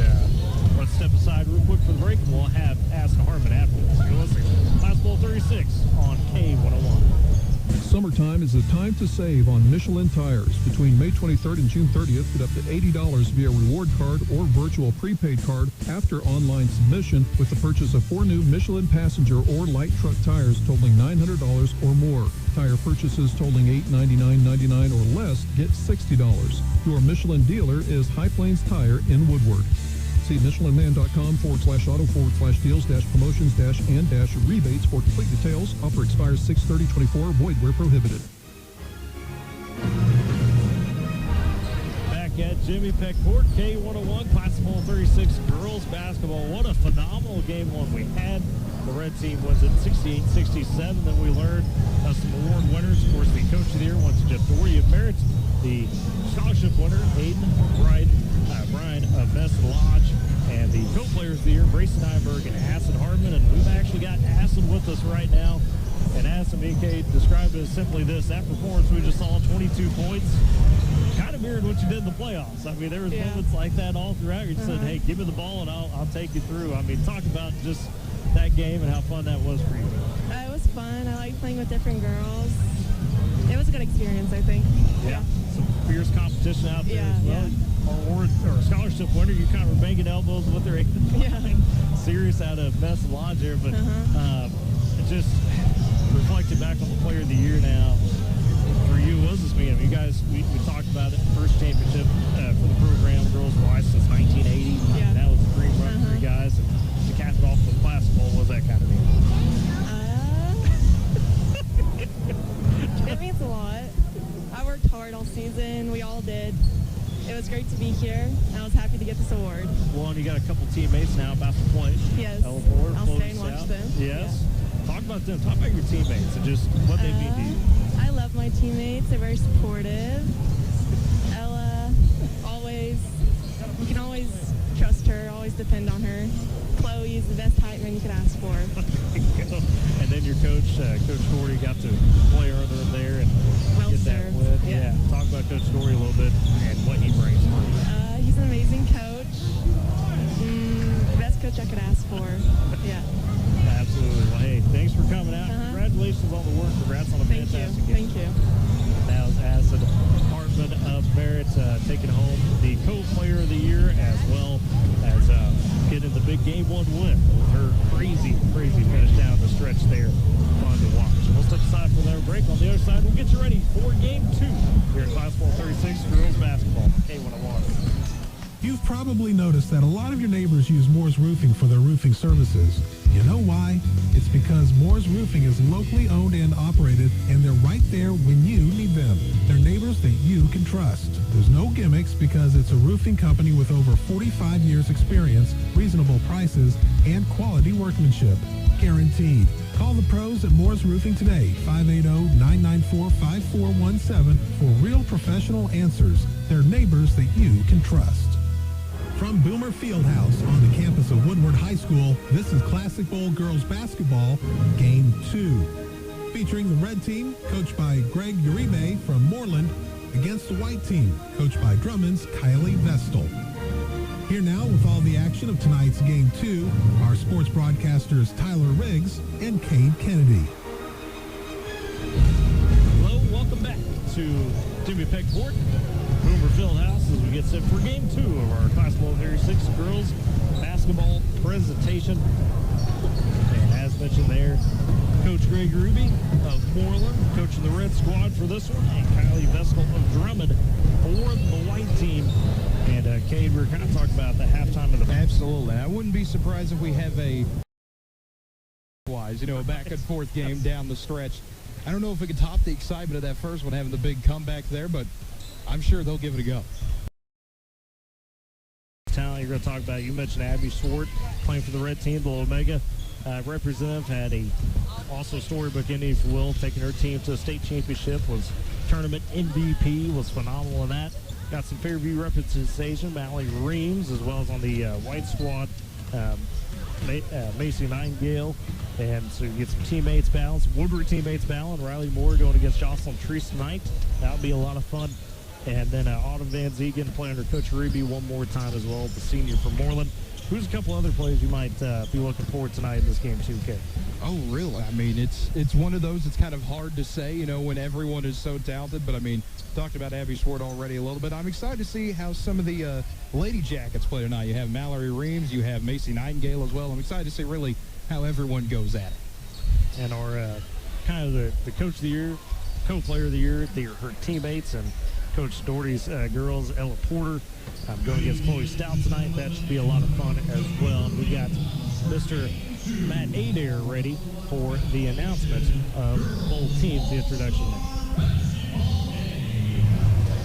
let's step aside real quick for the break, and we'll have Aston Hartman afterwards. You're listening to Class Bowl 36 on K101. Summertime is the time to save on Michelin tires. Between May 23rd and June 30th, get up to $80 via reward card or virtual prepaid card after online submission with the purchase of 4 new Michelin passenger or light truck tires totaling $900 or more. Tire purchases totaling $899.99 or less get $60. Your Michelin dealer is High Plains Tire in Woodward. See michelinman.com/auto/deals-promotions-and-rebates for complete details. Offer expires 6/30/24. Void where prohibited. Back at Jimmy Peck Court, K101, Class Bowl 36 girls basketball. What a phenomenal Game 1 we had. The red team was at 68-67. Then we learned some award winners. Of course, the coach of the year went to Jeff Doherty of Merit. The scholarship winner, Aiden Bryan of Best Lodge. And the co-players of the year, Gracie Nyberg and Aston Hartman. And we've actually got Aston with us right now. And Aston, BK, described it as simply this. That performance we just saw, 22 points, kind of mirrored what you did in the playoffs. I mean, there was moments like that all throughout. You said, hey, give me the ball and I'll take you through. I mean, talk about just that game and how fun that was for you. It was fun. I like playing with different girls. It was a good experience, I think. Yeah. Some fierce competition out there as well. Yeah. Or scholarship winner, you kind of were banging elbows with her. Serious out of Medicine Lodge here, but just reflecting back on the player of the year now, for you, what does this mean? I mean, you guys, we talked about it, first championship for the program, girls wise, since 1980. Yeah. That was a dream run for you guys, and to cap it off with the Class Bowl, what does that kind of mean? It means a lot. I worked hard all season. We all did. It was great to be here. I was happy to get this award. Well, and you got a couple teammates now about to play. Yes. I'll stay and watch them. Yes. Yeah. Talk about them. Talk about your teammates and just what they mean to you. I love my teammates. They're very supportive. Ella, you can always trust her, always depend on her. Chloe is the best height man you could ask for. And then your coach, Coach Story, got to play under him there and Well get that served. win. Yeah. Talk about Coach Story a little bit and what he brings through. He's an amazing coach. Best coach I could ask for. Yeah. Absolutely. Well, hey, thanks for coming out. Congratulations on the work. Congrats on a Thank you. fantastic game. Thank you. Now, as the Department of Merit taking home the Co-Player of the Year, as well as getting the big Game 1 win with her crazy finish down the stretch there. Fun to watch. We'll step aside for their break. On the other side, we'll get you ready for Game 2 here at Class Ball 36 Girls Basketball. K101. You've probably noticed that a lot of your neighbors use Moore's Roofing for their roofing services. You know why? It's because Moore's Roofing is locally owned and operated, and they're right there when you need them. They're neighbors that you can trust. There's no gimmicks because it's a roofing company with over 45 years experience, reasonable prices, and quality workmanship. Guaranteed. Call the pros at Moore's Roofing today, 580-994-5417 for real professional answers. They're neighbors that you can trust. From Boomer Fieldhouse on the campus of Woodward High School, this is Classic Bowl Girls Basketball, Game 2. Featuring the red team, coached by Greg Uribe from Moreland, against the white team, coached by Drummond's Kylie Vestal. Here now with all the action of tonight's Game 2, our sports broadcasters Tyler Riggs and Cade Kennedy. Hello, welcome back to Jimmy Peck Court, Boomer Fieldhouse, as we get set for Game 2 of our Class Ball 36 Girls Basketball presentation. And as mentioned there, Coach Greg Ruby of Moreland, coaching the red squad for this one, and Kylie Vestal of Drummond for the white team. And Cade, we're kind of talking about the halftime of the... Absolutely. I wouldn't be surprised if we have a back and forth game down the stretch. I don't know if we can top the excitement of that first one, having the big comeback there, but I'm sure they'll give it a go. Talent you're going to talk about, you mentioned Abby Swart playing for the red team, the Omega representative, had a also storybook ending, if you will, taking her team to a state championship, was tournament MVP, was phenomenal in that. Got some Fairview representation, Mallory Reams, as well as on the white squad, Macy Nightingale. And so you get some teammates balance, Woodward teammates balance, Riley Moore going against Jocelyn Treese tonight. That'll be a lot of fun. And then Autumn Van Ziegen playing under Coach Ruby one more time as well, the senior from Moreland. Who's a couple other players you might be looking forward tonight in this game too, Kate? Oh, really? I mean, it's one of those, it's kind of hard to say, when everyone is so talented. But, I mean, talked about Abby Swart already a little bit. I'm excited to see how some of the Lady Jackets play tonight. You have Mallory Reams, you have Macy Nightingale as well. I'm excited to see really how everyone goes at it. And our kind of the Coach of the Year, Co-Player of the Year, her teammates, and Coach Doherty's girls, Ella Porter, going against Chloe Stout tonight. That should be a lot of fun as well. And we got Mr. Matt Adair ready for the announcement of both teams, the introduction.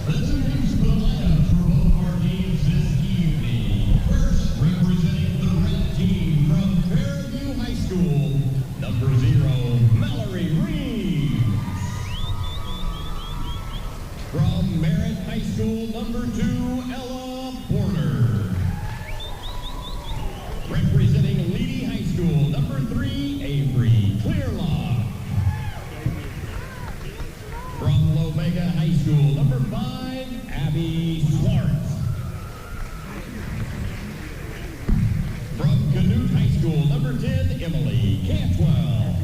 The teams for both our games this evening. First, representing the red team from Fairview High School, number 0, Mallory Reed. From Merritt High School, number 2, Ella Porter. Representing Leedy High School, number 3, Avery Clearlock. From Lomega High School, number 5, Abby Swart. From Canute High School, number 10, Emily Cantwell.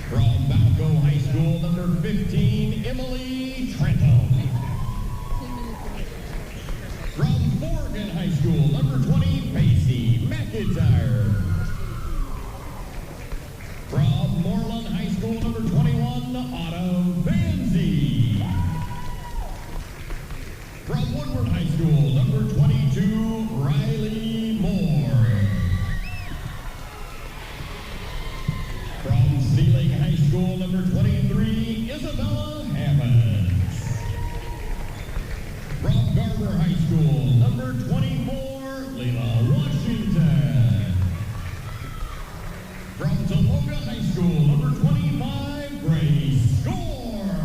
From Valco High School, number 15, Emily Trentham. From Morgan High School, number 20, Pacey McIntyre. From Moreland High School, number 21, Autumn Van Zee. From Woodward High School, number 22, Riley Moore. From Sealing High School, number 23, Isabella Hammonds. From Garber High School, number 24, Leila Washington. From Tologa High School, number 25, Grace Gore.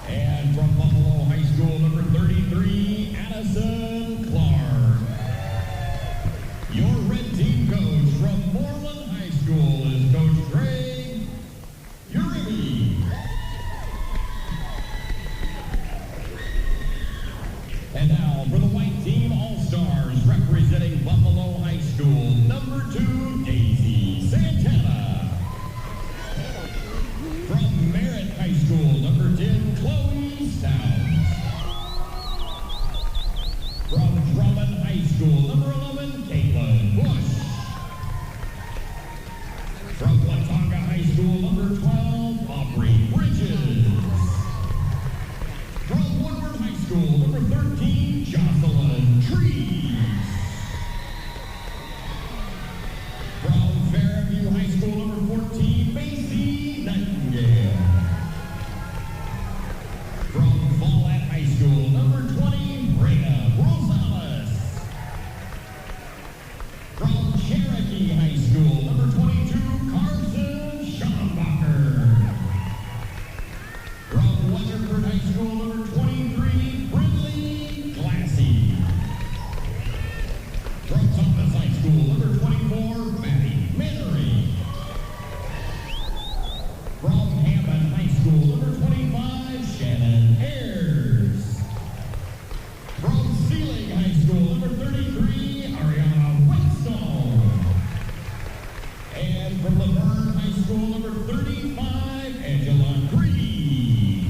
And from Buffalo High School, number 25, Shannon Ayers. From Sealing High School, number 33, Ariana Whetstone. And from Laverne High School, number 35, Angela Creed.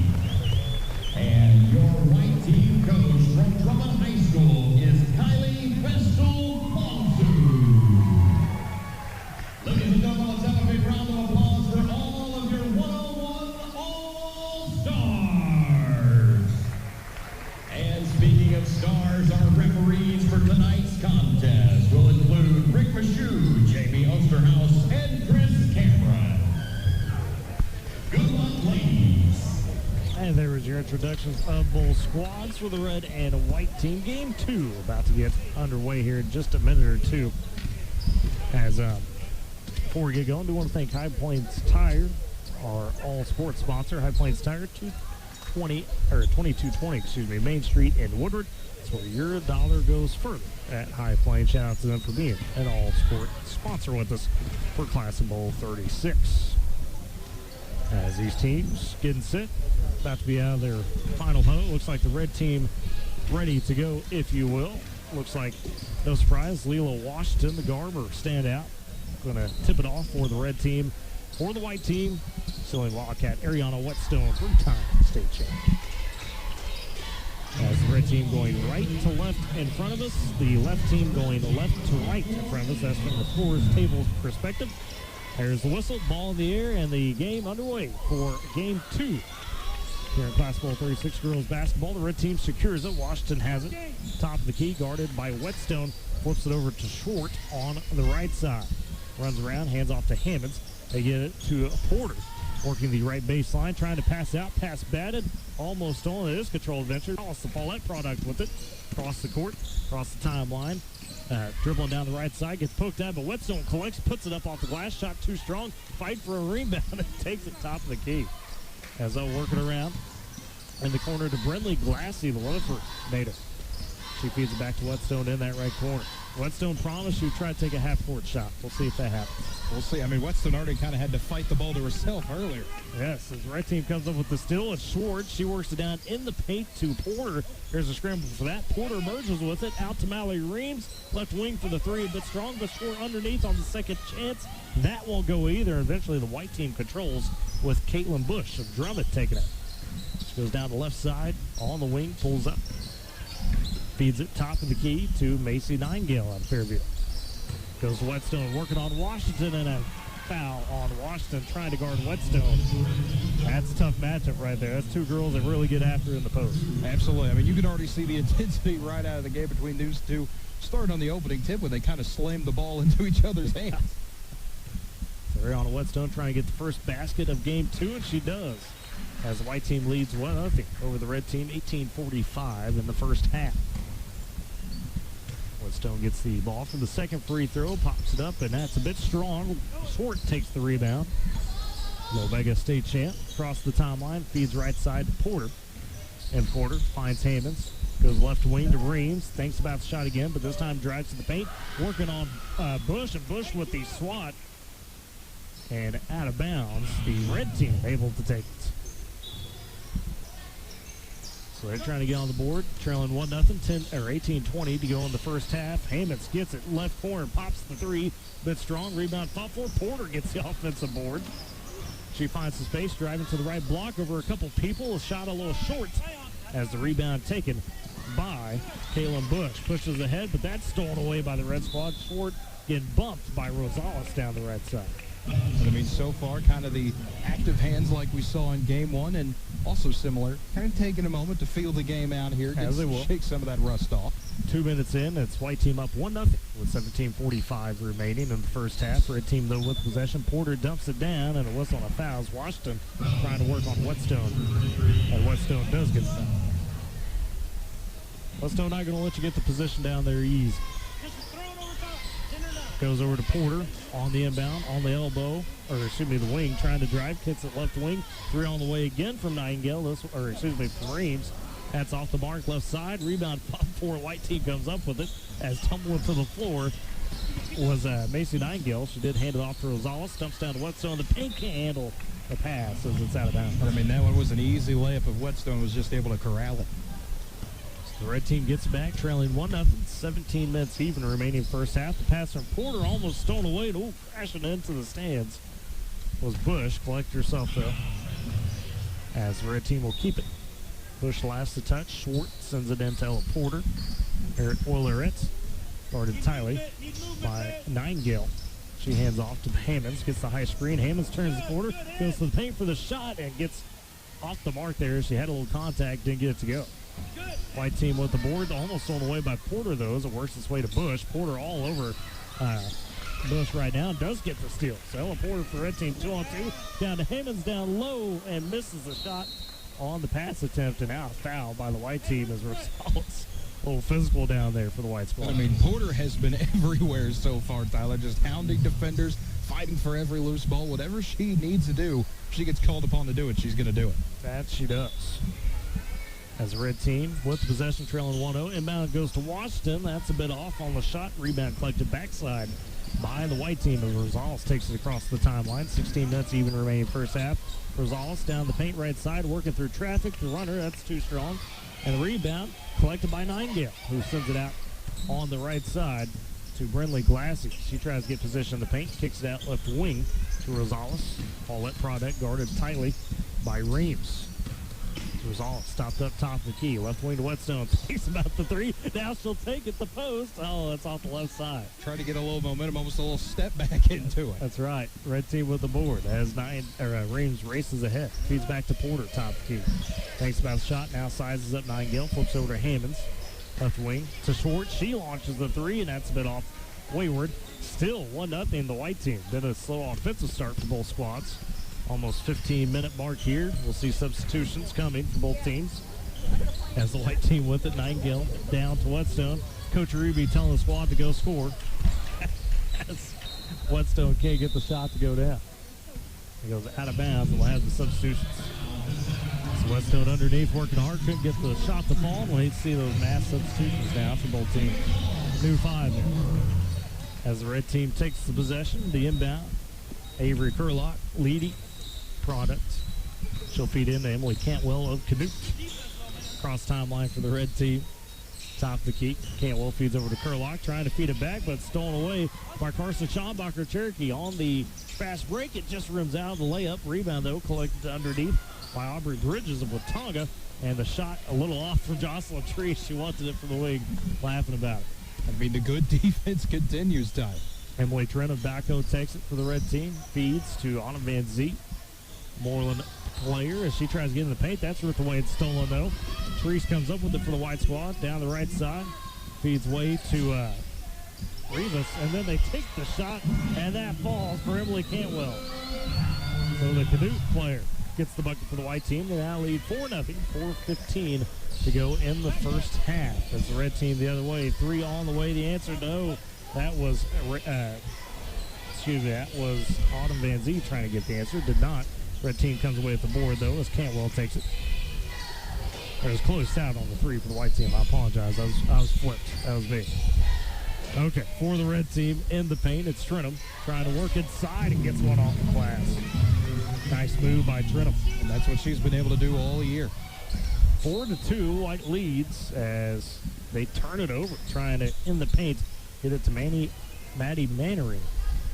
And your white team coach from Drummond High School is Kylie Vestal Bonsu. Ladies and gentlemen, let's have a big round of applause for all of your 101 All-Stars. And speaking of stars, our referees for tonight's contest will include Rick Michoud, Jamie Osterhaus, and Chris Cameron. Good luck, ladies. And there was your introductions of both squads for the red and white team. Game 2 about to get underway here in just a minute or two. As before we get going, we want to thank High Plains Tire, our all-sports sponsor. High Plains Tire, 2220, Main Street in Woodward. That's where your dollar goes further at High Plains. Shout out to them for being an all-sport sponsor with us for Classic Bowl 36. As these teams getting set, about to be out of their final huddle. Looks like the red team ready to go, if you will. Looks like, no surprise, Leela Washington, the Garber standout. Going to tip it off for the red team. For the white team, Silly Wildcat, Ariana Whetstone, 3-time state champion. As the red team going right to left in front of us, the left team going left to right in front of us. That's from the floor's table perspective. There's the whistle, ball in the air, and the game underway for game 2. Here in Class Bowl 36 girls basketball, the red team secures it. Washington has it. Top of the key, guarded by Whetstone. Flips it over to Short on the right side. Runs around, hands off to Hammonds. They get it to Porter. Working the right baseline, trying to pass out. Pass batted. Almost stolen. It is controlled adventure. It's the Paulette product with it. Across the court, across the timeline. Dribbling down the right side, gets poked out, but Whetstone collects, puts it up off the glass. Shot too strong. Fight for a rebound and takes it top of the key. As they'll work it around in the corner to Brindley Glassy, the Rutherford native. She feeds it back to Whetstone in that right corner. Whetstone promised she would try to take a half-court shot. We'll see if that happens. We'll see. I mean, Whetstone already kind of had to fight the ball to herself earlier. Yes, as the red team comes up with the steal, it's Schwartz. She works it down in the paint to Porter. There's a scramble for that. Porter emerges with it. Out to Mallory Reams. Left wing for the three, a bit strong, but short underneath on the second chance. That won't go either. Eventually, the white team controls with Caitlin Bush of Drummond taking it. She goes down the left side, on the wing, pulls up. Feeds it top of the key to Macy Nightingale out of Fairview. Goes to Whetstone, working on Washington, and a foul on Washington, trying to guard Whetstone. That's a tough matchup right there. That's two girls that really get after in the post. Absolutely. I mean, you can already see the intensity right out of the game between these two. Starting on the opening tip when they kind of slammed the ball into each other's hands. So Ariana Whetstone trying to get the first basket of game 2, and she does. As the white team leads 1-0 over the red team, 18:45 in the first half. Whetstone gets the ball for the second free throw, pops it up, and that's a bit strong. Swart takes the rebound. Lomega state champ across the timeline, feeds right side to Porter. And Porter finds Hammonds, goes left wing to Reams, thinks about the shot again, but this time drives to the paint, working on Bush, and Bush with the swat. And out of bounds, the red team able to take it. So they're trying to get on the board, trailing 1-0, 18-20 to go in the first half. Hammonds gets it left corner, pops the three, bit strong, rebound fought for. Porter gets the offensive board. She finds the space, driving to the right block over a couple people. A shot a little short as the rebound taken by Caitlin Bush. Pushes ahead, but that's stolen away by the red squad. Short getting bumped by Rosales down the right side. But I mean, so far, kind of the active hands like we saw in game 1, and also similar, kind of taking a moment to feel the game out here, as they will, shake some of that rust off. 2 minutes in, it's white team up 1-0 with 17:45 remaining in the first half. Red team though with possession. Porter dumps it down, and a whistle on a foul. Washington trying to work on Whetstone, and Whetstone does get fouled. Whetstone not going to let you get the position down there easy. Goes over to Porter on the inbound, on the elbow, or excuse me, the wing, trying to drive, kicks it left wing. Three on the way again from Nightingale, from Reams. That's off the mark, left side. Rebound for white team comes up with it as tumbling to the floor was Macy Nightingale. She did hand it off to Rosales, dumps down to Whetstone. The paint can't handle the pass as it's out of bounds. I mean, that one was an easy layup if Whetstone was just able to corral it. So the red team gets back, trailing 1-0, 17 minutes even remaining first half. The pass from Porter almost stolen away and crashing into the stands was Bush. Collect yourself, though, as the red team will keep it. Bush last to touch. Schwartz sends it in to Ella Porter. Oilerette guarded Tyler by Nightingale. She hands off to Hammonds, gets the high screen. Hammonds turns the corner, goes to the paint for the shot, and gets off the mark there. She had a little contact, didn't get it to go. White team with the board, almost thrown away by Porter, though, as it works its way to Bush. Porter all over Bush right now, does get the steal. So Ella Porter for red team, 2-on-2. Down to Hammonds, down low, and misses the shot on the pass attempt, and now a foul by the white team as Rosales. A little physical down there for the white squad. I mean, Porter has been everywhere so far, Tyler, just hounding defenders, fighting for every loose ball. Whatever she needs to do, she gets called upon to do it, she's going to do it. That she does. As the red team with the possession trailing 1-0. Inbound goes to Washington. That's a bit off on the shot. Rebound collected backside by the white team as Rosales takes it across the timeline. 16 minutes even remaining first half. Rosales down the paint right side, working through traffic. The runner, that's too strong. And the rebound collected by Nightingale, who sends it out on the right side to Brinley Glassy. She tries to get position in the paint, kicks it out left wing to Rosales. Paulette Product guarded tightly by Reams. Rosales stopped up top of the key. Left wing to Whetstone. Thinks about the three. Now she'll take it to post. Oh, that's off the left side. Try to get a little momentum, almost a little step back into it. That's right. Red team with the board. As Reams races ahead. Feeds back to Porter, top of the key. Thinks about the shot. Now sizes up Nightingale. Flips over to Hammonds. Left wing to Schwartz. She launches the three, and that's a bit off wayward. Still 1-0 the white team. Been a slow offensive start for both squads. Almost 15-minute mark here. We'll see substitutions coming for both teams. As the white team with it, Nightingale down to Whetstone. Coach Ruby telling the squad to go score. As Whetstone can't get the shot to go down. He goes out of bounds and we'll have the substitutions. So Whetstone underneath working hard. Couldn't get the shot to fall. We'll need to see those mass substitutions now for both teams. New 5 there. As the red team takes the possession, the inbound. Avery Curlock, leading Product. She'll feed in to Emily Cantwell of Canute. Cross timeline for the red team. Top of the key. Cantwell feeds over to Curlock, trying to feed it back, but stolen away by Carson Schombacher Cherokee. On the fast break, it just rims out the layup. Rebound, though, collected underneath by Aubrey Bridges of Watauga. And the shot a little off from Jocelyn Tree. She wanted it from the wing, laughing about it. I mean, the good defense continues, Ty. Emily Trent of Baco takes it for the red team. Feeds to Autumn Van Zee. Moreland player as she tries to get in the paint. That's ripped away and stolen, though. Treese comes up with it for the white squad. Down the right side. Feeds way to Rivas. And then they take the shot, and that falls for Emily Cantwell. So the Canute player gets the bucket for the white team. They now lead 4-0. 4:15 to go in the first half. As the red team the other way. 3 on the way. The answer, no. That was, that was Autumn Van Zee trying to get the answer. Did not. Red team comes away with the board, though, as Cantwell takes it. It was closed out on the 3 for the white team. I apologize. I was flipped. That was me. Okay, for the red team in the paint, it's Trentham trying to work inside and gets one off the glass. Nice move by Trentham. And that's what she's been able to do all year. 4-2, White leads as they turn it over, trying to, in the paint, hit it to Maddie Mannering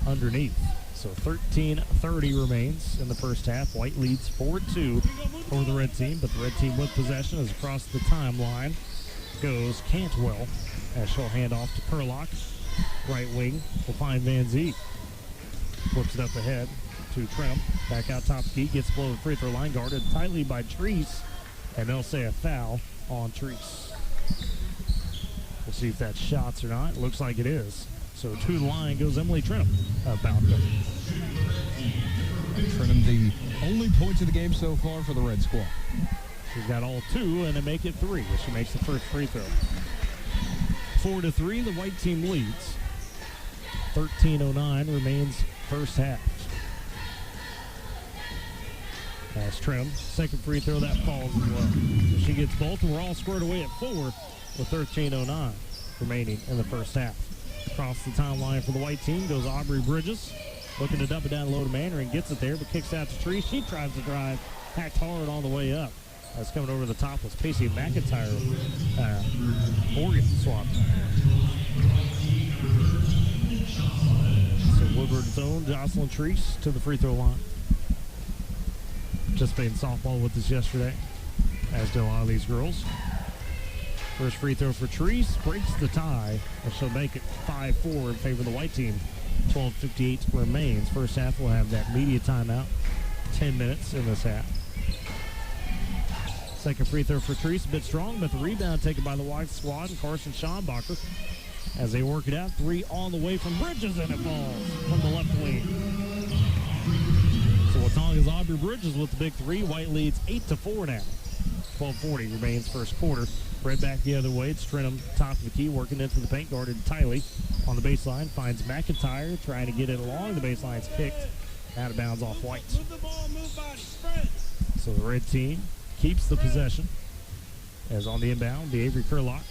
underneath. So 13:30 remains in the first half. White leads 4-2 for the red team, but the red team with possession is across the timeline. Goes Cantwell as she'll hand off to Curlock. Right wing will find Van Zee. Flips it up ahead to Trentham. Back out top key, gets below the free throw line, guarded tightly by Treese, and they'll say a foul on Treese. We'll see if that's shots or not. It looks like it is. So to the line goes Emily Trentham of Balco. Trentham, the only points of the game so far for the red squad. She's got all 2 and to make it 3 as she makes the first free throw. 4-3, the white team leads. 13:09 remains first half. That's Trentham. Second free throw, that falls as well. So she gets both, and we're all squared away at 4 with 13:09 remaining in the first half. Across the timeline for the white team goes Aubrey Bridges. Looking to dump it down low to Mannering. Gets it there, but kicks out to Tree. She tries to drive. Hacked hard on the way up. That's coming over the top was Pacey McIntyre. Morgan swap. So Woodward's own Jocelyn Treese to the free throw line. Just played softball with us yesterday, as do a lot of these girls. First free throw for Treese breaks the tie, and she'll make it 5-4 in favor of the white team. 12:58 remains. First half will have that media timeout. 10 minutes in this half. Second free throw for Treese, a bit strong, but the rebound taken by the white squad and Carson Schombacher as they work it out. Three on the way from Bridges, and it falls from the left wing. So Watonga's Aubrey Bridges with the big three. White leads 8-4 now. 12:40 remains first quarter. Spread back the other way. It's Trentham, top of the key, working into the paint, guarded Tiley on the baseline. Finds McIntyre, trying to get it along the baseline. It's kicked out of bounds off White. So the red team keeps the possession. As on the inbound, the Avery Curlock.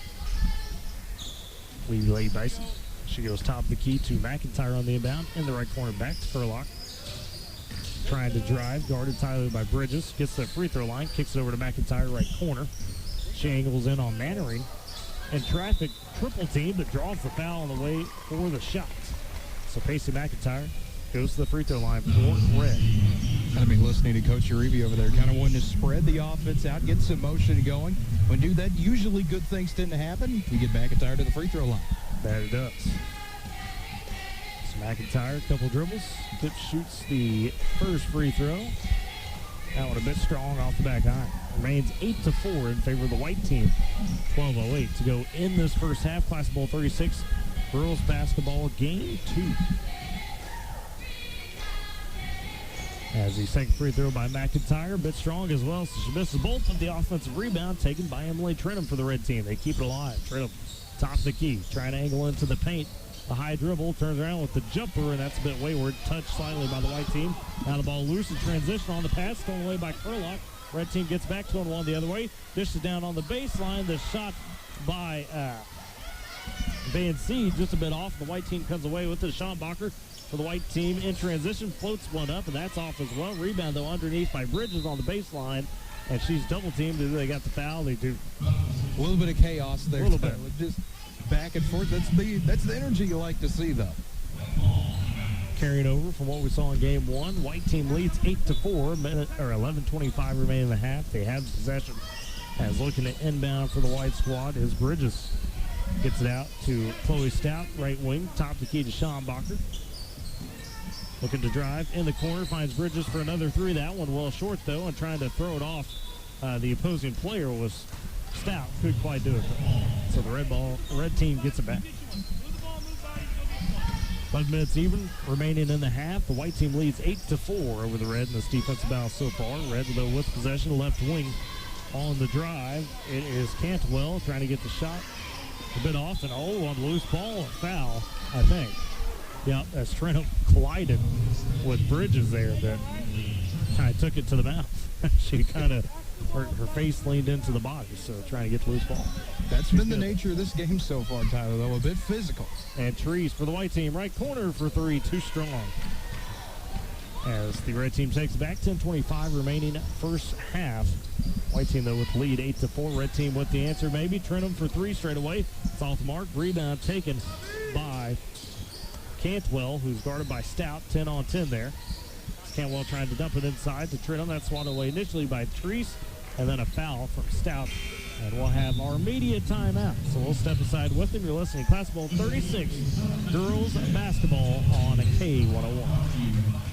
Lee Bison. She goes top of the key to McIntyre on the inbound. In the right corner, back to Curlock. Trying to drive, guarded Tyler by Bridges. Gets to the free throw line, kicks it over to McIntyre, right corner. She angles in on Mannering. And traffic triple team, but draws the foul on the way for the shot. So Pacey McIntyre goes to the free throw line for red. Kind of be listening to Coach Uribe over there, kind of wanting to spread the offense out, get some motion going. When you do that, usually good things tend to happen. You get McIntyre to the free throw line. That it does. So McIntyre, a couple dribbles. Tip shoots the first free throw. That one a bit strong off the back iron. Remains 8-4 in favor of the white team. 12:08 to go in this first half. Classic Bowl 36, girls basketball game 2. As the second free throw by McIntyre, a bit strong as well, so she misses both, of the offensive rebound taken by Emily Trentham for the red team. They keep it alive. Trentham, top of the key, trying to angle into the paint. The high dribble, turns around with the jumper, and that's a bit wayward. Touched slightly by the white team. Now the ball loose in transition on the pass, thrown away by Curlock. Red team gets back, 2-1 the other way. Dishes down on the baseline. The shot by Van Seed just a bit off. The white team comes away with it. Schombacher for the white team in transition, floats one up, and that's off as well. Rebound, though, underneath by Bridges on the baseline, and she's double-teamed. They got the foul. They do. A little bit of chaos there. A little bit. Just back and forth. That's the energy you like to see, though. Carrying over from what we saw in game 1. White team leads 8-4, 11:25 remaining in the half. They have possession. As looking to inbound for the white squad is Bridges. Gets it out to Chloe Stout, right wing, top of the key to Schombacher. Looking to drive in the corner, finds Bridges for another three. That one well short, though, and trying to throw it off the opposing player was Stout. Couldn't quite do it, though. So the red team gets it back. 5 minutes even remaining in the half. The white team leads 8-4 over the red in this defensive battle so far. Red, though, with possession, left wing on the drive. It is Cantwell trying to get the shot a bit off, and on the loose ball, a foul, I think. Yeah, as Trentham collided with Bridges there, that kind of took it to the mouth. She kind of, her face leaned into the body, so trying to get the loose ball. That's been the nature of this game so far, Tyler, though, a bit physical. And Trees for the white team, right corner for three, too strong. As the red team takes it back, 10:25 remaining first half. White team, though, with the lead, 8-4. Red team with the answer, maybe. Trentham for three straight away. It's off the mark. Rebound taken by Cantwell, who's guarded by Stout. 10-on-10 there. Cantwell trying to dump it inside to Trentham. That's swatted away initially by Treese, and then a foul from Stout. And we'll have our media timeout. So we'll step aside with them. You're listening to Class Bowl 36, girls basketball on K101.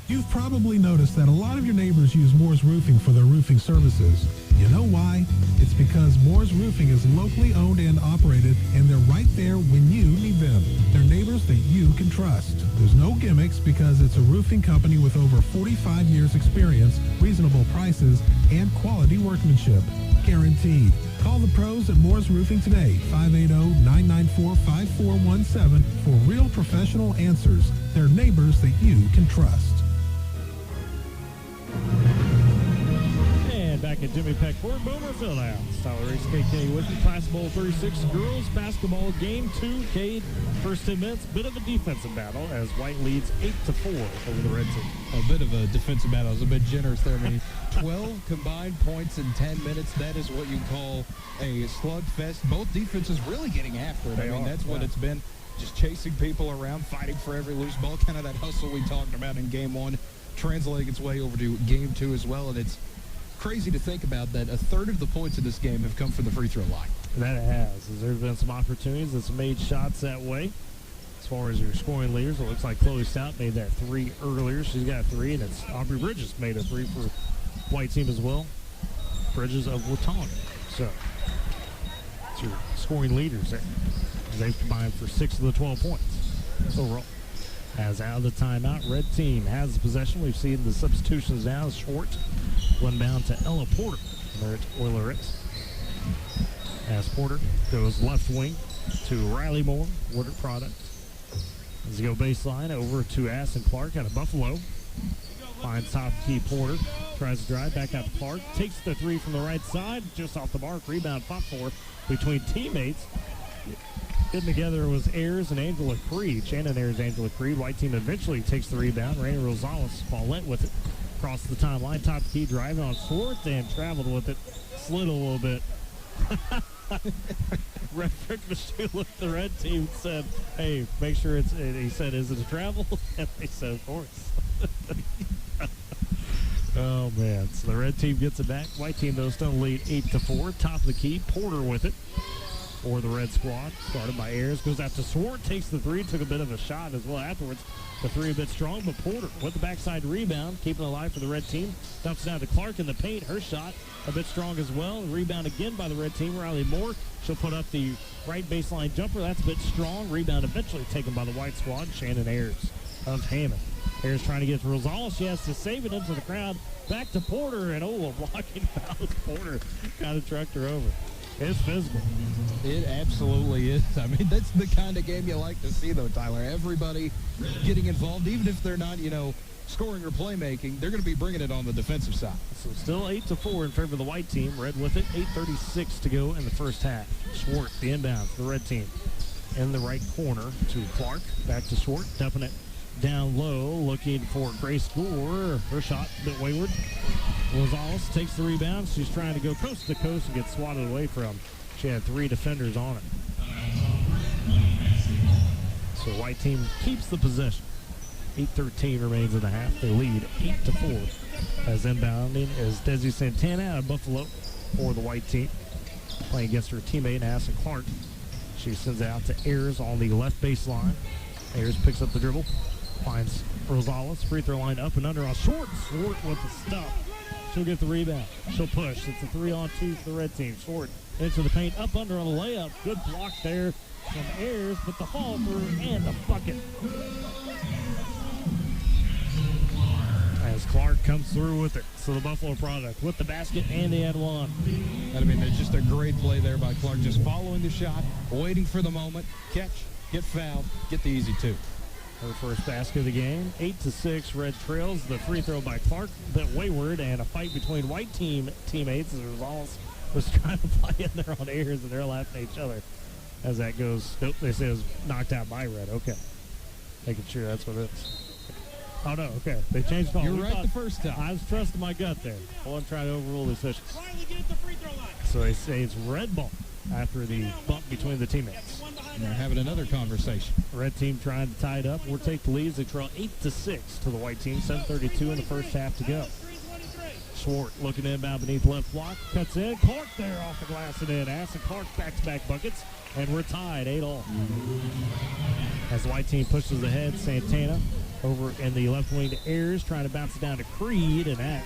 You've probably noticed that a lot of your neighbors use Moore's Roofing for their roofing services. You know why? It's because Moore's Roofing is locally owned and operated, and they're right there when you need them. They're neighbors that you can trust. There's no gimmicks because it's a roofing company with over 45 years experience, reasonable prices, and quality workmanship. Guaranteed. Call the pros at Moore's Roofing today, 580-994-5417 for real professional answers. They're neighbors that you can trust. And back at Jimmy Peck Court, Boomer Fieldhouse. Tyler Reese, KK with you. Class Bowl 36 girls basketball game 2. Cade, first 10 minutes, bit of a defensive battle as White leads 8-4 over the red team. A bit of a defensive battle. I was a bit generous there. I mean, 12 combined points in 10 minutes. That is what you call a slugfest. Both defenses really getting after it. I mean, that's what it's been. Just chasing people around, fighting for every loose ball. Kind of that hustle we talked about in game 1, translating its way over to game 2 as well. And it's crazy to think about that a third of the points in this game have come from the free throw line. That it has. There's been some opportunities that's made shots that way. As far as your scoring leaders, it looks like Chloe Stout made that 3 earlier. She's got 3, and it's Aubrey Bridges made a 3 for White team as well. Bridges of Watauga. So, it's your scoring leaders there. They've combined for 6 of the 12 points overall. As out of the timeout, red team has the possession. We've seen the substitutions now. Short, one bound to Ella Porter. There it's Oileritz. As Porter goes left wing to Riley Moore, Woodard product. As they go baseline over to Aston Clark out of Buffalo. Finds top key Porter. Tries to drive back out to Clark. Takes the 3 from the right side. Just off the mark. Rebound fought for between teammates. Getting together was Ayers and Angela Creed. Shannon Ayers, Angela Creed. White team eventually takes the rebound. Raina Rosales Follett with it. Across the timeline. Top key driving on Swartz and traveled with it. Slid a little bit. Rick Michaud looked at the red team and said, hey, make sure it's, and he said, is it a travel? And they said, of course. Oh, man. So the red team gets it back. White team, though, still lead 8-4. Top of the key. Porter with it for the red squad. Started by Ayers. Goes out to Swart. Takes the 3. Took a bit of a shot as well afterwards. The 3 a bit strong, but Porter with the backside rebound. Keeping it alive for the red team. Dumps down to Clark in the paint. Her shot a bit strong as well. Rebound again by the red team. Riley Moore. She'll put up the right baseline jumper. That's a bit strong. Rebound eventually taken by the white squad. Shannon Ayers of Hammond. Ayers trying to get to Rosales. She has to save it into the crowd. Back to Porter, and a blocking foul. Porter kind of trucked her over. It's physical. It absolutely is. I mean, that's the kind of game you like to see, though, Tyler. Everybody getting involved, even if they're not, scoring or playmaking, they're going to be bringing it on the defensive side. So still 8-4 in favor of the white team. Red with it. 8:36 to go in the first half. Swart, the inbound for the red team. In the right corner to Clark. Back to Swart. Dumping it down low. Looking for Grace Gore. Her shot a bit wayward. Rosales takes the rebound. She's trying to go coast to coast and gets swatted away from. She had 3 defenders on it. So white team keeps the possession. 8:13 remains in the half. They lead 8-4. As inbounding is Desi Santana out of Buffalo for the white team. Playing against her teammate, Aston Clark. She sends it out to Ayers on the left baseline. Ayers picks up the dribble. Finds Rosales. Free throw line up and under on Short. Short with the stuff. She'll get the rebound. She'll push. It's a 3-on-2 for the red team. Short into the paint. Up under on the layup. Good block there from Ayers, but the fall through and the bucket. As Clark comes through with it. So the Buffalo product with the basket and the and one. I mean, it's just a great play there by Clark. Just following the shot, waiting for the moment, catch, get fouled, get the easy 2. Her first basket of the game. 8-6, Red trails. The free throw by Clark, a bit wayward, and a fight between white team teammates as Rosales was trying to fly in there on Ayers, and they're laughing at each other as that goes. Nope, they say it was knocked out by Red. Okay. Making sure that's what it is. Oh, no, okay. They changed call. You're right the first time. I was trusting my gut there. I wasn't trying to overrule the officials. So they say it's red ball after the bump between the teammates. And they're having another conversation. Red team trying to tie it up. We'll take the lead. They trail 8-6 to the white team. 7:32 in the first half to go. Swart looking inbound beneath left block. Cuts in. Clark there off the glass and in. Aston Clark back-to-back buckets. And we're tied 8-all. As the white team pushes ahead, Santana over in the left wing to Ayers, trying to bounce it down to Creed, and that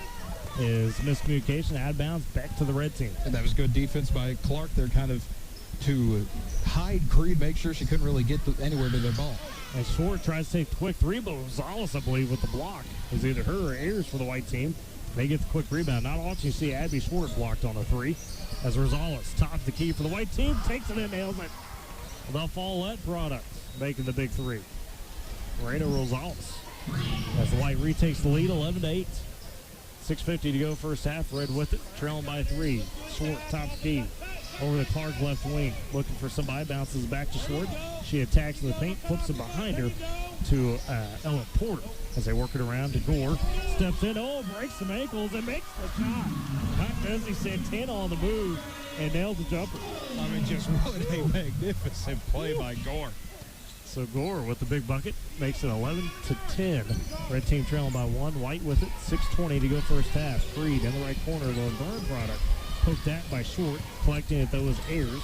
is miscommunication. Out of bounds, back to the red team. And that was good defense by Clark. They're kind of to hide Creed, make sure she couldn't really get anywhere to their ball. And Swart tries to take the quick 3, but Rosales, I believe, with the block. It was either her or Ayers for the white team. They get the quick rebound. Not often you see Abby Swart blocked on a 3. As Rosales tops the key for the white team, takes it and nails it. The Follett product making the big 3. Raina Rosales as the white retakes the lead, 11-8. 6:50 to go first half. Red with it, trailing by 3. Short, top key. Over the Clark left wing. Looking for somebody. Bounces back to Short. She attacks the paint. Flips it behind her to Ella Porter as they work it around to Gore. Steps in. Oh, breaks some ankles and makes the shot. Not Desi Santana on the move and nails the jumper. I mean, just what a magnificent play by Gore. So Gore with the big bucket makes it 11-10. Red team trailing by 1. White with it. 6:20 to go first half. Freed in the right corner. The Laverne product. Poked at by Short. Collecting it, though, is Ayers.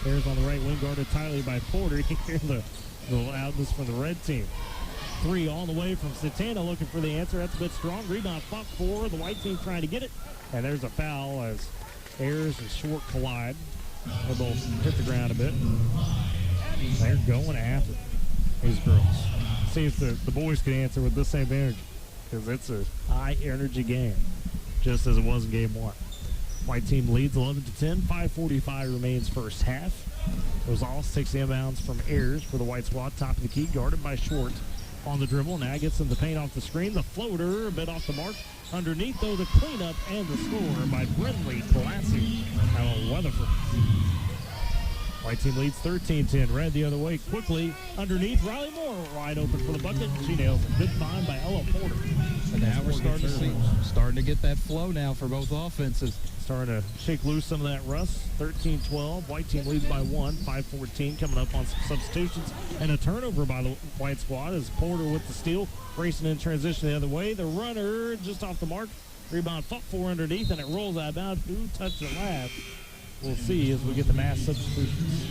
Ayers on the right wing, guarded tightly by Porter. You hear the loudness from the red team. 3 all the way from Santana, looking for the answer. That's a bit strong. Rebound fought for. The white team trying to get it. And there's a foul as Ayers and Short collide. They both hit the ground a bit. They're going after these girls. See if the boys can answer with the same energy, because it's a high-energy game, just as it was in Game 1. White team leads 11-10. 5:45 remains first half. It was all 6 inbounds from Ayers for the white squad. Top of the key, guarded by Short on the dribble. Now gets them the paint off the screen. The floater, a bit off the mark. Underneath, though, the cleanup and the score by Brindley Classy out of Weatherford. White team leads 13-10. Red the other way quickly. Underneath, Riley Moore wide open for the bucket. She nails it. Good find by Ella Porter. And now we're starting to get that flow now for both offenses. Starting to shake loose some of that rust. 13-12. White team leads by 1. 5:14 coming up on some substitutions. And a turnover by the white squad as Porter with the steal. Racing in transition the other way. The runner just off the mark. Rebound fought for underneath, and it rolls out of bounds. Who touched it last? We'll see as we get the mass substitutions.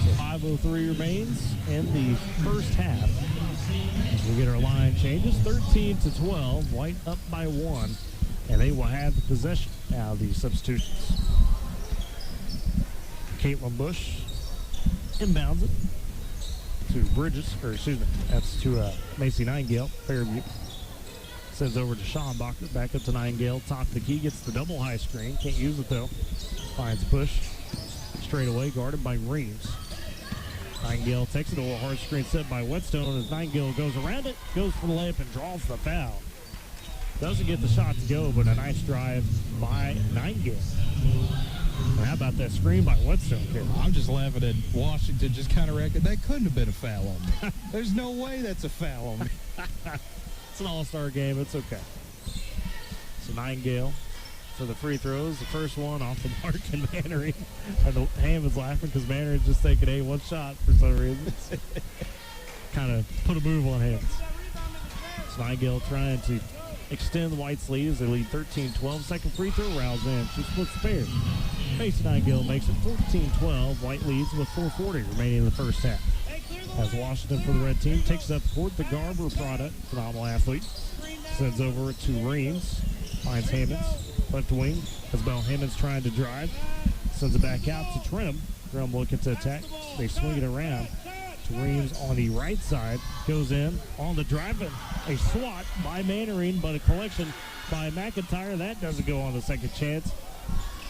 So 5:03 remains in the first half. As we get our line changes, 13-12. White up by 1, and they will have the possession now of these substitutions. Caitlin Bush inbounds it to Bridges, or excuse me, that's to Macy Nightingale, Fairview. Sends over to Schombacher, back up to Nightingale, top of the key, gets the double high screen, can't use it though. Finds Bush, straight away, guarded by Reeves. Nightingale takes it to a hard screen set by Whetstone as Nightingale goes around it, goes for the layup and draws the foul. Doesn't get the shot to go, but a nice drive by Nightingale. And how about that screen by Whetstone, kid? I'm just laughing at Washington just kind of reckon that couldn't have been a foul on me. There's no way that's a foul on me. It's an all-star game. It's okay. So Nightingale for the free throws. The first one off the mark, and Mannering. And the Ham is laughing because Mannering just taking a one shot for some reason. Kind of put a move on hands. So Nightingale trying to extend the White's lead as they lead 13-12. Second free throw, rounds in. She splits the pair. Macy Nightingale makes it 14-12. White leads with 4:40 remaining in the first half. As Washington for the red team takes up court, the Garber product, phenomenal athlete, sends over to Reams, finds Hammonds, left wing, as Bell Hammonds trying to drive, sends it back out to Trenum. Trenum looking to attack, they swing it around to Reams on the right side, goes in on the drive, a swat by Mannering, but a collection by McIntyre, that doesn't go on the second chance,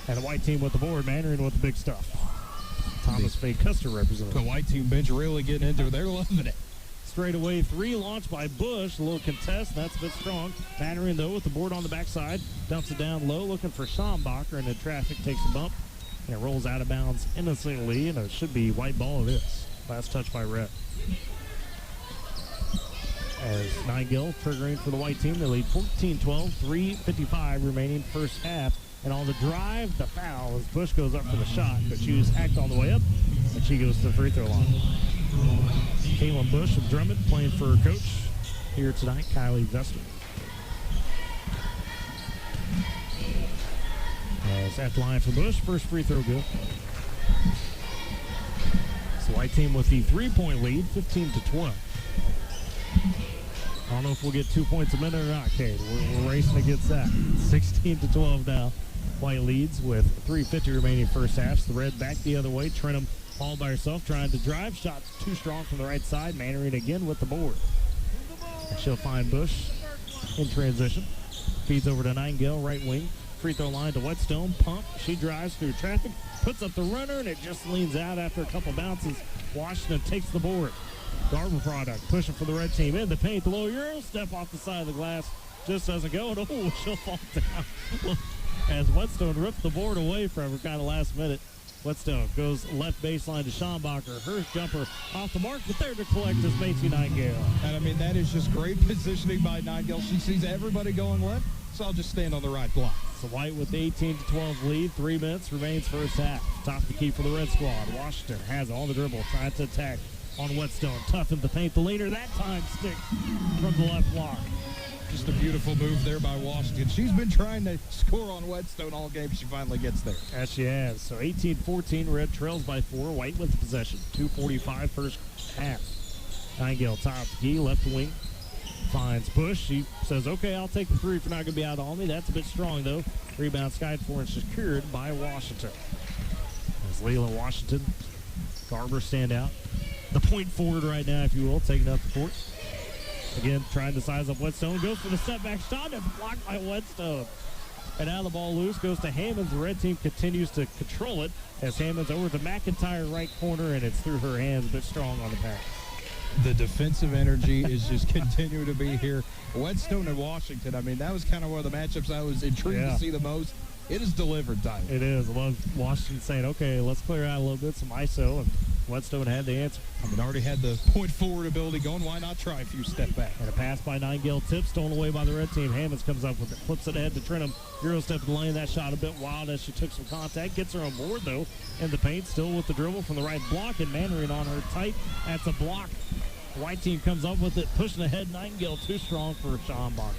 and the white team with the board, Mannering with the big stuff. Thomas Fay Custer represented. The white team bench really getting into it. They're loving it. Straight away, 3 launched by Bush. A little contest. That's a bit strong. Mannering, though, with the board on the backside. Dumps it down low, looking for Schombacher, and the traffic takes a bump. And it rolls out of bounds innocently, and it should be white ball it is. Last touch by Red. As Nightingale triggering for the white team. They lead 14-12, 3:55 remaining first half. And on the drive, the foul as Bush goes up for the shot, but she was hacked on the way up, and she goes to the free throw line. Caitlin Bush of Drummond playing for her coach here tonight, Kylie Vester. As at the line for Bush, first free throw good. So white team with the 3-point lead, 15-12. I don't know if we'll get 2 points a minute or not, Cade. We're racing against that. 16-12 now. White leads with 3:50 remaining first half. The red back the other way. Trenum all by herself trying to drive. Shot too strong from the right side. Mannering again with the board. And she'll find Bush in transition. Feeds over to Nightingale, right wing. Free throw line to Whetstone. Pump. She drives through traffic. Puts up the runner, and it just leans out after a couple bounces. Washington takes the board. Garber product pushing for the red team in the paint. The low Euro step off the side of the glass. Just doesn't go. And oh, she'll fall down. As Whetstone ripped the board away from her kind of last minute. Whetstone goes left baseline to Schombacher. Her jumper off the mark, but there to collect is Macy Nightingale. And I mean, that is just great positioning by Nightingale. She sees everybody going left, so I'll just stand on the right block. So White with the 18-12 lead. 3 minutes remains first half. Top of the key for the red squad. Washington has it on the dribble, trying to attack on Whetstone. Tough in the paint. The leader that time sticks from the left block. Just a beautiful move there by Washington. She's been trying to score on Whetstone all game. She finally gets there. As she has. So 18-14, Red trails by 4. White with the possession. 2:45 first half. Nightingale top of the key, left wing. Finds Bush. She says, okay, I'll take the three if you're not going to be out on me. That's a bit strong, though. Rebound skied for and secured by Washington. As Leland Washington, Garber stand out. The point forward right now, if you will, taking up the court. Again, trying to size up Whetstone. Goes for the step back shot and blocked by Whetstone. And now the ball loose goes to Hammonds. The red team continues to control it as Hammonds over to McIntyre right corner, and it's through her hands, but strong on the pass. The defensive energy is just continuing to be here. Whetstone and Washington, I mean, that was kind of one of the matchups I was intrigued to see the most. It is delivered time. It is. I love Washington saying, okay, let's clear out a little bit, some ISO, and Whetstone had the answer. I mean, already had the point forward ability going. Why not try a few step back? And a pass by Nightingale, tip stolen away by the red team. Hammonds comes up with it, flips it ahead to Trenum. Euro step in the lane. That shot a bit wild as she took some contact. Gets her on board, though, in the paint. Still with the dribble from the right block, and Mannering on her tight. That's a block. The white team comes up with it, pushing ahead. Nightingale too strong for Schombacher.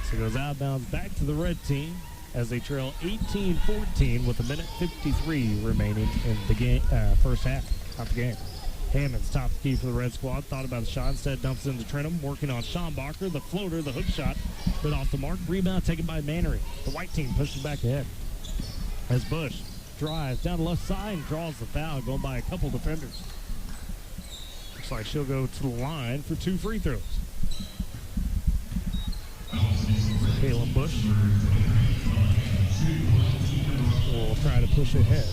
So it goes out of bounds back to the red team as they trail 18-14 with a minute 53 remaining in the game, first half of the game. Hammonds top the key for the red squad. Thought about a shot, instead dumps into Trenum, working on Schombacher. The floater, the hook shot, but off the mark. Rebound taken by Mannering. The white team pushes back ahead as Bush drives down the left side and draws the foul, going by a couple defenders. Looks like she'll go to the line for 2 free throws. Caitlin Bush will try to push ahead.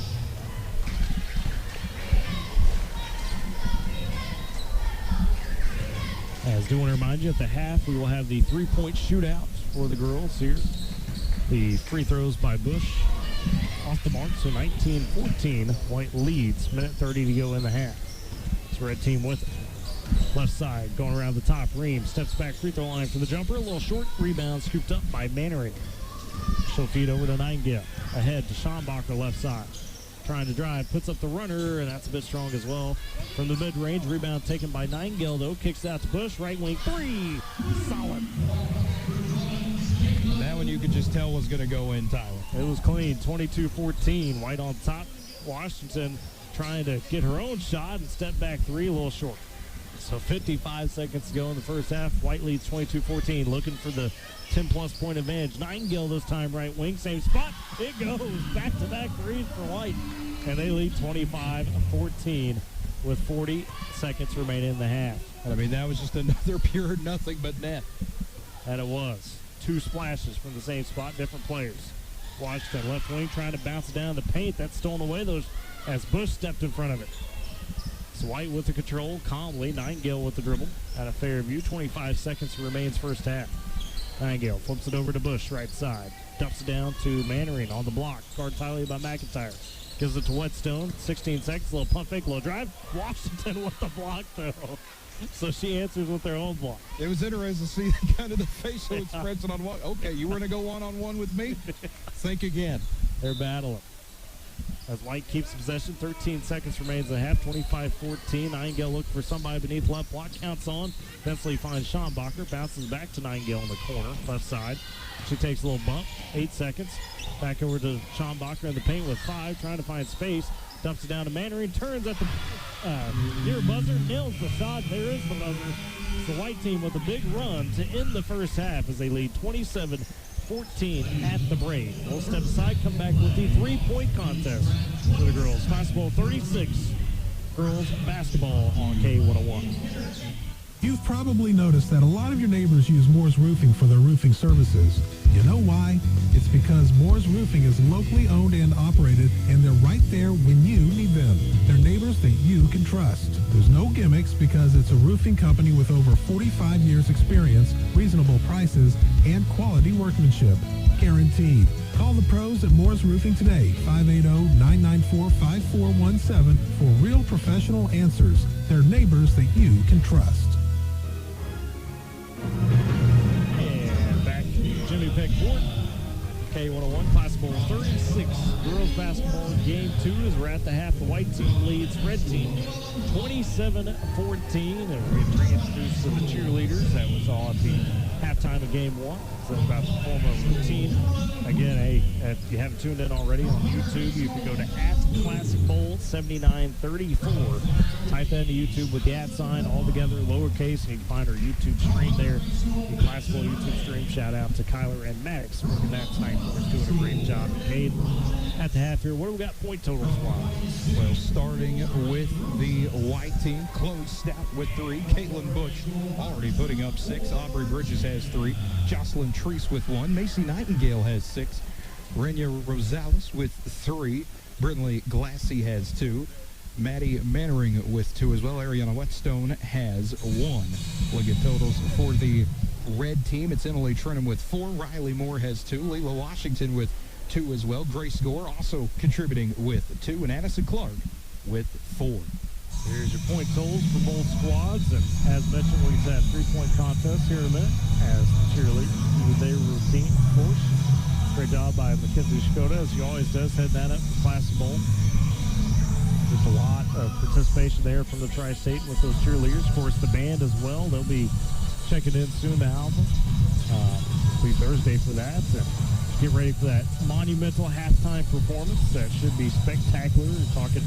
As do want to remind you, at the half, we will have the 3-point shootout for the girls here. The free throws by Bush off the mark, so 19-14. White leads, minute 30 to go in the half. It's red team with it. Left side, going around the top. Ream steps back, free throw line for the jumper. A little short rebound scooped up by Mannering. She'll feed over to Nightingale. Ahead to Schombacher, left side. Trying to drive, puts up the runner, and that's a bit strong as well. From the mid-range, rebound taken by Nightingale, though. Kicks out to Bush, right wing three. Solid. That one you could just tell was going to go in, Tyler. It was clean, 22-14. White on top. Washington trying to get her own shot and step back three, a little short. So 55 seconds to go in the first half. White leads 22-14, looking for the 10-plus point advantage. Nightingale this time right wing, same spot. It goes. Back-to-back threes for White. And they lead 25-14 with 40 seconds remaining in the half. I mean, that was just another pure nothing but net. And it was. 2 splashes from the same spot, different players. Washington left wing trying to bounce it down the paint. That's stolen away those as Bush stepped in front of it. It's White with the control, calmly. Nightingale with the dribble. At a fair view, 25 seconds remains first half. Nightingale flips it over to Bush, right side. Dumps it down to Mannering on the block. Guard tightly by McIntyre. Gives it to Whetstone. 16 seconds, little pump fake, little drive. Washington with the block, though. So she answers with their own block. It was interesting to see kind of the facial expression on what. Okay, you were going to go one-on-one with me? Think again. They're battling. As White keeps possession, 13 seconds remains in the half, 25-14. Nightingale looking for somebody beneath left block, counts on. Eventually finds Schombacher, bounces back to Nightingale in the corner, left side. She takes a little bump, 8 seconds. Back over to Schombacher in the paint with 5, trying to find space. Dumps it down to Mannering, turns at the near buzzer, nails the shot. There is the buzzer. It's the White team with a big run to end the first half as they lead 27-14 at the break. We'll step aside, come back with the 3-point contest for the girls. Basketball 36, girls basketball on K101. You've probably noticed that a lot of your neighbors use Moore's Roofing for their roofing services. You know why? It's because Moore's Roofing is locally owned and operated, and they're right there when you need them. They're neighbors that you can trust. There's no gimmicks because it's a roofing company with over 45 years experience, reasonable prices, and quality workmanship. Guaranteed. Call the pros at Moore's Roofing today, 580-994-5417 for real professional answers. They're neighbors that you can trust. And back to Jimmy Peck Court. K101 Class Bowl 36. Girls basketball game 2 as we're at the half. The white team leads red team 27-14. And we reintroduced to the cheerleaders. That was all at the halftime of game 1. So about to form a routine. Again, if you haven't tuned in already on YouTube, you can go to @ClassicBowl7934. Type that into YouTube with the @ all together, lowercase, and you can find our YouTube stream there. The Classic Bowl YouTube stream. Shout out to Kyler and Max working that tonight for us, doing a great job. Paid at the half here. What do we got point totals wise? Well, starting with the white team, Chloe Stout with 3. Caitlin Bush already putting up 6. Aubrey Bridges has 3. Jocelyn Treese with 1. Macy Nightingale has 6. Renia Rosales with 3. Brinley Glassy has 2. Maddie Mannering with 2 as well. Ariana Whetstone has 1. Look at totals for the red team. It's Emily Trenum with 4. Riley Moore has 2. Leila Washington with 2 as well. Grace Gore also contributing with 2. And Addison Clark with 4. Here's your point totals for both squads. And as mentioned, we've had 3-point contest here in a minute as the cheerleaders do their routine, of course. Great job by Mackenzie Shkoda, as he always does, heading that up to Classic Bowl. There's a lot of participation there from the Tri-State with those cheerleaders. Of course, the band as well. They'll be checking in soon, the album. It'll be Thursday for that. And get ready for that monumental halftime performance. That should be spectacular. We're talking,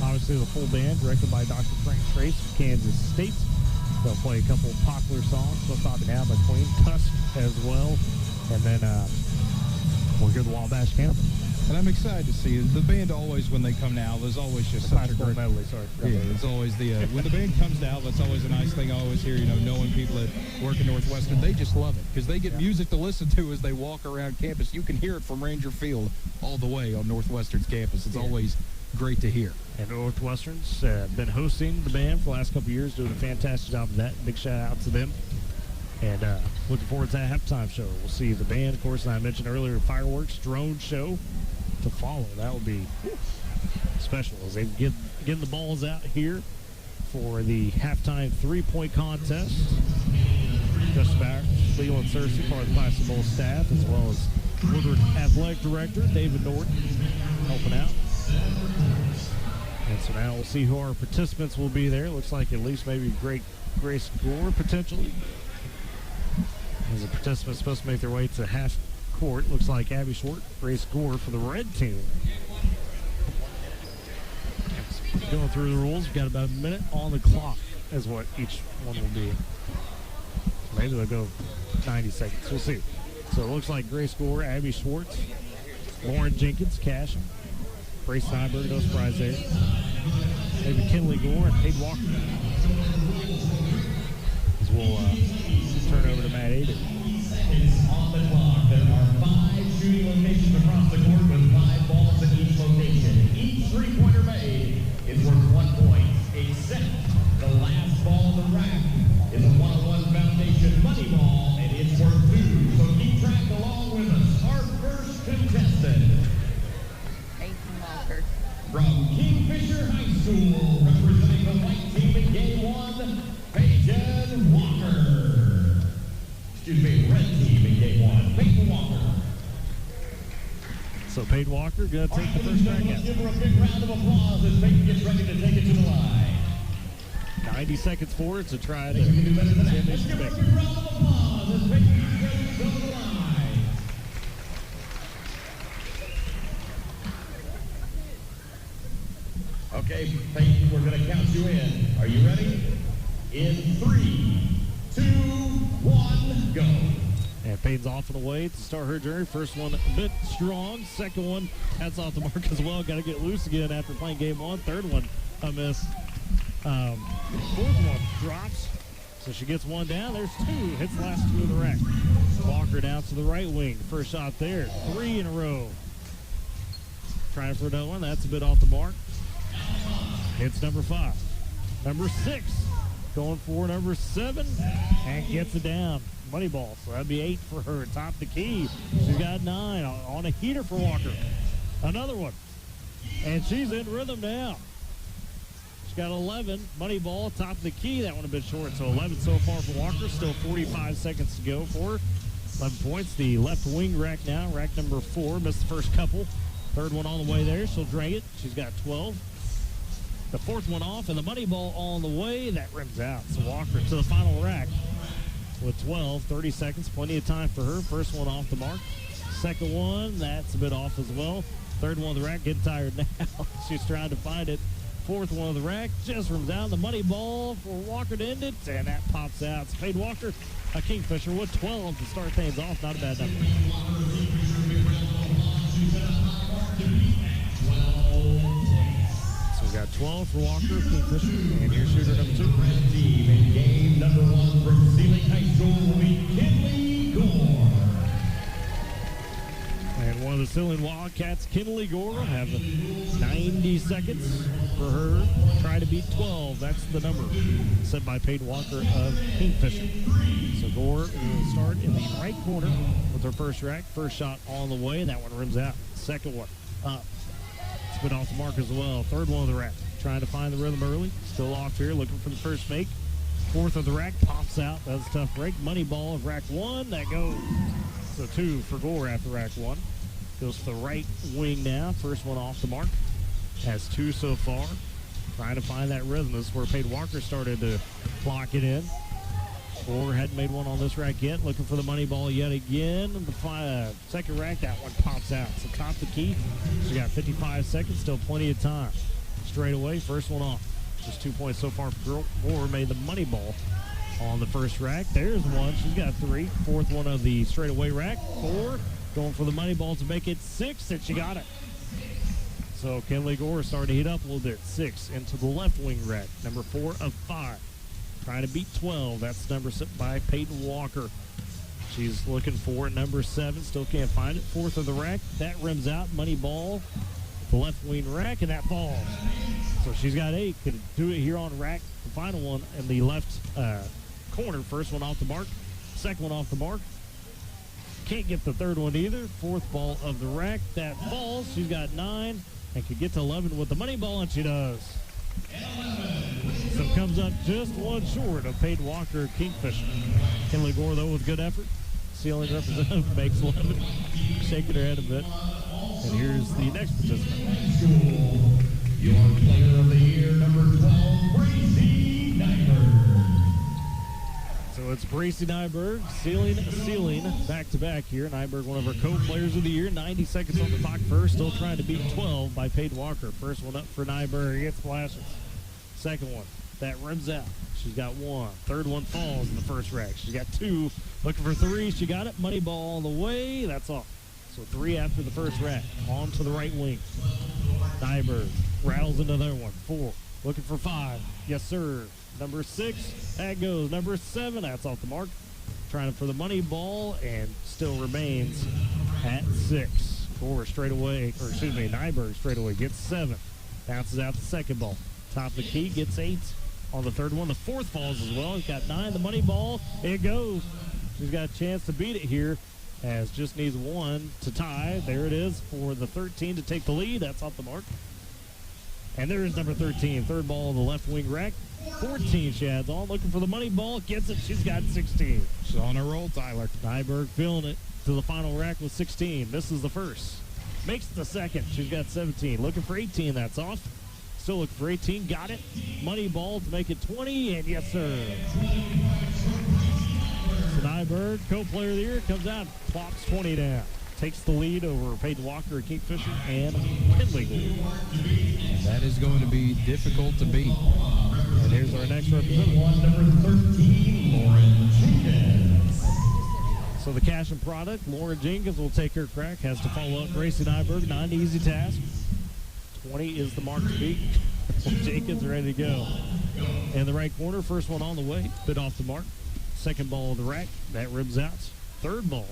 obviously, the full band directed by Dr. Frank Trace of Kansas State. They'll play a couple of popular songs. They'll probably have McQueen, Tusk as well. And then we'll hear the Wabash Cannibal. And I'm excited to see it. The band always, when they come now, there's always just such a great medley. Sorry. Yeah, it's always the when the band comes out, that's always a nice thing. I always hear, knowing people that work at Northwestern, they just love it because they get music to listen to as they walk around campus. You can hear it from Ranger Field all the way on Northwestern's campus. It's always great to hear. And Northwestern's been hosting the band for the last couple of years, doing a fantastic job of that. Big shout out to them. And looking forward to that halftime show. We'll see the band, of course, and I mentioned earlier, fireworks, drone show to follow. That will be special as they get getting the balls out here for the halftime 3-point contest. Justin Bauer, Leland Searcy, part of the Classic Bowl staff, as well as Woodward Athletic Director David Norton helping out. And so now we'll see who our participants will be there. Looks like at least maybe Grace Gore potentially. As the participants supposed to make their way to half court. Looks like Abby Short, Grace Gore for the red team. Going through the rules, we've got about a minute on the clock is what each one will be. Maybe they'll go 90 seconds. We'll see. So it looks like Grace Gore, Abby Schwartz, Lauren Jenkins, Cash, Brace Nyberg, no surprise there. Maybe Kinley Gore and Paige Walker. As we'll turn over to Matt Aiden. It's on the clock. There are 5 shooting locations across the court with 5 balls at each location. Each 3-pointer made is worth 1 point, except the last ball in the rack is a 101 Foundation money ball, and it's worth 2. So keep track along with us. Our first contestant from Kingfisher High School, representing the white team in game 1, Peyton Walker. Excuse me, red team in game 1, Peyton Walker. So Peyton Walker going to take the first strike out. Give her a big round of applause as Peyton gets ready to take it to the line. 90 seconds for it to try to Let's give her a big expect. round of applause as Peyton gets ready to go to the line. Okay, Peyton, we're going to count you in. Are you ready? In 3, 2, 1, go. And Peyton's off and away to start her journey. First one a bit strong. Second one, that's off the mark as well. Got to get loose again after playing game 1. Third one, a miss. Fourth one drops. So she gets one down. There's two. Hits the last two of the rack. Walker down to the right wing. First shot there. 3 in a row. Trying for another one. That's a bit off the mark. Hits number 5. Number 6. Going for number 7. And gets it down. Money ball. So that'd be 8 for her. Top the key. She's got 9 on a heater for Walker. Another one. And she's in rhythm now. She's got 11. Money ball, top of the key. That one a bit short. So 11 so far for Walker. Still 45 seconds to go for her. 11 points. The left wing rack now. Rack number 4. Missed the first couple. Third one on the way there. She'll drag it. She's got 12. The fourth one off. And the money ball on the way. That rims out. So Walker to the final rack with 12. 30 seconds. Plenty of time for her. First one off the mark. Second one. That's a bit off as well. Third one of the rack, getting tired now. She's trying to find it. Fourth one of the rack, just rims down. The money ball for Walker to end it, and that pops out. So Paige Walker, a Kingfisher with 12 to start things off. Not a bad number. So we got 12 for Walker, Kingfisher, and here's shooter number 2. Team in game number 1 from Sealing High School will be Kinley Gore. And one of the Sealing Wildcats, Kinley Gore, will have 90 seconds for her. Try to beat 12. That's the number set by Paige Walker of Kingfisher. So Gore will start in the right corner with her first rack. First shot on the way. That one rims out. Second one up. It's been off the mark as well. Third one of the rack. Trying to find the rhythm early. Still off here. Looking for the first make. Fourth of the rack. Pops out. That's a tough break. Money ball of rack 1. That goes. So 2 for Gore after rack 1. Goes to the right wing now. First one off the mark. Has 2 so far. Trying to find that rhythm. This is where Paige Walker started to lock it in. Gore hadn't made one on this rack yet. Looking for the money ball yet again. The second rack, that one pops out. So top the key. She got 55 seconds. Still plenty of time. Straight away, first one off. Just 2 points so far for Gore. Made the money ball on the first rack. There's one. She's got 3. Fourth one of the straightaway rack. 4. Going for the money ball to make it 6, and she got it. So Kinley Gore starting to heat up a little bit. 6 into the left wing rack. Number 4 of 5. Trying to beat 12. That's the number set by Peyton Walker. She's looking for number 7. Still can't find it. Fourth of the rack. That rims out. Money ball. The left wing rack, and that falls. So she's got 8. Could do it here on rack. The final one in the left corner. First one off the mark. Second one off the mark. Can't get the third one either. Fourth ball of the rack. That falls. She's got 9 and could get to 11 with the money ball, and she does. So comes up just one short of Paige Walker Kingfisher. Kinley Gore, though, with good effort. Sealing representative makes 11. Shaking her head a bit. And here's the next participant. Your player of the year, number 12, Gracie Nyberg. So it's Gracie Nyberg, sealing back-to-back here. Nyberg, one of her co-players of the year. 90 seconds on the clock first. Still trying to beat 12 by Paige Walker. First one up for Nyberg. Gets flashes. Second one. That rims out. She's got 1. Third one falls in the first rack. She's got 2. Looking for 3. She got it. Money ball on the way. That's off. So 3 after the first rack. On to the right wing. Nyberg rattles another one. 4. Looking for 5. Yes, sir. Number 6. That goes. Number 7. That's off the mark. Trying for the money ball and still remains at 6. Gore straight away. Or excuse me, Nyberg straight away gets 7. Bounces out the second ball. Top of the key, gets 8 on the third one. The fourth falls as well. He's got 9. The money ball, it goes. She's got a chance to beat it here, as just needs 1 to tie. There it is for the 13 to take the lead. That's off the mark. And there is number 13. Third ball of the left wing rack. 14 she adds on. Looking for the money ball. Gets it. She's got 16. She's on a roll, Tyler. Nyberg feeling it to the final rack with 16. Misses the first. Makes the second. She's got 17. Looking for 18. That's off. Still looking for 18. Got it. Money ball to make it 20. And yes, sir. So Nyberg, co-player of the year, comes out. Clocks 20 down. Takes the lead over Paige Walker, Kingfisher, and Kinley Gore. That is going to be difficult to beat. And here's our next representative. Number 13, Lauren Jenkins. So the cash and product, Lauren Jenkins will take her crack. Has to follow up Gracie Nyberg. Not an easy task. 20 is the mark to beat. Jenkins ready to go. In the right corner, first one on the way, bit off the mark. Second ball of the rack, that rims out. Third ball,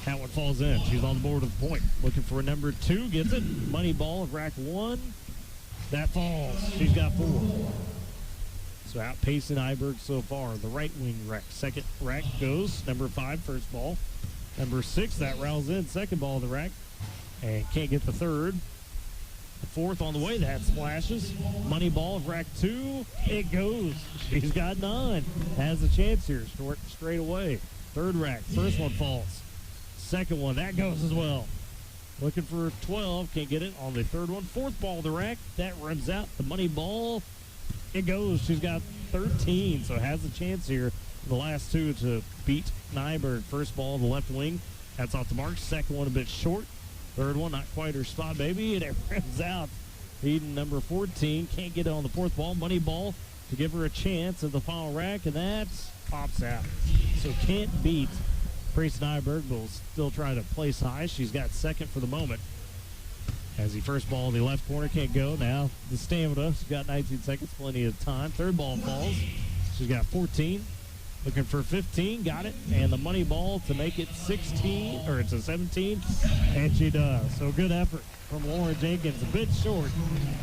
that one falls in. She's on the board with a point. Looking for a number 2, gets it. Money ball of rack 1, that falls. She's got 4. So outpacing Iberg so far. The right wing rack. Second rack goes. Number 5, first ball. Number 6, that rounds in. Second ball of the rack. And can't get the third. The fourth on the way, that splashes. Money ball of rack 2, it goes. She's got 9. Has a chance here, straight away. Third rack, first one falls. Second one, that goes as well. Looking for 12, can't get it on the third one. Fourth ball of the rack, that rims out. The money ball, it goes. She's got 13, so has a chance here in the last 2 to beat Nyberg. First ball of the left wing, that's off the mark. Second one a bit short. Third one, not quite her spot, baby, and it rims out. Eden, number 14, can't get it on the fourth ball. Money ball to give her a chance at the final rack, and that pops out. So can't beat Grace Nyberg, will still try to place high. She's got second for the moment. As the first ball in the left corner can't go. Now the stamina, she's got 19 seconds, plenty of time. Third ball falls. She's got 14. Looking for 15, got it. And the money ball to make it 16, or it's a 17, and she does. So good effort from Lauren Jenkins. A bit short,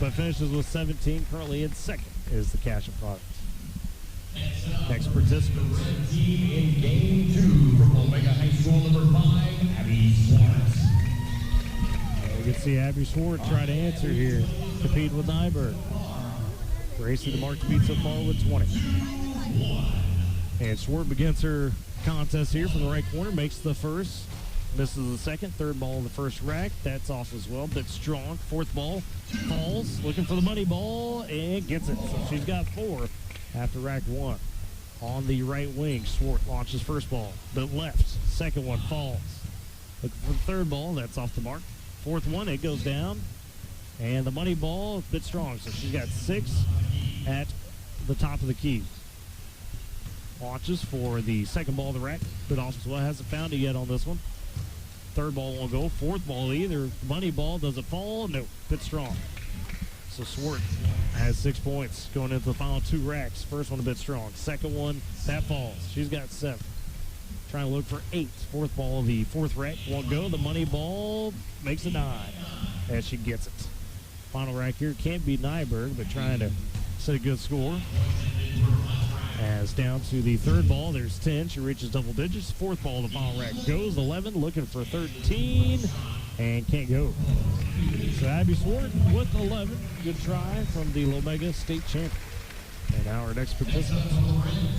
but finishes with 17. Currently in second is the Cash product. Next participants. Team in game 2 from Omega High School, number 5, Abby Swartz. You can see Abby Swartz try to answer here. Compete with Nyberg. Racing the mark to beat so far with 20. And Swartz begins her contest here from the right corner. Makes the first. Misses the second. Third ball in the first rack. That's off as well. Bit strong. Fourth ball falls. Looking for the money ball and gets it. So she's got 4 after rack 1. On the right wing, Swartz launches first ball. But left. Second one falls. Looking for the third ball. That's off the mark. Fourth one, it goes down. And the money ball, a bit strong. So she's got 6 at the top of the key. Launches for the second ball of the rack. But also hasn't found it yet on this one. Third ball won't go. Fourth ball either. Money ball, does it fall? No, bit strong. So Swartz has 6 points going into the final 2 racks. First one a bit strong. Second one, that falls. She's got 7. Trying to look for 8. Fourth ball of the fourth rack won't go. The money ball makes a 9 as she gets it. Final rack here can't beat Nyberg, but trying to set a good score. As down to the third ball, there's 10. She reaches double digits. Fourth ball, the final rack goes 11, looking for 13, and can't go. So Abby Swartz with 11. Good try from the Lomega State champion. And now our next participant.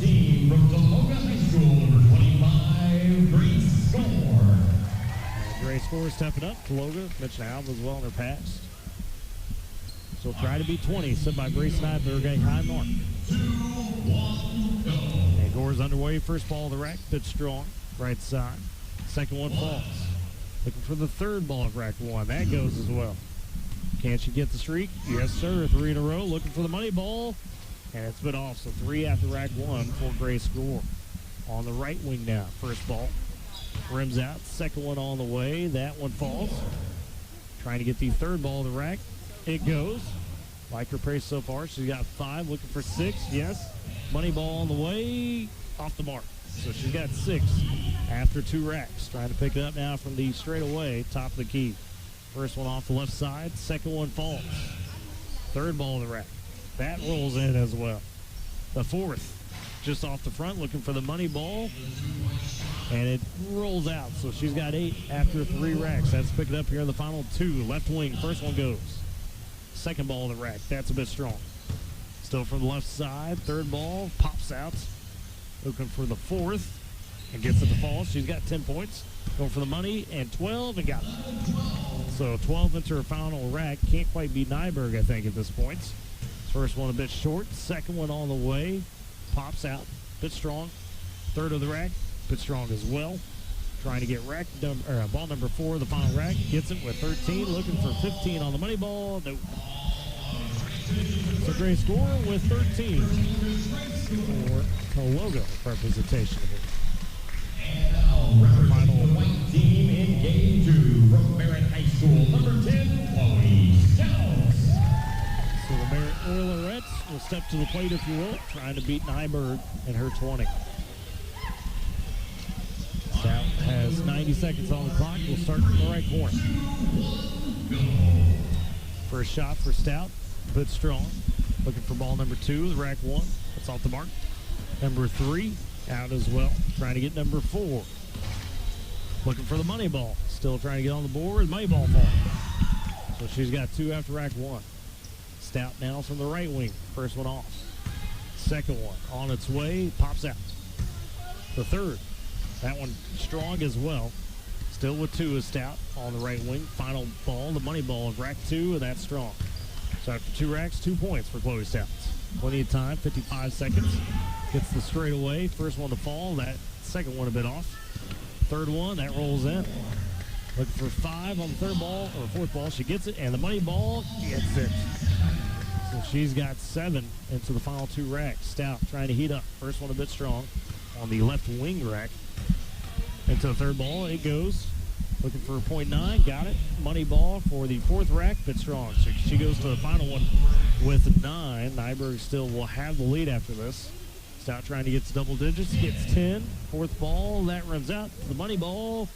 Team from Tologa High School, number 25, Grace Gore. Grace Gore stepping up. Tologa, mentioned Alva as well in her past. So try to beat 20, set by Grace Nyberg, a high mark. And Gore's underway. First ball of the rack, bit strong. Right side. Second one falls. Looking for the third ball of rack 1. That goes as well. Can she get the streak? Yes, sir. 3 in a row. Looking for the money ball. And it's been off. So 3 after rack 1 for Grace Gore. On the right wing now. First ball. Rims out. Second one on the way. That one falls. Trying to get the third ball of the rack. It goes. Like her pace so far. She's got 5. Looking for 6. Yes. Money ball on the way. Off the mark. So she's got 6 after 2 racks. Trying to pick it up now from the straightaway, top of the key. First one off the left side. Second one falls. Third ball of the rack. That rolls in as well. The fourth, just off the front, looking for the money ball. And it rolls out. So she's got 8 after 3 racks. That's picked up here in the final 2. Left wing. First one goes. Second ball of the rack. That's a bit strong. Still from the left side. Third ball pops out. Looking for the fourth and gets it to fall. She's got 10 points. Going for the money and 12 and got it. So 12 into her final rack. Can't quite beat Nyberg, I think, at this point. First one a bit short. Second one on the way. Pops out. Bit strong. Third of the rack. Bit strong as well. Trying to get rack ball number 4, the final rack. Gets it with 13. Looking for 15 on the money ball. Nope. So Grace Gore with 13 for Tologa representation. And now representing the white team in game 2 from Merritt High School, number 10, Chloe Stouts. So the Merritt Oilerettes will step to the plate, if you will, trying to beat Nyberg in her 20. Stout has 90 seconds on the clock. We'll start from the right corner. First shot for Stout, but strong. Looking for ball number 2, the rack 1. That's off the mark. Number 3, out as well. Trying to get number 4. Looking for the money ball. Still trying to get on the board. Money ball falls. So she's got 2 after rack 1. Stout now from the right wing. First one off. Second one on its way. Pops out. The third. That one strong as well. Still with 2 is Stout on the right wing. Final ball, the money ball of rack 2, and that's strong. So after 2 racks, 2 points for Chloe Stout. Plenty of time, 55 seconds. Gets the straightaway. First one to fall. That second one a bit off. Third one, that rolls in. Looking for 5 on the third ball, or fourth ball. She gets it, and the money ball gets it. So she's got 7 into the final 2 racks. Stout trying to heat up. First one a bit strong on the left wing rack. Into the third ball, it goes. Looking for a .9, got it. Money ball for the fourth rack, bit strong. So she goes to the final one with 9. Nyberg still will have the lead after this. Stout trying to get to double digits, gets 10. Fourth ball, that runs out. The money ball,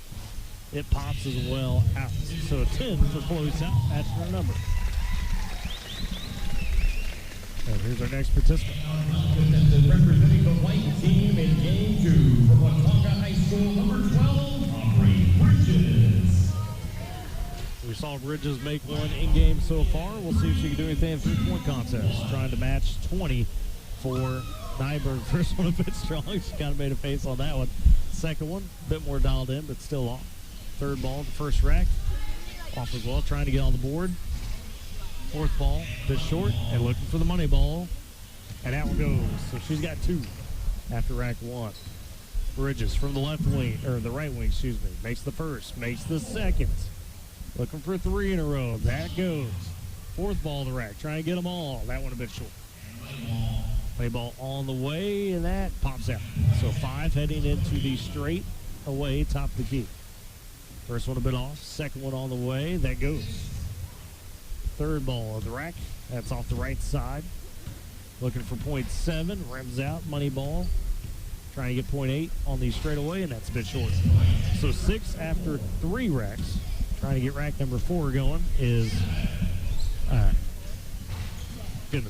it pops as well out. So 10 for Chloe Stout, that's her number. And here's our next participant. Representing the white team in game 2 from Watauga High School, number 12, Aubrey Bridges. We saw Bridges make one in-game so far. We'll see if she can do anything in the 3-point contest. Trying to match 20 for Nyberg. First one a bit strong. She kind of made a face on that one. Second one, a bit more dialed in, but still off. Third ball, the first rack. Off as well, trying to get on the board. Fourth ball, bit short, and looking for the money ball. And that one goes. So she's got 2 after rack 1. Bridges from the left wing, or the right wing, excuse me. Makes the first, makes the second. Looking for 3 in a row. That goes. Fourth ball to rack, trying to get them all. That one a bit short. Play ball on the way, and that pops out. So 5 heading into the straight away top of the key. First one a bit off, second one on the way. That goes. Third ball of the rack. That's off the right side. Looking for .7. Rims out. Money ball. Trying to get .8 on the straightaway, and that's a bit short. So 6 after 3 racks. Trying to get rack number 4 going is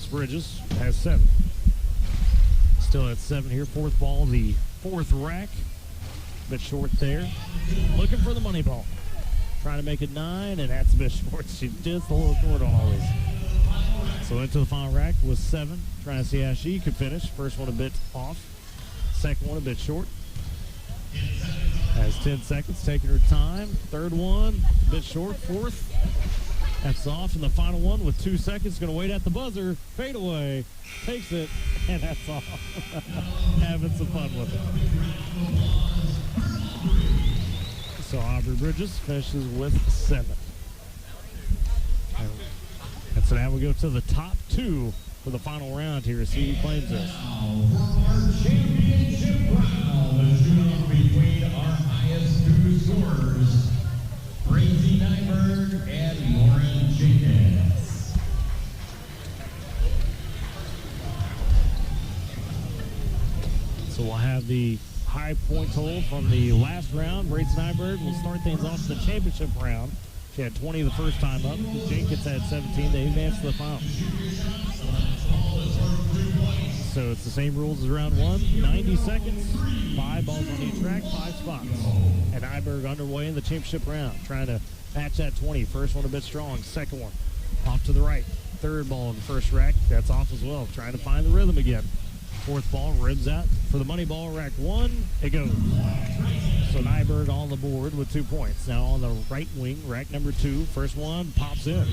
Bridges has 7. Still at 7 here. Fourth ball, the fourth rack. Bit short there. Looking for the money ball. Trying to make it 9, and that's a bit short. She's just a little short on all these. So into the final rack with 7. Trying to see how she could finish. First one a bit off. Second one a bit short. Has 10 seconds, taking her time. Third one, a bit short. Fourth, that's off. And the final one with 2 seconds, going to wait at the buzzer. Fade away, takes it, and that's off. Having some fun with it. So Aubrey Bridges finishes with 7. And so now we go to the top 2 for the final round here. See who claims this. Our championship round, the shootout between our highest 2 scorers, Brady Nyberg and Lauren Jenkins. So we'll have the high point total from the last round. Brady Nyberg will start things off in the championship round. She had 20 the first time up. Jenkins had 17. They advanced to the final. So it's the same rules as round 1. 90 seconds, 5 balls on each rack, 5 spots. And Nyberg underway in the championship round, trying to match that 20. First one a bit strong. Second one off to the right. Third ball in the first rack, that's off as well. Trying to find the rhythm again. Fourth ball, ribs out for the money ball, rack 1. It goes. So Nyberg on the board with 2 points. Now on the right wing, rack number 2. First one pops in.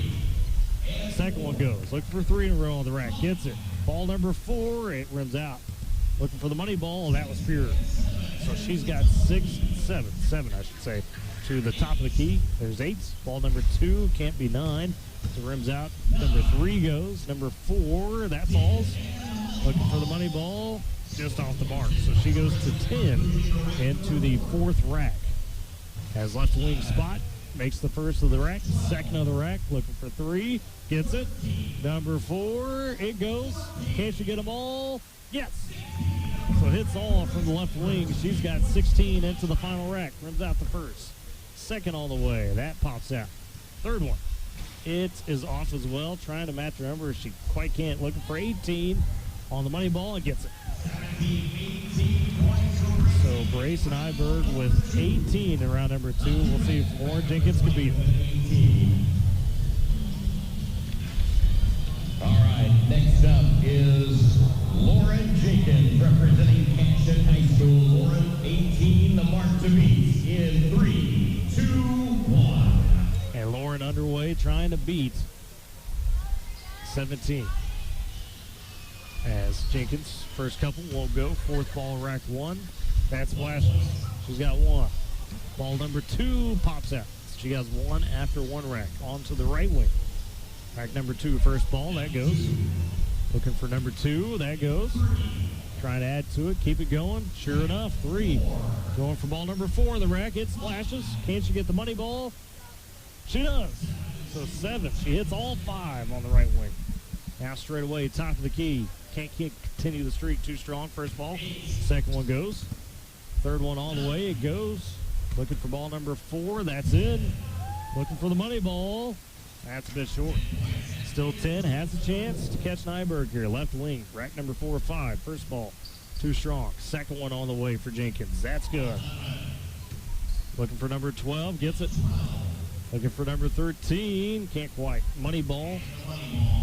Second one goes. Looking for 3 in a row on the rack. Gets it. Ball number 4. It rims out. Looking for the money ball. That was pure. So she's got 7 I should say, to the top of the key. There's 8. Ball number 2 can't be 9. So rims out. Number 3 goes. Number 4, that falls. Looking for the money ball. Just off the mark. So she goes to 10 into the 4th rack. Has left wing spot. makes the first of the rack, second of the rack, looking for three, gets it. Number 4, it goes. Can she get them all? Yes. So hits all from the left wing. She's got 16 into the final rack. Rims out the first. Second all the way. That pops out. Third one. It is off as well. Trying to match her number. She quite can't. Looking for 18 on the money ball and gets it. So Brace and Iberg with 18 in round number 2. We'll see if Lauren Jenkins can beat it. All right, next up is Lauren Jenkins representing Cashin High School. Lauren, 18, the mark to beat in 3, 2, 1. And Lauren underway trying to beat 17. As Jenkins, first couple won't go. Fourth ball, rack 1. That splashes. She's got 1. Ball number 2 pops out. She has 1 after 1 rack. On to the right wing. Rack number 2, first ball, that goes. Looking for number 2, that goes. Trying to add to it, keep it going. Sure enough, 3. Going for ball number 4 in the rack, it splashes. Can she get the money ball? She does. So 7, she hits all 5 on the right wing. Now straight away, top of the key. Can't continue the streak too strong. First ball, second one goes. Third one all the way, it goes. Looking for ball number 4, that's in. Looking for the money ball. That's a bit short. Still 10, has a chance to catch Nyberg here. Left wing, rack number 4 or 5. First ball, too strong. Second one on the way for Jenkins. That's good. Looking for number 12, gets it. Looking for number 13, can't quite. Money ball,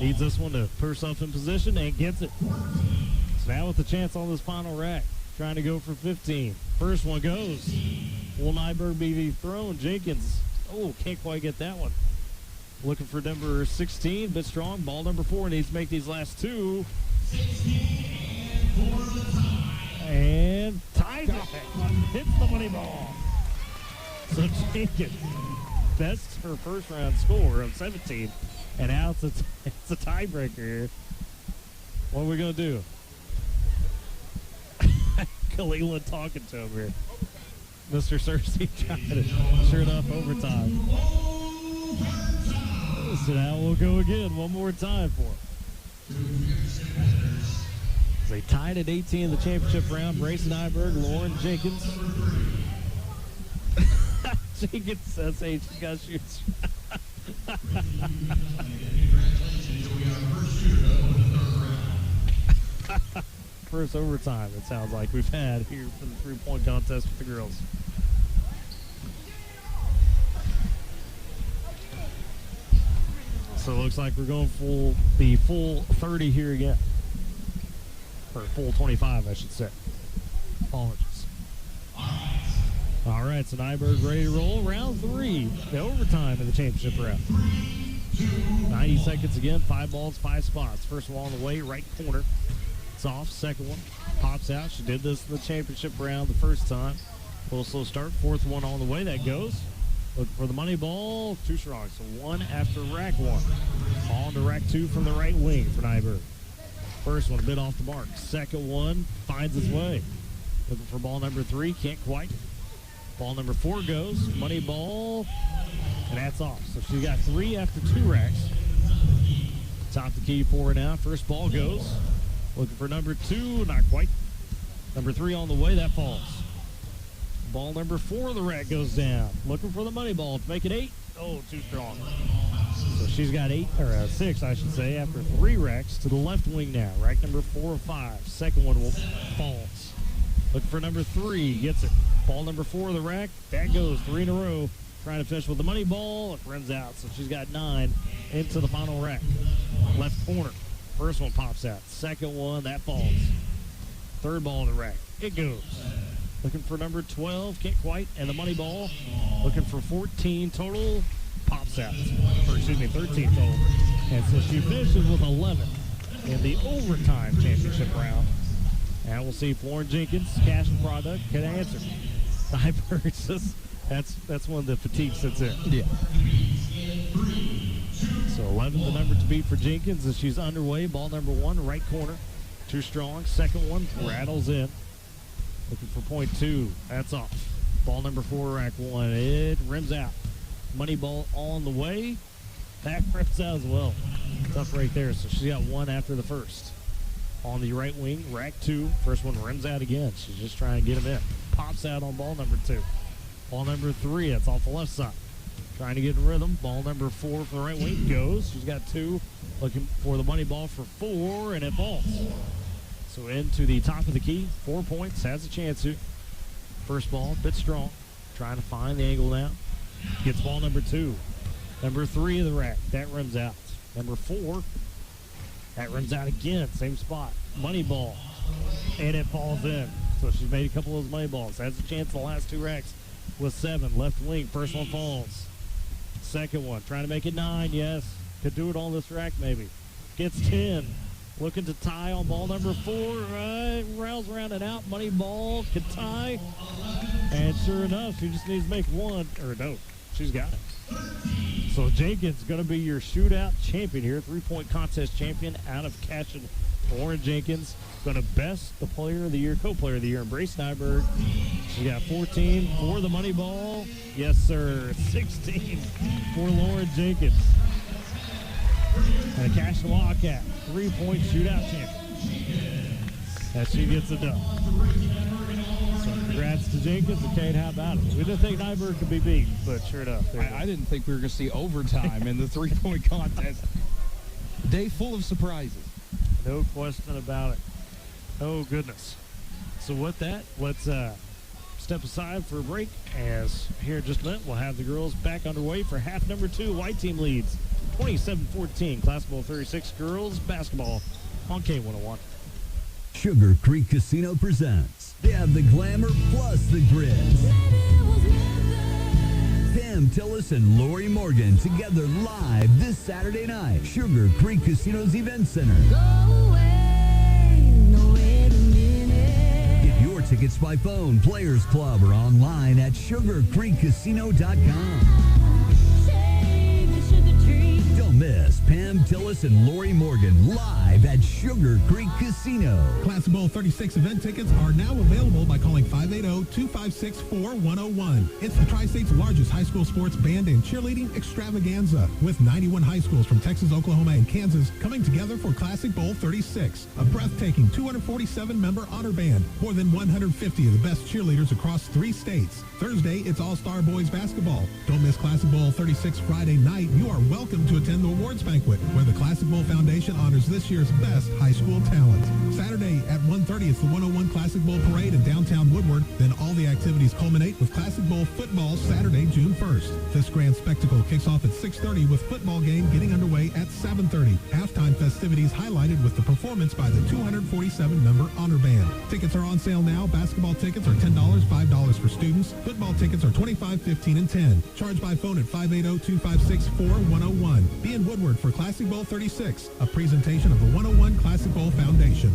needs this one to put herself in position and gets it. So now with the chance on this final rack, trying to go for 15. First one goes. Will Nyberg be thrown? Jenkins, oh, can't quite get that one. Looking for number 16, bit strong. Ball number 4 needs to make these last 2. And ties it. Hits the money ball. So Jenkins, that's her first round score of 17. And now it's a tiebreaker here. What are we going to do? Kalila talking to him here. Mr. Cersei trying to, sure enough, overtime. So now we'll go again one more time for him. They tied at 18 in the championship round. Brayson Nyberg, Lauren Jenkins. Jenkins says, hey, she got shoots. First overtime, it sounds like we've had here for the three-point contest with the girls. So it looks like we're going the full 30 here again. Or full 25, I should say. Apologies. All right, so Nyberg ready to roll. Round 3, the overtime in the championship round. 90 seconds again, 5 balls, 5 spots. First one on the way, right corner. It's off, second one pops out. She did this in the championship round the first time. A little slow start, fourth one on the way, that goes. Looking for the money ball, too strong. So 1 after rack 1. On to rack 2 from the right wing for Nyberg. First one a bit off the mark. Second one finds its way. Looking for ball number 3, can't quite. Ball number 4 goes, money ball, and that's off. So she got 3 after 2 racks. Top the key for her now. First ball goes. Looking for number 2, not quite. Number 3 on the way, that falls. Ball number 4 of the rack goes down. Looking for the money ball to make it 8. Oh, too strong. So she's got 6, I should say, after 3 racks to the left wing now. Rack number 4 or 5. Second one falls. Looking for number 3, gets it. Ball number 4 of the rack, that goes 3 in a row. Trying to finish with the money ball, it runs out. So she's got 9 into the final rack. Left corner. First one pops out. Second one, that falls. Third ball in the rack, it goes. Looking for number 12, can't quite, and the money ball. Looking for 14 total, pops out. Or excuse me, 13 total. And so she finishes with 11 in the overtime championship round. And we'll see if Lauren Jenkins, cash and product, can answer. Nyberg, that's one of the fatigues that's in. Yeah. So 11 the number to beat for Jenkins as she's underway. Ball number 1, right corner. Too strong. Second one rattles in. Looking for point 2. That's off. Ball number 4, rack 1. It rims out. Money ball on the way. Back rips out as well. Tough right there. So she's got one after the first. On the right wing, rack 2. First one rims out again. She's just trying to get him in. Pops out on ball number 2. Ball number 3, that's off the left side. Trying to get in rhythm. Ball number 4 from the right wing goes. She's got 2. Looking for the money ball for 4, and it falls. So into the top of the key. 4 points. Has a chance to. First ball, bit strong. Trying to find the angle now. Gets ball number 2. Number 3 of the rack. That rims out. Number 4. That rims out again. Same spot. Money ball. And it falls in. So she's made a couple of those money balls. Has a chance in the last 2 racks with 7. Left wing. First one falls. Second one. Trying to make it 9. Yes. Could do it on this rack maybe. Gets 10. Looking to tie on ball number 4. Rails around and out. Money ball. Could tie. And sure enough, she just needs to make 1. Or no. She's got it. So Jenkins going to be your shootout champion here. 3-point contest champion out of Cashin. Lauren Jenkins going to best the player of the year, co-player of the year, in Brace Nyberg. She got 14 for the money ball. Yes, sir. 16 for Lauren Jenkins. And a Cashin Wildcat 3-point shootout champion. As she gets it done. So congrats to Jenkins and Kate. How about it? We didn't think Nyberg could be beat, but sure enough. I didn't think we were going to see overtime in the 3-point contest. Day full of surprises. No question about it. Oh, goodness. So with that, let's step aside for a break, as here in just a minute we'll have the girls back underway for half number 2. White team leads 27-14. Class Bowl 36 girls basketball on K101. Sugar Creek Casino presents. They have the glamour plus the grit. Pam Tillis and Lori Morgan together live this Saturday night. Sugar Creek Casino's Event Center. Get your tickets by phone, Players Club, or online at sugarcreekcasino.com. Don't miss Pam Tillis and Lori Morgan live at Sugar Creek Casino. Class Bowl 36 event tickets are now available by calling 580-256-4101. It's the Tri-State's largest high school sports band and cheerleading extravaganza, with 91 high schools from Texas, Oklahoma, and Kansas coming together for Classic Bowl 36, a breathtaking 247-member honor band, more than 150 of the best cheerleaders across 3 states. Thursday, it's All-Star Boys basketball. Don't miss Classic Bowl 36 Friday night. You are welcome to attend the awards banquet, where the Classic Bowl Foundation honors this year's best high school talent. Saturday at 1:30, it's the 101 Classic Bowl Parade in downtown Woodward. Then all the activities culminate with Classic Bowl football Saturday, June 1st. This grand spectacle kicks off at 6:30 with football game getting underway at 7:30. Halftime festivities highlighted with the performance by the 247-member honor band. Tickets are on sale now. Basketball tickets are $10, $5 for students. Football tickets are $25, $15, and $10. Charge by phone at 580-256-4101. Be in Woodward for Classic Bowl 36, a presentation of the 101 Classic Bowl Foundation.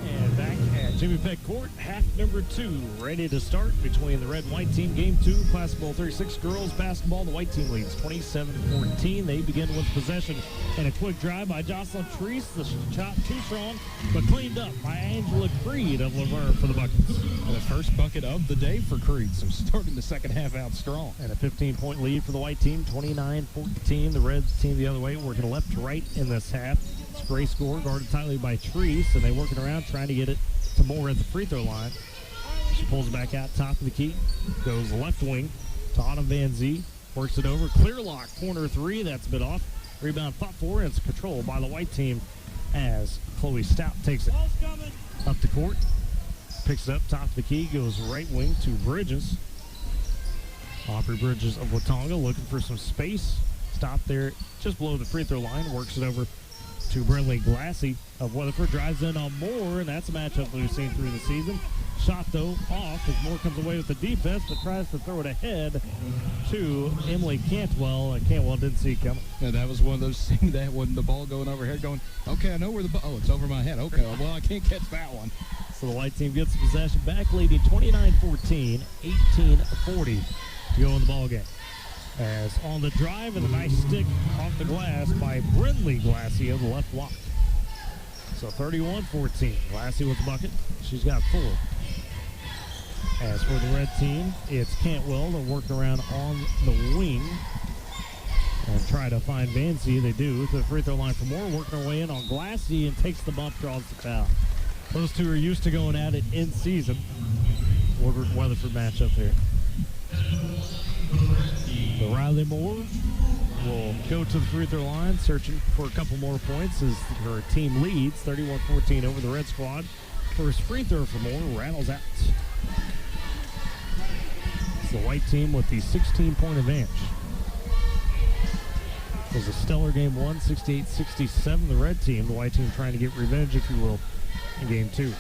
And back at Jimmy Peck Court, half number 2, ready to start between the red and white team. Game 2, Classic Bowl 36 girls basketball. The white team leads 27-14. They begin with possession and a quick drive by Jocelyn Treese. The shot too strong, but cleaned up by Angela Creed of Laverne for the buckets. And the first bucket of the day for Creed, so starting the second half out strong. And a 15-point lead for the white team, 29-14. The Reds team the other way, working left to right in this half. Gray score, guarded tightly by Treese, and they working around trying to get it to Moore at the free throw line. She pulls it back out, top of the key, goes left wing to Autumn Van Zee, works it over, clear lock, corner 3, that's a bit off. Rebound fought for, and it's controlled by the white team as Chloe Stout takes it up the court, picks it up, top of the key, goes right wing to Bridges. Aubrey Bridges of Watonga looking for some space, stop there just below the free throw line, works it over to Brinley Glassy of Weatherford, drives in on Moore, and that's a matchup we've seen through the season. Shot, though, off as Moore comes away with the defense, but tries to throw it ahead to Emily Cantwell, and Cantwell didn't see it coming. Yeah, that was one of those things that when the ball going overhead going, okay, I know where the ball, oh, it's over my head. Okay, well, I can't catch that one. So the white team gets the possession back, leading 29-14, 18-40 to go in the ball game. As on the drive and a nice stick off the glass by Brinley Glassy of the left block. So 31-14. Glassy with the bucket. She's got 4. As for the red team, it's Cantwell. They'll work around on the wing and try to find Vancy. They do. To the free throw line for more. Working our way in on Glassy and takes the bump, draws the foul. Those two are used to going at it in season. Weatherford matchup here. So Riley Moore will go to the free throw line, searching for a couple more points as her team leads 31-14 over the red squad. First free throw for Moore rattles out. It's the white team with the 16-point advantage. It was a stellar game one, 68-67. The red team, the white team trying to get revenge, if you will, in game two.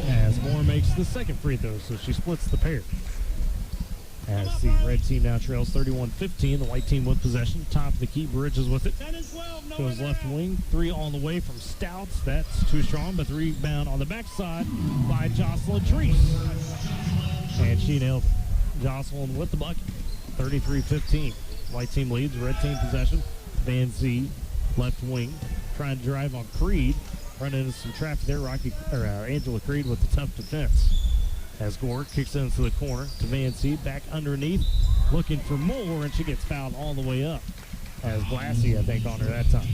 As Moore makes the second free throw, so she splits the pair. As the red team now trails 31-15, the white team with possession. Top of the key, Bridges with it. Goes left wing, three on the way from Stouts. That's too strong, but the rebound on the backside by Jocelyn Treese. And she nails it. Jocelyn with the bucket, 33-15. White team leads, red team possession. Van Z, left wing, trying to drive on Creed. Running into some traffic there. Angela Creed with the tough defense. As Gore kicks into the corner to Van C, back underneath, looking for more, and she gets fouled all the way up. As Glassy, I think, on her that time.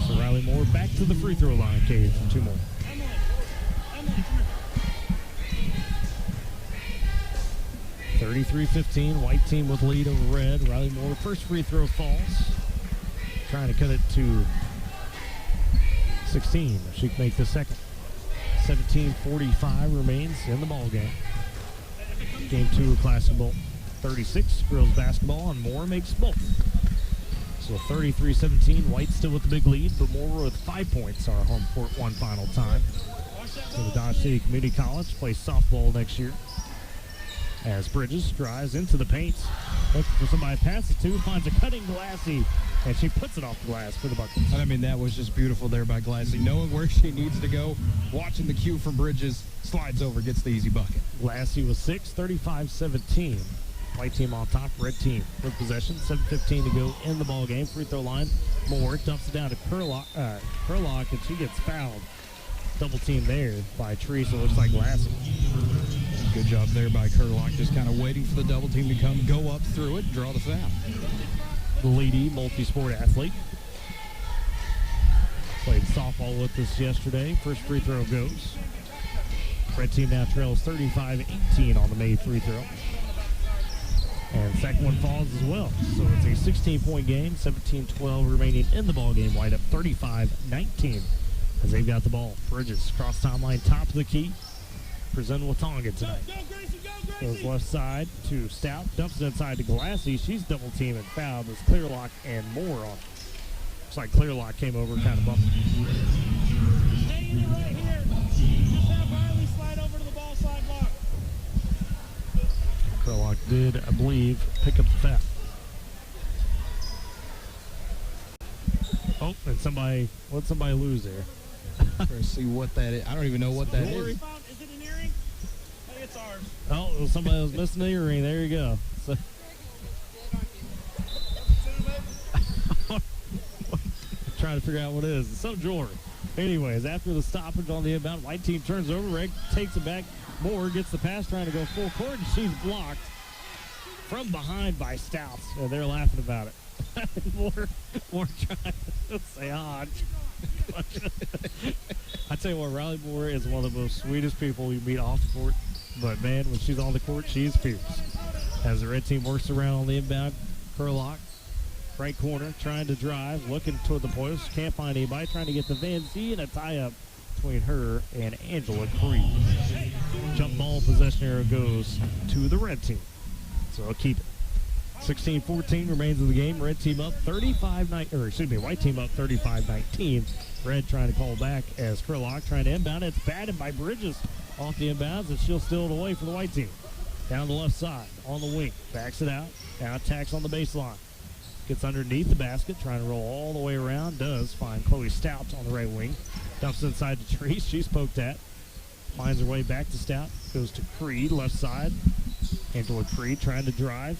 So Riley Moore back to the free throw line, Cade, for two more. 33-15, white team with lead over red. Riley Moore, first free throw falls. Trying to cut it to 16. She can make the second. 17:45 remains in the ball game. Game two of Classic Bowl. 36, girls basketball, and Moore makes both. So 33-17, white still with the big lead, but Moore with 5 points our home court one final time. So the Dodge City Community College plays softball next year. As Bridges drives into the paint, looking for somebody to pass it to, finds a cutting Glassy, and she puts it off the glass for the bucket. I mean, that was just beautiful there by Glassy. Knowing where she needs to go, watching the cue from Bridges, slides over, gets the easy bucket. Glassy was 6, 35-17. White team on top, red team with possession. 7:15 to go in the ball game. Free throw line. Moore dumps it down to Curlock, and she gets fouled. Double team there by Teresa. Looks like Glassy. Good job there by Curlock, just kind of waiting for the double team to come, go up through it, draw the foul. The Lady multi-sport athlete. Played softball with us yesterday. First free throw goes. Red team now trails 35-18 on the made free throw. And second one falls as well. So it's a 16-point game, 17-12 remaining in the ball game. White up 35-19 as they've got the ball. Bridges cross timeline, top of the key. Presented with Tonga tonight. Goes left side to Stout. Dumps it inside to Glassy. She's double teamed and fouled as Clearlock and Moore on. Looks like Clearlock came over, kind of bumped. Stay in right here. Just have Riley slide over to the ball side block. Clearlock did, I believe, pick up the foul. Oh, and what'd somebody lose there? Let's see what that is. I don't even know what that is. Is it an earring? I think it's ours. Oh, it was somebody was missing the earring. There you go. So, trying to figure out what it is. It's some jewelry. Anyways, after the stoppage on the inbound, white team turns over. Reg takes it back. Moore gets the pass, trying to go full court, and she's blocked from behind by Stouts. And they're laughing about it. Moore trying to say, I tell you what, Riley Moore is one of the most sweetest people you meet off the court. But, man, when she's on the court, she's fierce. As the red team works around on the inbound, Curlock, right corner, trying to drive, looking toward the post. Can't find anybody. Trying to get the Van Z, and a tie-up between her and Angela Creed. Jump ball possession arrow goes to the red team. So I'll keep it. 16-14 remains of the game. Red team up 35-19, white team up 35-19. Red trying to call back as Curlock trying to inbound. It's batted by Bridges off the inbounds, and she'll steal it away for the white team. Down the left side, on the wing, backs it out. Now attacks on the baseline. Gets underneath the basket, trying to roll all the way around. Does find Chloe Stout on the right wing. Dumps inside to Treese. She's poked at. Finds her way back to Stout. Goes to Creed, left side. Angela Creed trying to drive.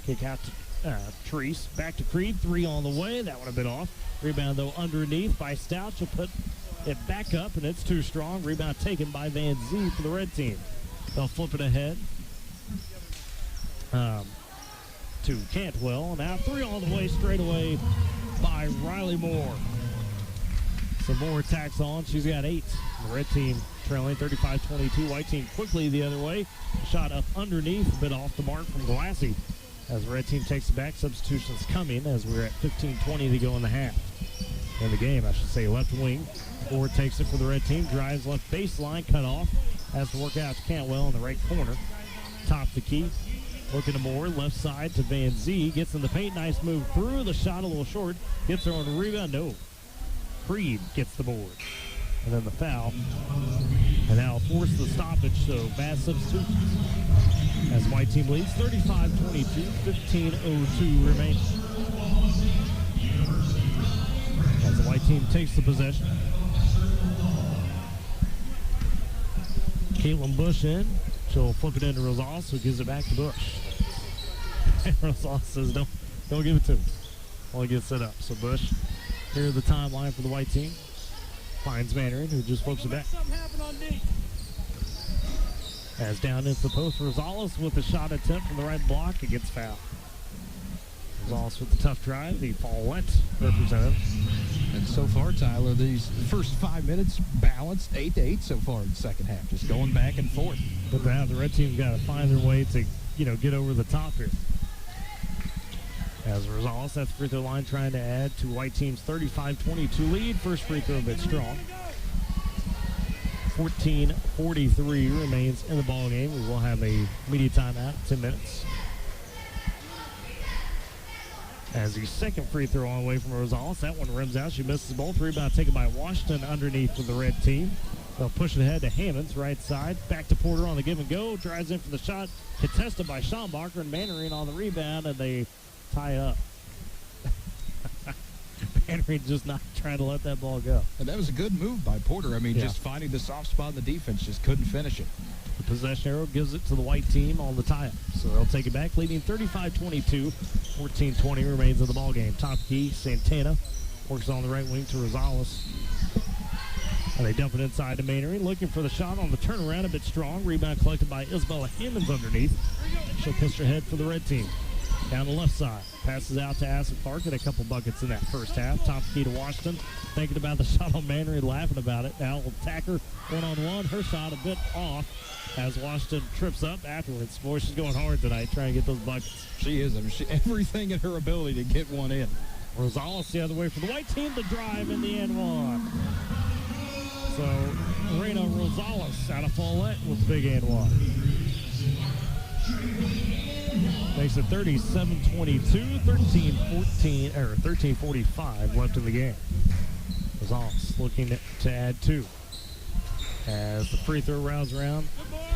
Kick out to Treese. Back to Creed. Three on the way. That would have been off. Rebound, though, underneath by Stout. She'll put it back up, and it's too strong. Rebound taken by Van Zee for the red team. They'll flip it ahead to Cantwell. Now 3 all the way straight away by Riley Moore. So Moore tacks on. She's got 8. The red team trailing 35-22. White team quickly the other way. Shot up underneath, a bit off the mark from Glassy. As the red team takes it back, substitutions coming as we're at 15:20 to go in the half. In the game, I should say, left wing. Ford takes it for the red team, drives left baseline, cut off. Has to work out to Cantwell in the right corner. Top the key. Looking to Moore, left side to Van Zee. Gets in the paint, nice move through. The shot a little short. Gets her on the rebound, no. Creed gets the board. And then the foul. And now force the stoppage, so bad substitution. As white team leads 35-22, 15:02 remaining. As the white team takes the possession. Caitlin Bush in. She'll flip it into Rosales, who gives it back to Bush. Rosales says, don't give it to him. Only gets set up. So Bush, here's the timeline for the white team. Finds Mandarin, who just flips it back. As down into the post, Rosales with a shot attempt from the right block. It gets fouled. Rosales with the tough drive. The Follett representative. And so far, Tyler, these first 5 minutes balanced 8-8 so far in the second half. Just going back and forth. But now the red team's got to find their way to, get over the top here. As Rosales at the free throw line trying to add to white team's 35-22 lead. First free throw a bit strong. 14:43 remains in the ball game. We will have a media timeout, 10 minutes. As the second free throw on the way from Rosales. That one rims out. She misses both. Rebound taken by Washington underneath for the red team. They'll push it ahead to Hammonds, right side. Back to Porter on the give and go. Drives in for the shot. Contested by Schombacher and Mannering on the rebound, and they tie up. Mannering just not trying to let that ball go. And that was a good move by Porter. I mean, just finding the soft spot in the defense, just couldn't finish it. The possession arrow gives it to the white team on the tie-up. So they'll take it back, leading 35-22. 14:20 remains in the ballgame. Top key, Santana works on the right wing to Rosales. And they dump it inside to Mannering, looking for the shot on the turnaround, a bit strong. Rebound collected by Isabella Hammonds underneath. She'll push her head for the red team. Down the left side. Passes out to Asset Park and a couple buckets in that first half. Top key to Washington. Thinking about the shot on Mannering, laughing about it. Now we'll attack her one-on-one. Her shot a bit off as Washington trips up afterwards. Boy, she's going hard tonight trying to get those buckets. She is. I mean, everything in her ability to get one in. Rosales the other way for the white team. The drive in the end one. So, Reina Rosales out of Follett with the big and one. Makes it 37-22, 13:45 left in the game. Rosales looking to add 2. As the free throw rounds around,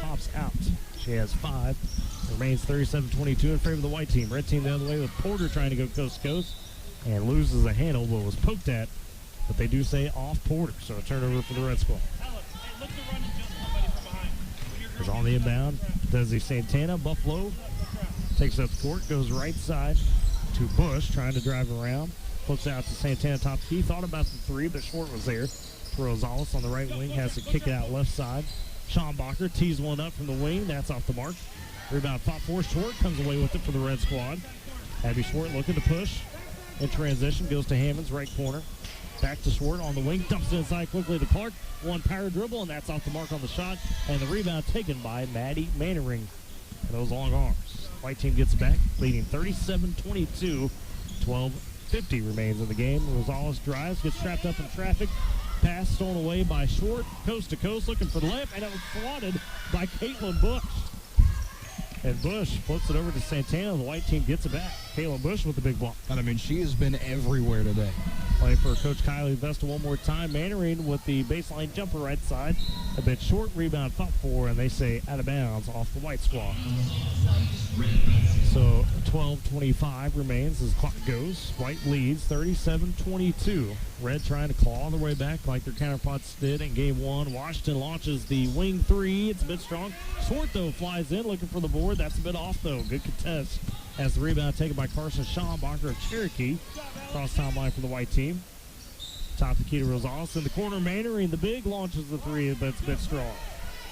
pops out. She has 5. Remains 37-22 in favor of the white team. Red team the other way with Porter trying to go coast to coast and loses a handle, but was poked at. But they do say off Porter, so a turnover for the red squad. Is on the inbound. Desi Santana, Buffalo takes up the court, goes right side to Bush, trying to drive around. Flips out to Santana, top key. Thought about the 3, but short was there. Rosales on the right wing has to kick it out left side. Schombacher tees one up from the wing. That's off the mark. Rebound fought for Short, comes away with it for the red squad. Abby Short looking to push. In transition, goes to Hammonds, right corner. Back to Swart on the wing, dumps it inside quickly to Clark. One power dribble, and that's off the mark on the shot. And the rebound taken by Maddie Mannering. And those long arms. White team gets back, leading 37-22. 12:50 remains in the game. Rosales drives, gets trapped up in traffic. Pass stolen away by Short, coast to coast, looking for the layup, and it was swatted by Caitlin Bush. And Bush flips it over to Santana. The white team gets it back. Caitlin Bush with the big block. And I mean, she has been everywhere today. Playing for Coach Kylie Vesta one more time. Mannering with the baseline jumper right side. A bit short, rebound fought for, and they say out of bounds off the white squad. So 12:25 remains as the clock goes. White leads 37-22. Red trying to claw their way back like their counterparts did in game 1. Washington launches the wing 3. It's a bit strong. Swart, though, flies in looking for the board. That's a bit off, though. Good contest as the rebound taken by Carson Schombacher of Cherokee. Cross timeline for the white team. Top the key to Rosales in the corner. Mainering the big launches the three, but it's a bit strong.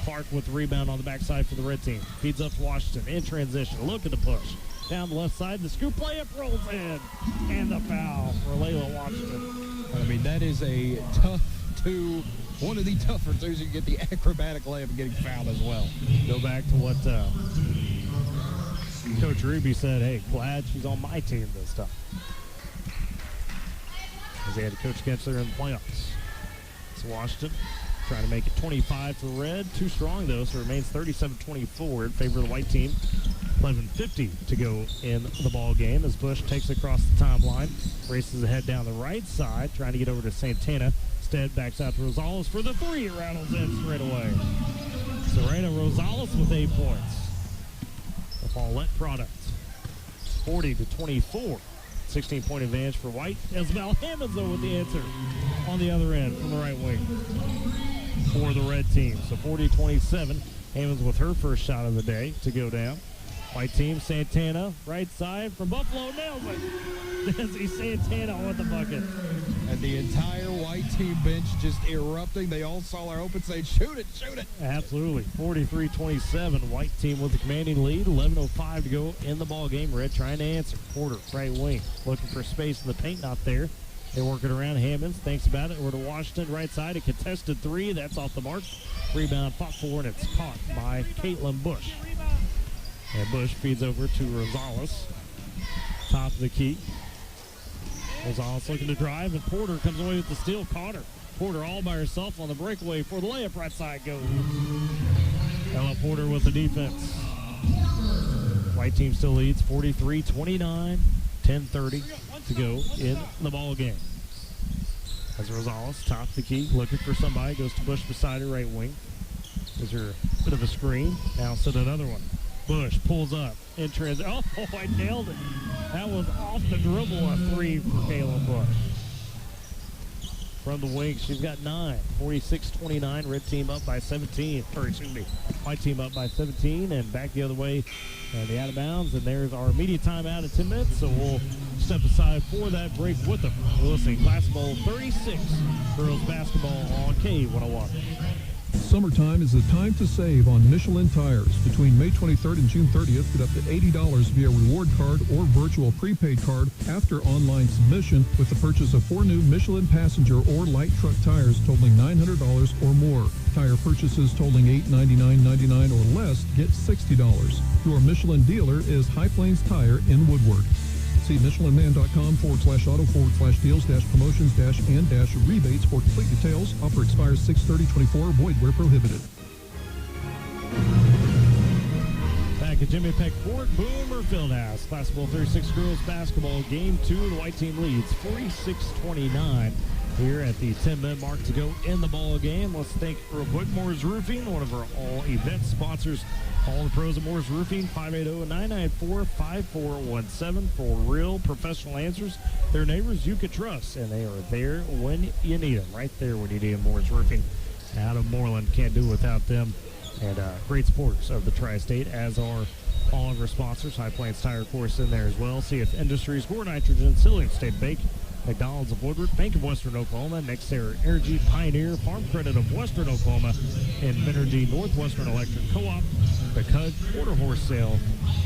Clark with the rebound on the backside for the red team. Feeds up to Washington in transition. Look at the push. Down the left side, the scoop layup rolls in. And the foul for Layla Washington. I mean, that is a tough two. One of the tougher twos. You get the acrobatic layup and getting fouled as well. Go back to what Coach Ruby said, hey, glad she's on my team this time. As they had to coach against her in the playoffs. It's Washington trying to make it 25 for red. Too strong, though, so it remains 37-24 in favor of the white team. 11:50 to go in the ball game as Bush takes it across the timeline. Races ahead down the right side, trying to get over to Santana. Instead, backs out to Rosales for the three. It rattles in straight away. Serena Rosales with 8 points. The Paulette product. 40-24. 16-point advantage for White. Isabel Hammonds, though, with the answer on the other end from the right wing for the red team. So 40-27. Hammonds with her first shot of the day to go down. White team, Santana, right side from Buffalo, nails it. Desi Santana with the bucket. And the entire white team bench just erupting. They all saw her open, saying, shoot it, shoot it. Absolutely. 43-27. White team with the commanding lead. 11:05 to go in the ball game. Red trying to answer. Porter, right wing, looking for space in the paint, not there. They work it around. Hammonds thinks about it. Over to Washington, right side. A contested three. That's off the mark. Rebound, fought for, and it's caught by Caitlin Bush. And Bush feeds over to Rosales. Top of the key. Rosales looking to drive, and Porter comes away with the steal. Caught her. Porter all by herself on the breakaway for the layup. Right side goes. Ella Porter with the defense. White team still leads 43-29. 10:30 to go in the ball game. As Rosales, top the key, looking for somebody, goes to Bush beside her right wing. Gives her a bit of a screen. Now set another one. Bush pulls up in transition. Oh, I nailed it. That was off the dribble, a three for Kayla Bush. From the wing, she's got 9. 46-29, red team up by 17. Or excuse me, white team up by 17, and back the other way. And the out of bounds, and there's our media timeout at 10 minutes, so we'll step aside for that break with them. We're listening Class Bowl 36, girls basketball on K101. Summertime is the time to save on Michelin tires. Between May 23rd and June 30th, get up to $80 via reward card or virtual prepaid card after online submission with the purchase of 4 new Michelin passenger or light truck tires totaling $900 or more. Tire purchases totaling $899.99 or less get $60. Your Michelin dealer is High Plains Tire in Woodward. See michelinman.com/auto/deals-promotions-and-rebates for complete details. Offer expires 6/30/24. Void where prohibited. Back at Jimmy Peck Court, Boomer Fieldhouse. Class Bowl 36 girls basketball game 2. The white team leads 46-29 here at the 10-minute mark to go in the ball game. Let's thank real quick Moore's Roofing, one of our all-event sponsors. All the pros at Moore's Roofing, 580-994-5417 for real professional answers. They're neighbors you can trust, and they are there when you need them. Right there when you need them, Moore's Roofing. Out of Moreland, can't do without them. And great supporters of the Tri-State, as are all of our sponsors. High Plains Tire, of course, in there as well. CF Industries, Gore Nitrogen, Cillian State Bake, McDonald's of Woodward, Bank of Western Oklahoma, NextEra Energy, Pioneer, Farm Credit of Western Oklahoma, and Minergy, Northwestern Electric Co-op, the Cud Quarter Horse Sale,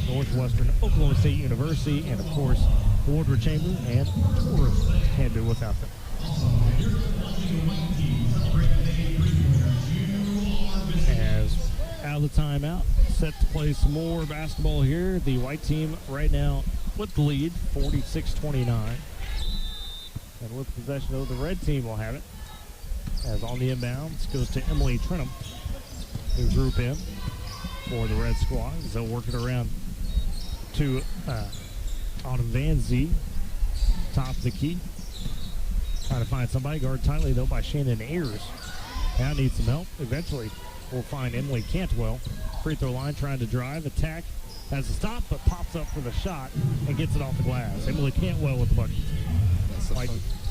Northwestern Oklahoma State University, and, of course, the Woodward Chamber and Porter. Can't do without them. As out of the timeout, set to play some more basketball here. The white team right now with the lead, 46-29. And with possession, though, the red team will have it. As on the inbounds goes to Emily Trenum, who group in for the red squad. As they'll work it around to Autumn Van Zee, top of the key. Trying to find somebody. Guard tightly, though, by Shannon Ayers. Now needs some help. Eventually, we'll find Emily Cantwell. Free throw line, trying to drive, attack. Has a stop, but pops up for the shot and gets it off the glass. Emily Cantwell with the bucket.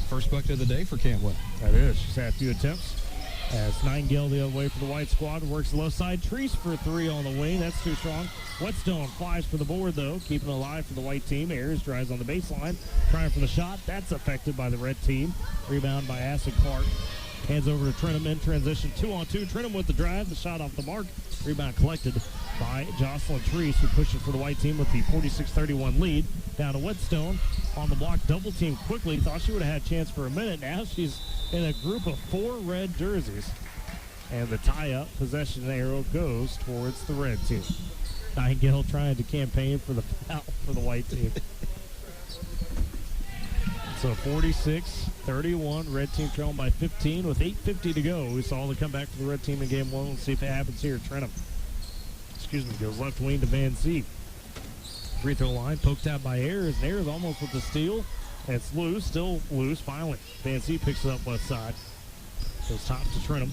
First bucket of the day for Cantwell. That is. She's had a few attempts. As Nightingale the other way for the white squad. Works the left side. Treese for 3 on the wing. That's too strong. Whetstone flies for the board, though. Keeping it alive for the white team. Ayers drives on the baseline. Trying for the shot. That's affected by the red team. Rebound by Acid Clark. Hands over to Trenum in transition. 2-on-2. Trenum with the drive. The shot off the mark. Rebound collected by Jocelyn Treese, who pushes for the white team with the 46-31 lead. Down to Whetstone on the block. Double team quickly. Thought she would have had a chance for a minute. Now she's in a group of 4 red jerseys. And the tie-up possession arrow goes towards the red team. Nightingale trying to campaign for the foul for the white team. So 46-31, red team trailing by 15 with 8:50 to go. We saw the comeback for the red team in game 1. Let's see if it happens here. Trenum, goes left wing to Van Zee. Free throw line poked out by Ayers, and Ayers almost with the steal. And it's loose, still loose, finally. Van Zee picks it up left side. Goes top to Trenum.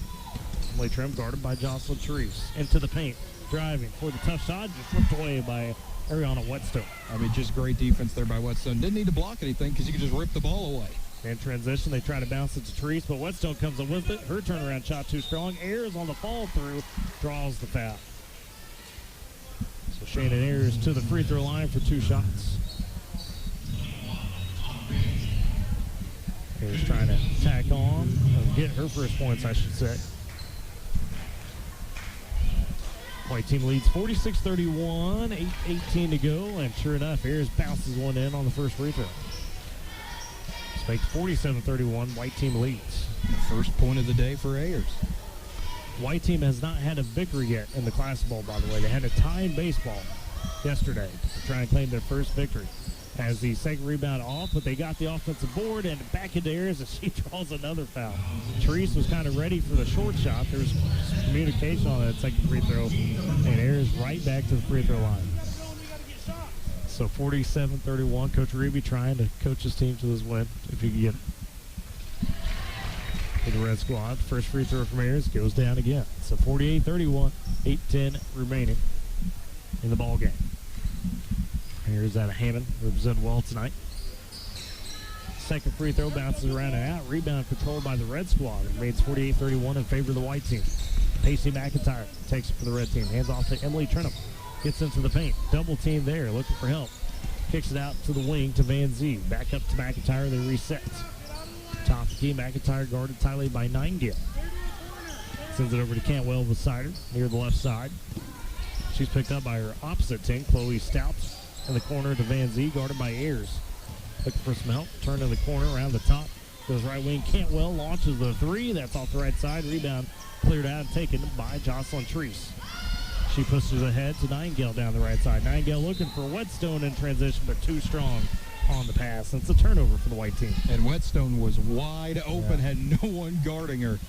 Emily Trim guarded by Jocelyn Treese. Into the paint, driving for the tough shot, just ripped away by Ariana Whetstone. I mean, just great defense there by Whetstone. Didn't need to block anything because you could just rip the ball away. In transition, they try to bounce it to Treese, but Whetstone comes up with it. Her turnaround shot too strong. Ayers on the fall through, draws the foul. So Shannon Ayers to the free throw line for 2 shots. Ayers trying to tack on, or get her first points, I should say. White team leads 46-31, 8:18 to go, and sure enough, Ayers bounces one in on the first free throw. This makes 47-31, white team leads. The first point of the day for Ayers. White team has not had a victory yet in the Classic Bowl, by the way. They had a tie in baseball yesterday to try and claim their first victory. Has the second rebound off, but they got the offensive board and back into Ayers as she draws another foul. Treese was kind of ready for the short shot. There was some communication on that second free throw, and Ayers right back to the free throw line. So 47-31, Coach Reeby trying to coach his team to this win, if he can get it. For the red squad, first free throw from Ayers goes down again. So 48-31, 8:10 remaining in the ball game. Here's out of Hammond, representing well tonight. Second free throw bounces around and out. Rebound controlled by the red squad. It remains 48-31 in favor of the white team. Pacey McIntyre takes it for the red team. Hands off to Emily Trenum. Gets into the paint. Double team there, looking for help. Kicks it out to the wing to Van Zee. Back up to McIntyre. They reset. Top of the key. McIntyre guarded tightly by Nightingale. Sends it over to Cantwell beside her near the left side. She's picked up by her opposite team, Chloe Stout. In the corner to Van Zee, guarded by Ayers. Looking for some help. Turn in the corner, around the top. Goes right wing. Cantwell launches the 3. That's off the right side. Rebound cleared out and taken by Jocelyn Treese. She pushes ahead to Nightingale down the right side. Nightingale looking for Whetstone in transition, but too strong on the pass. And it's a turnover for the white team. And Whetstone was wide open, had no one guarding her.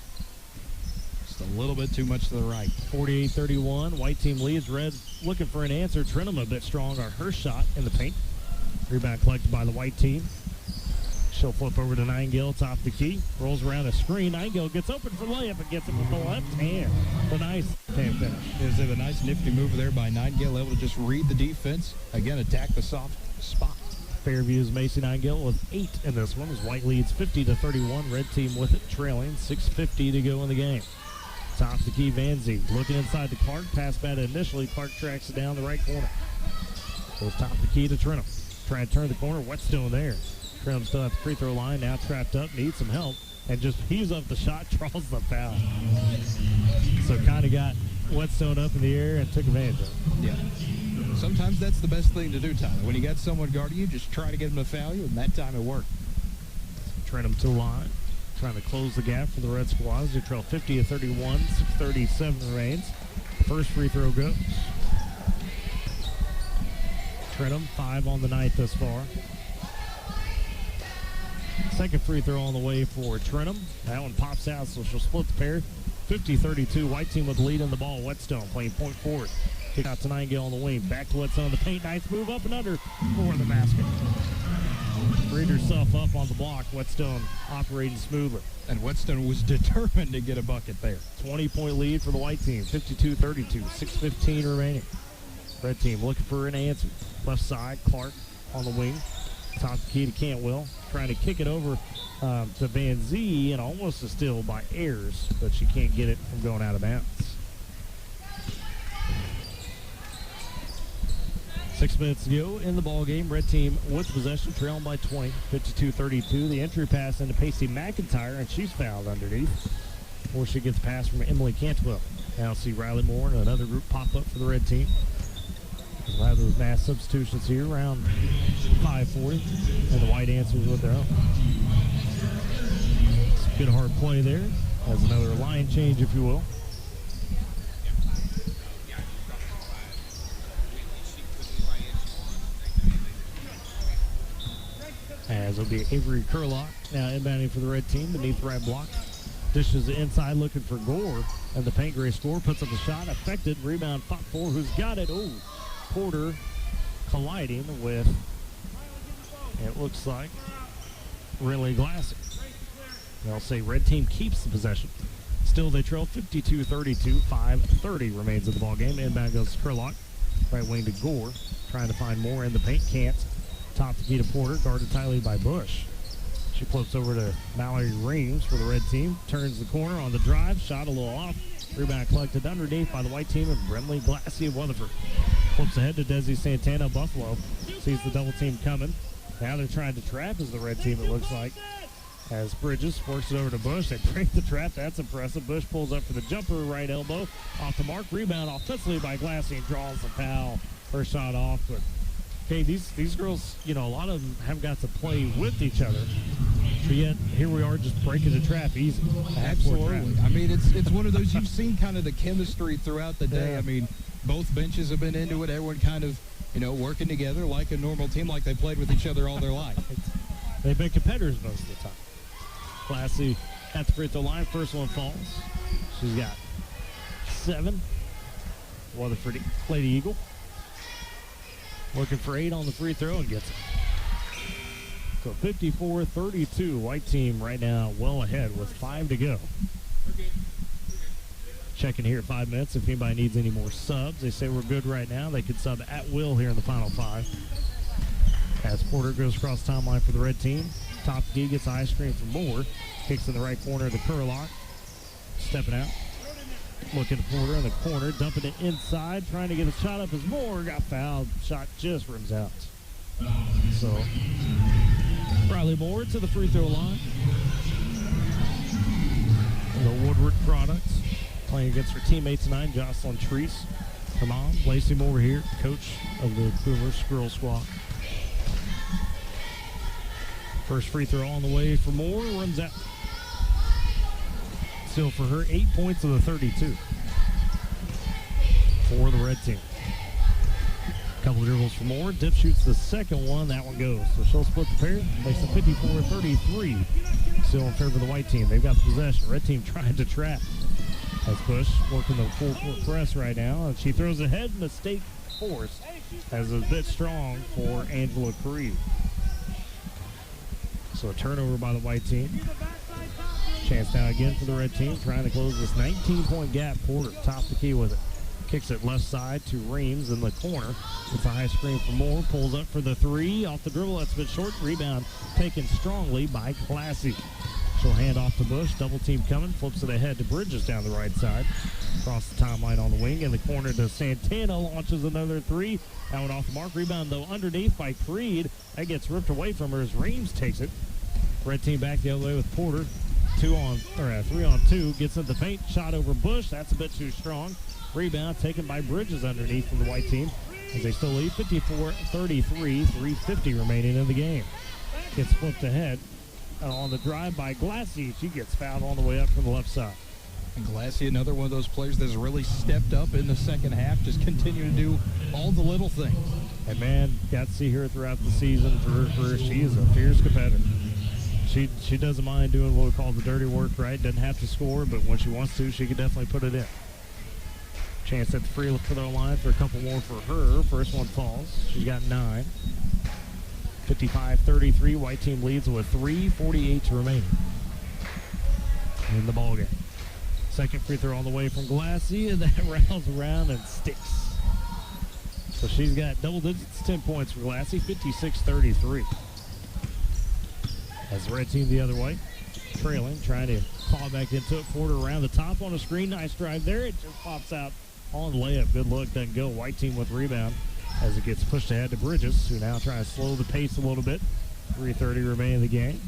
Just a little bit too much to the right. 48-31, white team leads. Red looking for an answer. Trenum a bit strong on her shot in the paint. Rebound collected by the white team. She'll flip over to Nightingale, top of the key. Rolls around a screen. Nightingale gets open for layup and gets it with the left hand. The nice hand finish. Is it a nice nifty move there by Nightingale, able to just read the defense. Again, attack the soft spot. Fairview's Macy Nightingale with 8 in this one as white leads 50-31. Red team with it, trailing 6:50 to go in the game. Top of the key, Van Zee. Looking inside to Clark. Pass bad initially. Clark tracks it down the right corner. Goes top of the key to Trenum. Trying to turn the corner. Whetstone there. Trenum still at the free throw line. Now trapped up. Needs some help. And just heaves up the shot. Draws the foul. So kind of got Whetstone up in the air and took advantage of it. Yeah. Sometimes that's the best thing to do, Tyler. When you got someone guarding you, just try to get them to foul you, and that time it worked. Trenum to the line. Trying to close the gap for the red squads. They trail 50-31. 6:37 remains. First free throw goes. Trenum, 5 on the night thus far. Second free throw on the way for Trenum. That one pops out, so she'll split the pair. 50-32. White team with the lead in the ball. Whetstone playing point forward. Kick out to Nightingale on the wing. Back to Whetstone in the paint. Nice move up and under for the basket. Freed herself up on the block. Whetstone operating smoothly. And Whetstone was determined to get a bucket there. 20-point lead for the white team. 52-32. 6:15 remaining. Red team looking for an answer. Left side, Clark on the wing. Top of the key to Cantwell. Trying to kick it over to Van Zee, and almost a steal by Ayers, but she can't get it from going out of bounds. 6 minutes to go in the ball game. Red team with possession, trailing by 20, 52-32. The entry pass into Pacey McIntyre, and she's fouled underneath. Before she gets a pass from Emily Cantwell. Now see Riley Moore and another group pop up for the red team. We'll have those mass substitutions here around 5:40, and the white answers with their own. Good hard play there. Has another line change, if you will. As it'll be Avery Curlock now inbounding for the red team beneath the right block. Dishes it inside looking for Gore, and the paint gray score puts up a shot. Affected. Rebound fought for. Who's got it? Oh, Porter colliding with, it looks like, Riley Glassy. They'll say red team keeps the possession. Still, they trail 52-32. 5:30 remains of the ball game. Inbound goes to Curlock. Right wing to Gore. Trying to find more in the paint. Can't. Top the key to Porter. Guarded tightly by Bush. She flips over to Mallory Reams for the red team. Turns the corner on the drive. Shot a little off. Rebound collected underneath by the white team and Brentley Glassy of Weatherford. Flips ahead to Desi Santana of Buffalo. Sees the double team coming. Now they're trying to trap as the red team, it looks like. As Bridges works it over to Bush. They break the trap. That's impressive. Bush pulls up for the jumper, right elbow. Off the mark. Rebound offensively by Glassy and draws the foul. First shot off, but okay, these girls, you know, a lot of them have got to play with each other. But yet, here we are just breaking the trap easy. Absolutely. I mean, it's one of those, you've seen kind of the chemistry throughout the day. Yeah. I mean, both benches have been into it. Everyone kind of, you know, working together like a normal team, like they played with each other all their life. They've been competitors most of the time. Glassy at the free throw line. First one falls. She's got 7. Weatherford Lady Eagle. Looking for 8 on the free throw and gets it. So 54-32. White team right now well ahead with 5 to go. Checking here at 5 minutes if anybody needs any more subs. They say we're good right now. They could sub at will here in the final 5. As Porter goes across the timeline for the red team. Top D gets ice cream from Moore. Kicks in the right corner to Curlock. Stepping out. Looking at Porter in the corner. Dumping it inside. Trying to get a shot up as Moore got fouled. Shot just rims out. So, Riley Moore to the free throw line. The Woodward products. Playing against her teammate tonight, Jocelyn Treese. Her mom, Lacey Moore here, coach of the Boomers Girls Squad. First free throw on the way for Moore, runs out. Still for her, 8 points of the 32 for the red team. Couple dribbles for Moore, dip shoots the second one, that one goes. So she'll split the pair, makes it 54-33. Still in favor of the white team. They've got the possession. Red team trying to trap. As Bush working the full court press right now. And she throws ahead, mistake forced. As a bit strong for Angela Creed. So a turnover by the white team. Chance now again for the red team, trying to close this 19-point gap. Porter top the key with it. Kicks it left side to Reams in the corner. It's a high screen for Moore. Pulls up for the 3. Off the dribble, that's a bit short. Rebound taken strongly by Classy. She'll hand off to Bush. Double team coming. Flips it ahead to Bridges down the right side. Across the timeline on the wing. In the corner to Santana. Launches another 3. That one off the mark. Rebound, though, underneath by Creed. That gets ripped away from her as Reams takes it. Red team back the other way with Porter. 3 on 2. Gets in the paint. Shot over Bush. That's a bit too strong. Rebound taken by Bridges underneath from the white team. As they still lead 54-33. 3:50 remaining in the game. Gets flipped ahead. On the drive by Glassy, she gets fouled on the way up from the left side. And Glassy, another one of those players that's really stepped up in the second half, just continue to do all the little things. And man, got to see her throughout the season for her career. She is a fierce competitor. She doesn't mind doing what we call the dirty work, right? Doesn't have to score, but when she wants to, she can definitely put it in. Chance at the free throw line for a couple more for her. First one falls. She's got 9. 55-33, white team leads with 3:48 remaining in the ballgame. Second free throw on the way from Glassy, and that rounds around and sticks. So she's got double digits, 10 points for Glassy, 56-33. As the red team the other way, trailing, trying to claw back into it. Porter around the top on the screen. Nice drive there. It just pops out on the layup. Good look, doesn't go. White team with rebound as it gets pushed ahead to Bridges, who now tries to slow the pace a little bit. 3:30 remaining in the game.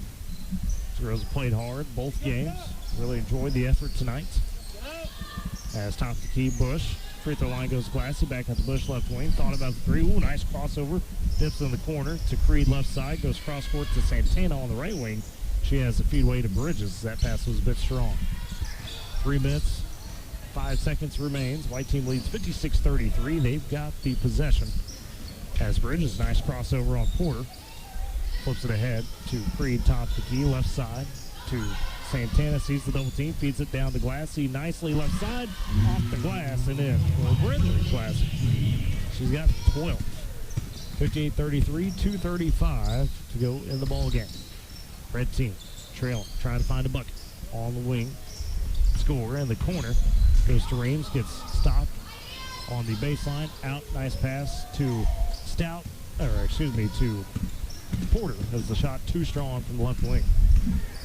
Girls have played hard both games. Really enjoyed the effort tonight. As top of the key, Bush. Free throw line goes Glassy. Back at the Bush left wing. Thought about the three. Ooh, nice crossover. Dips in the corner to Creed left side. Goes cross court to Santana on the right wing. She has a feed way to Bridges. That pass was a bit strong. 3 minutes, 5 seconds remains. White team leads 56-33. They've got the possession. As Bridges, nice crossover on Porter. Flips it ahead to Creed, top of the key, left side to Santana, sees the double team, feeds it down to Glassy, nicely left side, off the glass, and in for Brindley Glassy. She's got 12. 58-33, 2:35 to go in the ball game. Red team trailing, trying to find a bucket on the wing. Score in the corner. Goes to Reams, gets stopped on the baseline. Out, nice pass to to Porter as the shot too strong from the left wing.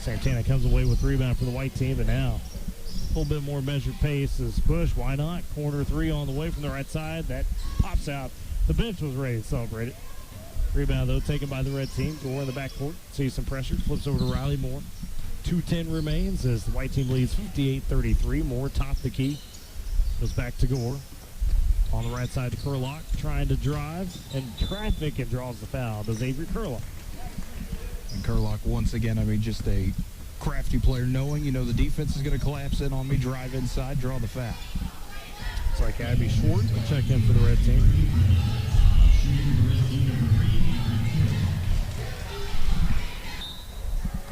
Santana comes away with rebound for the white team, but now a little bit more measured pace is Bush. Why not? Corner three on the way from the right side. That pops out. The bench was ready to celebrate it. Rebound, though, taken by the red team. Gore in the backcourt. Sees some pressure. Flips over to Riley Moore. 2:10 remains as the white team leads 58-33. Moore top the key. Goes back to Gore. On the right side to Curlock. Trying to drive and traffic and draws the foul. Does Avery Curlock. And Curlock, once again, I mean, just a crafty player, knowing, the defense is going to collapse in on me, drive inside, draw the foul. It's like Abby Schwartz will check in for the red team.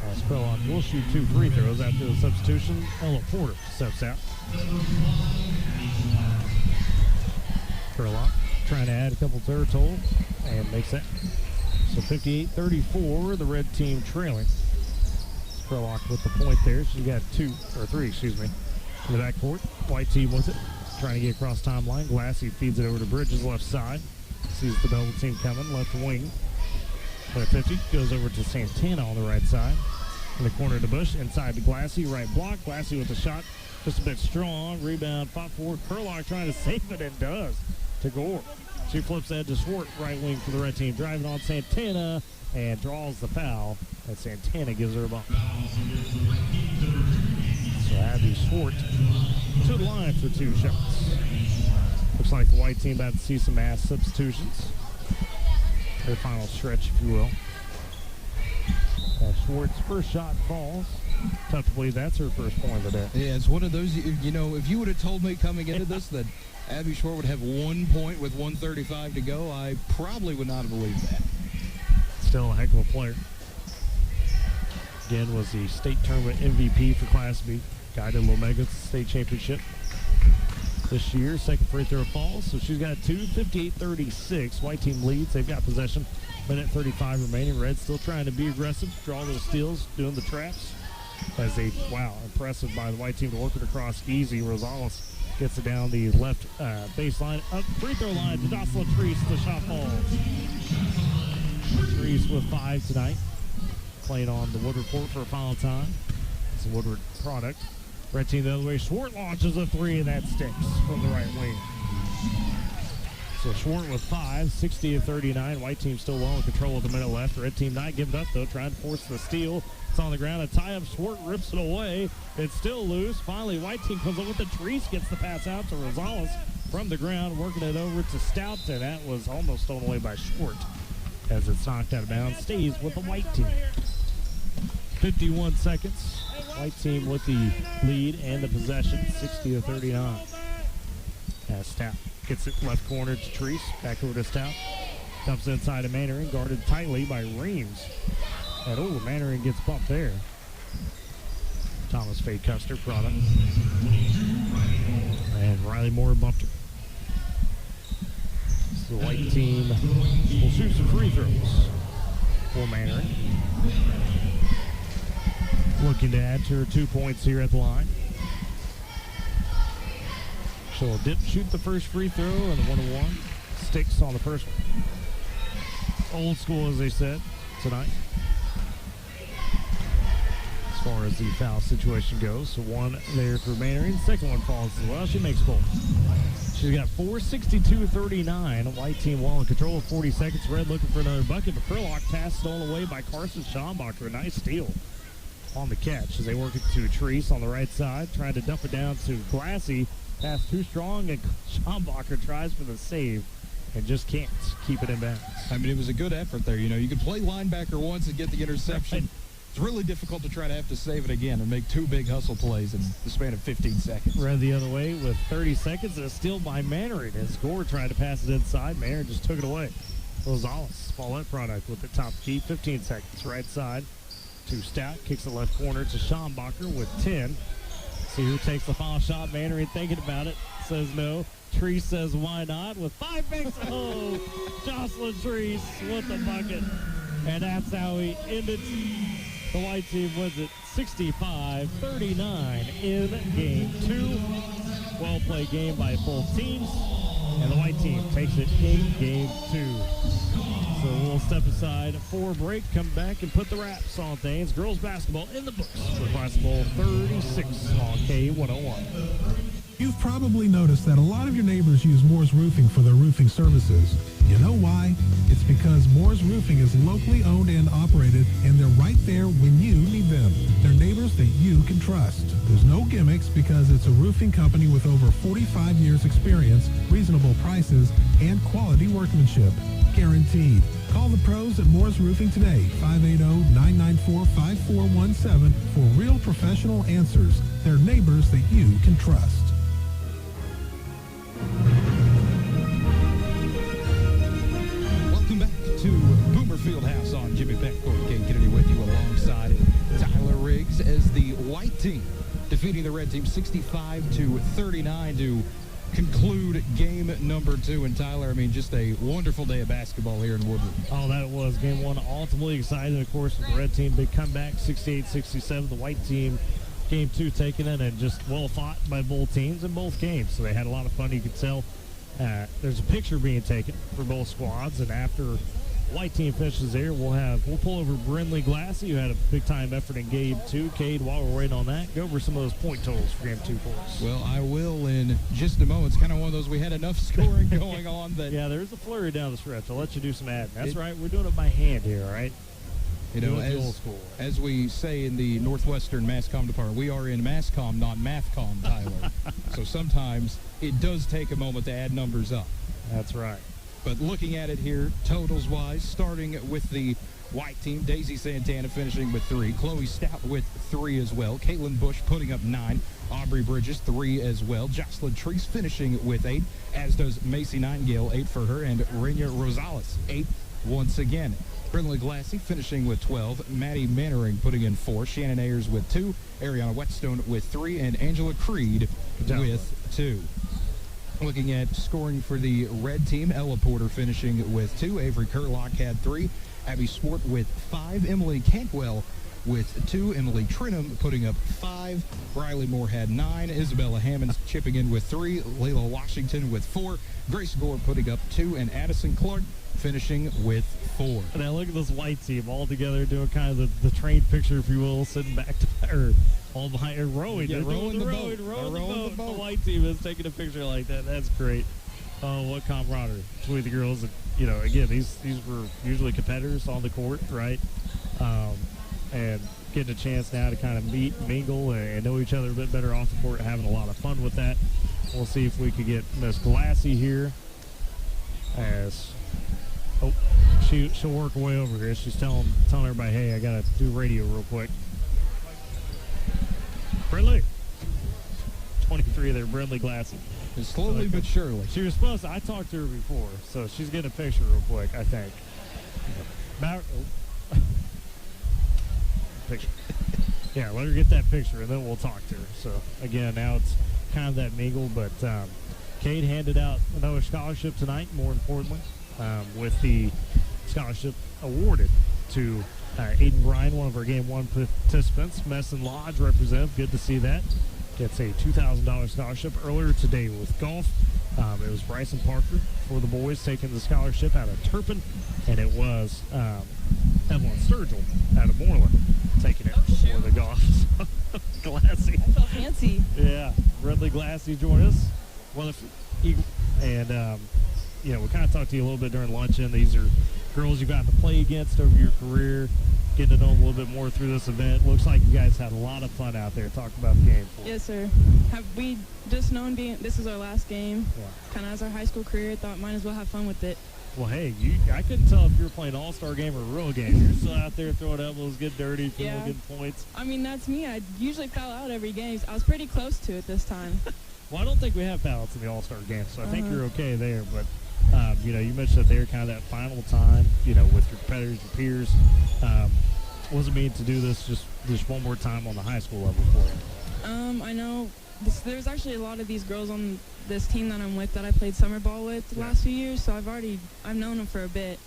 As Curlock will shoot 2 free throws after the substitution. Ella Porter steps out. Curlock trying to add a couple to her total and makes that. So 58-34, the red team trailing. Curlock with the point there. She's got 3 in the backcourt. White team with it. Trying to get across timeline. Glassy feeds it over to Bridges left side. Sees the double team coming. Left wing. But 50 goes over to Santana on the right side. In the corner to Bush. Inside to Glassy. Right block. Glassy with the shot. Just a bit strong. Rebound. Pop forward. Curlock trying to save it and does. To Gore. She flips that to Swart, right wing for the red team. Driving on Santana and draws the foul. And Santana gives her a bump. So Abby Swart to the line for 2 shots. Looks like the white team about to see some mass substitutions. Their final stretch, if you will. As Schwartz' first shot falls. Tough to believe that's her first point of the day. Yeah, it's one of those, if you would have told me coming into this that Abby Schwartz would have 1 point with 1:35 to go, I probably would not have believed that. Still a heck of a player. Again, was the state tournament MVP for Class B. Guided Lomega state championship this year. Second free throw falls, so she's got 2. 58-36. White team leads. They've got possession. Minute 35 remaining. Red still trying to be aggressive, draw those steals, doing the traps. As impressive by the white team to work it across easy. Rosales gets it down the left baseline. Up free throw line to Jocelyn Treese. The shot falls. Treese with 5 tonight. Playing on the Woodward court for a final time. It's a Woodward product. Red team the other way. Swart launches a 3 and that sticks from the right wing. So Swart with 5, 60-39. White team still well in control with a minute left. Red team not giving up though, trying to force the steal. It's on the ground. A tie-up. Swart rips it away. It's still loose. Finally, white team comes up with the Treese, gets the pass out to Rosales from the ground, working it over to Stout, and that was almost stolen away by Swart as it's knocked out of bounds. Stays with the white team. 51 seconds. White team with the lead and the possession, 60-39. As Stout gets it left corner to Treese. Back over to Stout. Dumps inside to Mannering, guarded tightly by Reams. And Mannering gets bumped there. Thomas Faye Custer product. And Riley Moore bumped her. So the white team will shoot some free throws for Mannering. Looking to add to her 2 points here at the line. She'll shoot the first free throw and the 1-1 sticks on the first one. Old school, as they said, tonight. far as the foul situation goes. So one there for Mannering. Second one falls as well. She makes both. She's got 4:62:39. White team well in control of 40 seconds. Red looking for another bucket. But Furlock pass stolen away by Carson Schombacher. A nice steal on the catch as they work it to Treese on the right side. Trying to dump it down to Glassy. Pass too strong, and Schombacher tries for the save and just can't keep it in bounds. I mean, it was a good effort there. You know, you could play linebacker once and get the interception. Right. It's really difficult to try to have to save it again and make two big hustle plays in the span of 15 seconds. Ran the other way with 30 seconds and a steal by Mannering. As Gore tried to pass it inside, Mannering just took it away. Rosales, Follett product with the top key, 15 seconds. Right side to Stout, kicks the left corner to Schombacher with 10. See who takes the foul shot. Mannering thinking about it, says no. Treese says why not with 5 picks. Oh, Jocelyn Treese with the bucket. And that's how he ended. The white team wins it 65-39 in game 2. Well-played game by both teams. And the white team takes it in game 2. So we'll step aside for a break, come back and put the wraps on things. Girls basketball in the books for Classic Bowl 36 on K101. You've probably noticed that a lot of your neighbors use Moore's Roofing for their roofing services. You know why? It's because Moore's Roofing is locally owned and operated, and they're right there when you need them. They're neighbors that you can trust. There's no gimmicks because it's a roofing company with over 45 years experience, reasonable prices, and quality workmanship. Guaranteed. Call the pros at Moore's Roofing today, 580-994-5417 for real professional answers. They're neighbors that you can trust. Welcome back to Boomer Fieldhouse on Jimmy Beckford. Kate Kennedy with you alongside Tyler Riggs as the white team defeating the red team 65-39 to conclude game number 2. And Tyler, I mean, just a wonderful day of basketball here in Woodland. Oh, that was game 1. Ultimately exciting, of course, with the red team. Big comeback, 68-67. The white team, game 2, taking it and just well fought by both teams in both games. So they had a lot of fun. You could tell there's a picture being taken for both squads. And after white team finishes there, we'll pull over Brindley Glassy, who had a big-time effort in game 2. Cade, while we're waiting on that, go over some of those point totals for game 2 for us. Well, I will in just a moment. It's kind of one of those, we had enough scoring going on that... Yeah, there's a flurry down the stretch. I'll let you do some adding. That's right. We're doing it by hand here, all right? You know, as we say in the Northwestern MassCom department, we are in MassCom, not MathCom, Tyler. So sometimes it does take a moment to add numbers up. That's right. But looking at it here, totals-wise, starting with the white team, Daisy Santana finishing with 3, Chloe Stout with 3 as well, Caitlin Bush putting up 9, Aubrey Bridges 3 as well, Jocelyn Treese finishing with 8, as does Macy Nightingale, 8 for her, and Rainier Rosales, 8 once again. Brindley Glassy finishing with 12, Maddie Mannering putting in 4, Shannon Ayers with 2, Ariana Whetstone with 3, and Angela Creed with 2. Looking at scoring for the red team, Ella Porter finishing with 2, Avery Kurlock had 3, Abby Swart with 5, Emily Cantwell with 2, Emily Trinham putting up 5, Riley Moore had 9, Isabella Hammonds chipping in with 3, Layla Washington with 4, Grace Gore putting up 2, and Addison Clark finishing with 4. Now look at this white team all together doing kind of the train picture, if you will, sitting back to or all behind or rowing. Yeah, They're rowing the boat. Rowing the boat. The white team is taking a picture like that. That's great. Oh, what camaraderie between the girls. And, you know, again, these were usually competitors on the court, right? And getting a chance now to kind of meet, mingle, and know each other a bit better off the court, having a lot of fun with that. We'll see if we could get Miss Glassy here as... Oh, she'll work her way over here. She's telling everybody, hey, I got to do radio real quick. Brindley. 23 there, Brindley Glassy. Slowly but surely. She was supposed to, I talked to her before, so she's getting a picture real quick, I think. Picture. Yeah, let her get that picture, and then we'll talk to her. So, again, now it's kind of that mingle, but Cade handed out another scholarship tonight, more importantly, with the scholarship awarded to Aiden Bryan, one of our Game 1 participants. Messon Lodge representative, good to see that. Gets a $2,000 scholarship. Earlier today with golf, it was Bryson Parker for the boys taking the scholarship out of Turpin, and it was Evelyn Sturgill out of Moreland taking it before the golf. Glassy. I felt fancy. Yeah, Ridley Glassy joined us. And, we kind of talked to you a little bit during luncheon. These are girls you've gotten to play against over your career, getting to know them a little bit more through this event. Looks like you guys had a lot of fun out there. Talk about the game. Yes, sir. Have we just known this is our last game, kind of as our high school career, thought might as well have fun with it. Well, hey, I couldn't tell if you were playing an all-star game or a real game. You're still out there throwing elbows, get dirty, feeling good points. I mean, that's me. I usually foul out every game. So I was pretty close to it this time. Well, I don't think we have fouls in the all-star game, so I think you're okay there. But, you mentioned that they're kind of that final time, with your competitors, your peers. What does it mean to do this just one more time on the high school level for you? I know there's actually a lot of these girls on this team that I'm with that I played summer ball with the last few years, so I've known them for a bit,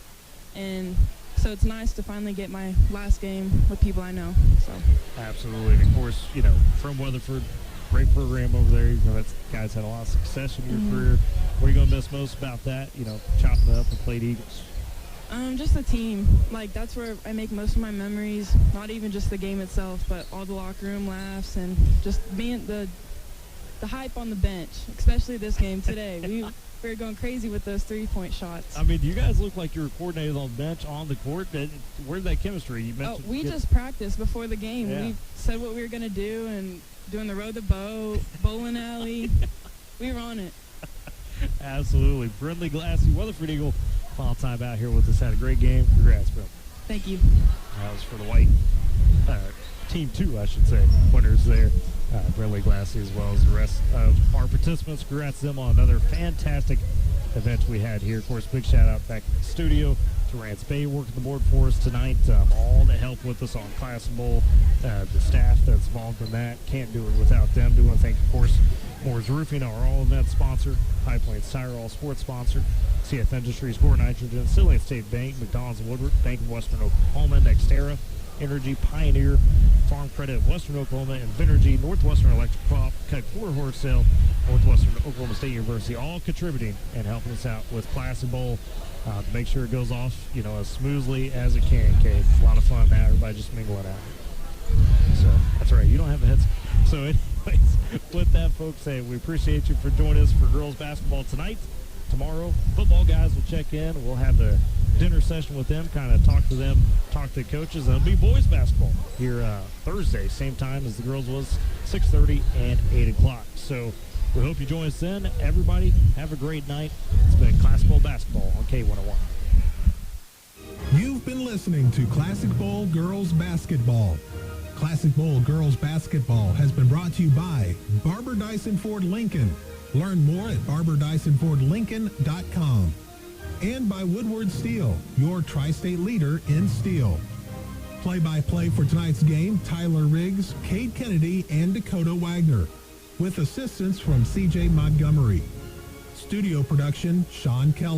and so it's nice to finally get my last game with people I know. So absolutely. And of course, from Weatherford, great program over there. That guys had a lot of success in your career. What are you going to miss most about that? Chopping it up with Plate Eagles. Just the team. Like, that's where I make most of my memories. Not even just the game itself, but all the locker room laughs and just being the hype on the bench, especially this game today. We were going crazy with those 3-point shots. I mean, you guys look like you were coordinated on the bench, on the court. Where's that chemistry? You mentioned we just practiced before the game. Yeah. We said what we were going to do and doing the row the boat, bowling alley. We were on it. Absolutely. Brindley Glassy, Weatherford Eagle, final time out here with us. Had a great game. Congrats, bro. Thank you. That was for the white team 2, I should say. Winners there. Brindley Glassy, as well as the rest of our participants. Congrats to them on another fantastic event we had here. Of course, big shout out back in the studio to Rance Bay working the board for us tonight. All the help with us on Classic Bowl, the staff that's involved in that. Can't do it without them. Do want to thank, of course, Moore's Roofing, our all-event sponsor, High Plains Tire, all sports sponsor, CF Industries, Core Nitrogen, Sillian State Bank, McDonald's and Woodward, Bank of Western Oklahoma, Nextera, Energy, Pioneer, Farm Credit of Western Oklahoma, and Vinergy, Northwestern Electric Crop, Cut Core Wholesale, Northwestern Oklahoma State University, all contributing and helping us out with Classic Bowl to make sure it goes off, as smoothly as it can, Kate. A lot of fun now, everybody just mingling out. So, that's right, you don't have a headset. So, anyways, with that, folks, we appreciate you for joining us for girls basketball tonight. Tomorrow, football guys will check in. We'll have the dinner session with them, kind of talk to them, talk to the coaches. And it'll be boys basketball here Thursday, same time as the girls was, 6:30 and 8 o'clock. So we hope you join us then. Everybody, have a great night. It's been Classic Bowl Basketball on K101. You've been listening to Classic Bowl Girls Basketball. Classic Bowl Girls Basketball has been brought to you by Barber Dyson Ford Lincoln. Learn more at barberdysonfordlincoln.com. And by Woodward Steel, your tri-state leader in steel. Play-by-play for tonight's game, Tyler Riggs, Cade Kennedy, and Dakota Wagner, with assistance from C.J. Montgomery. Studio production, Sean Kelly.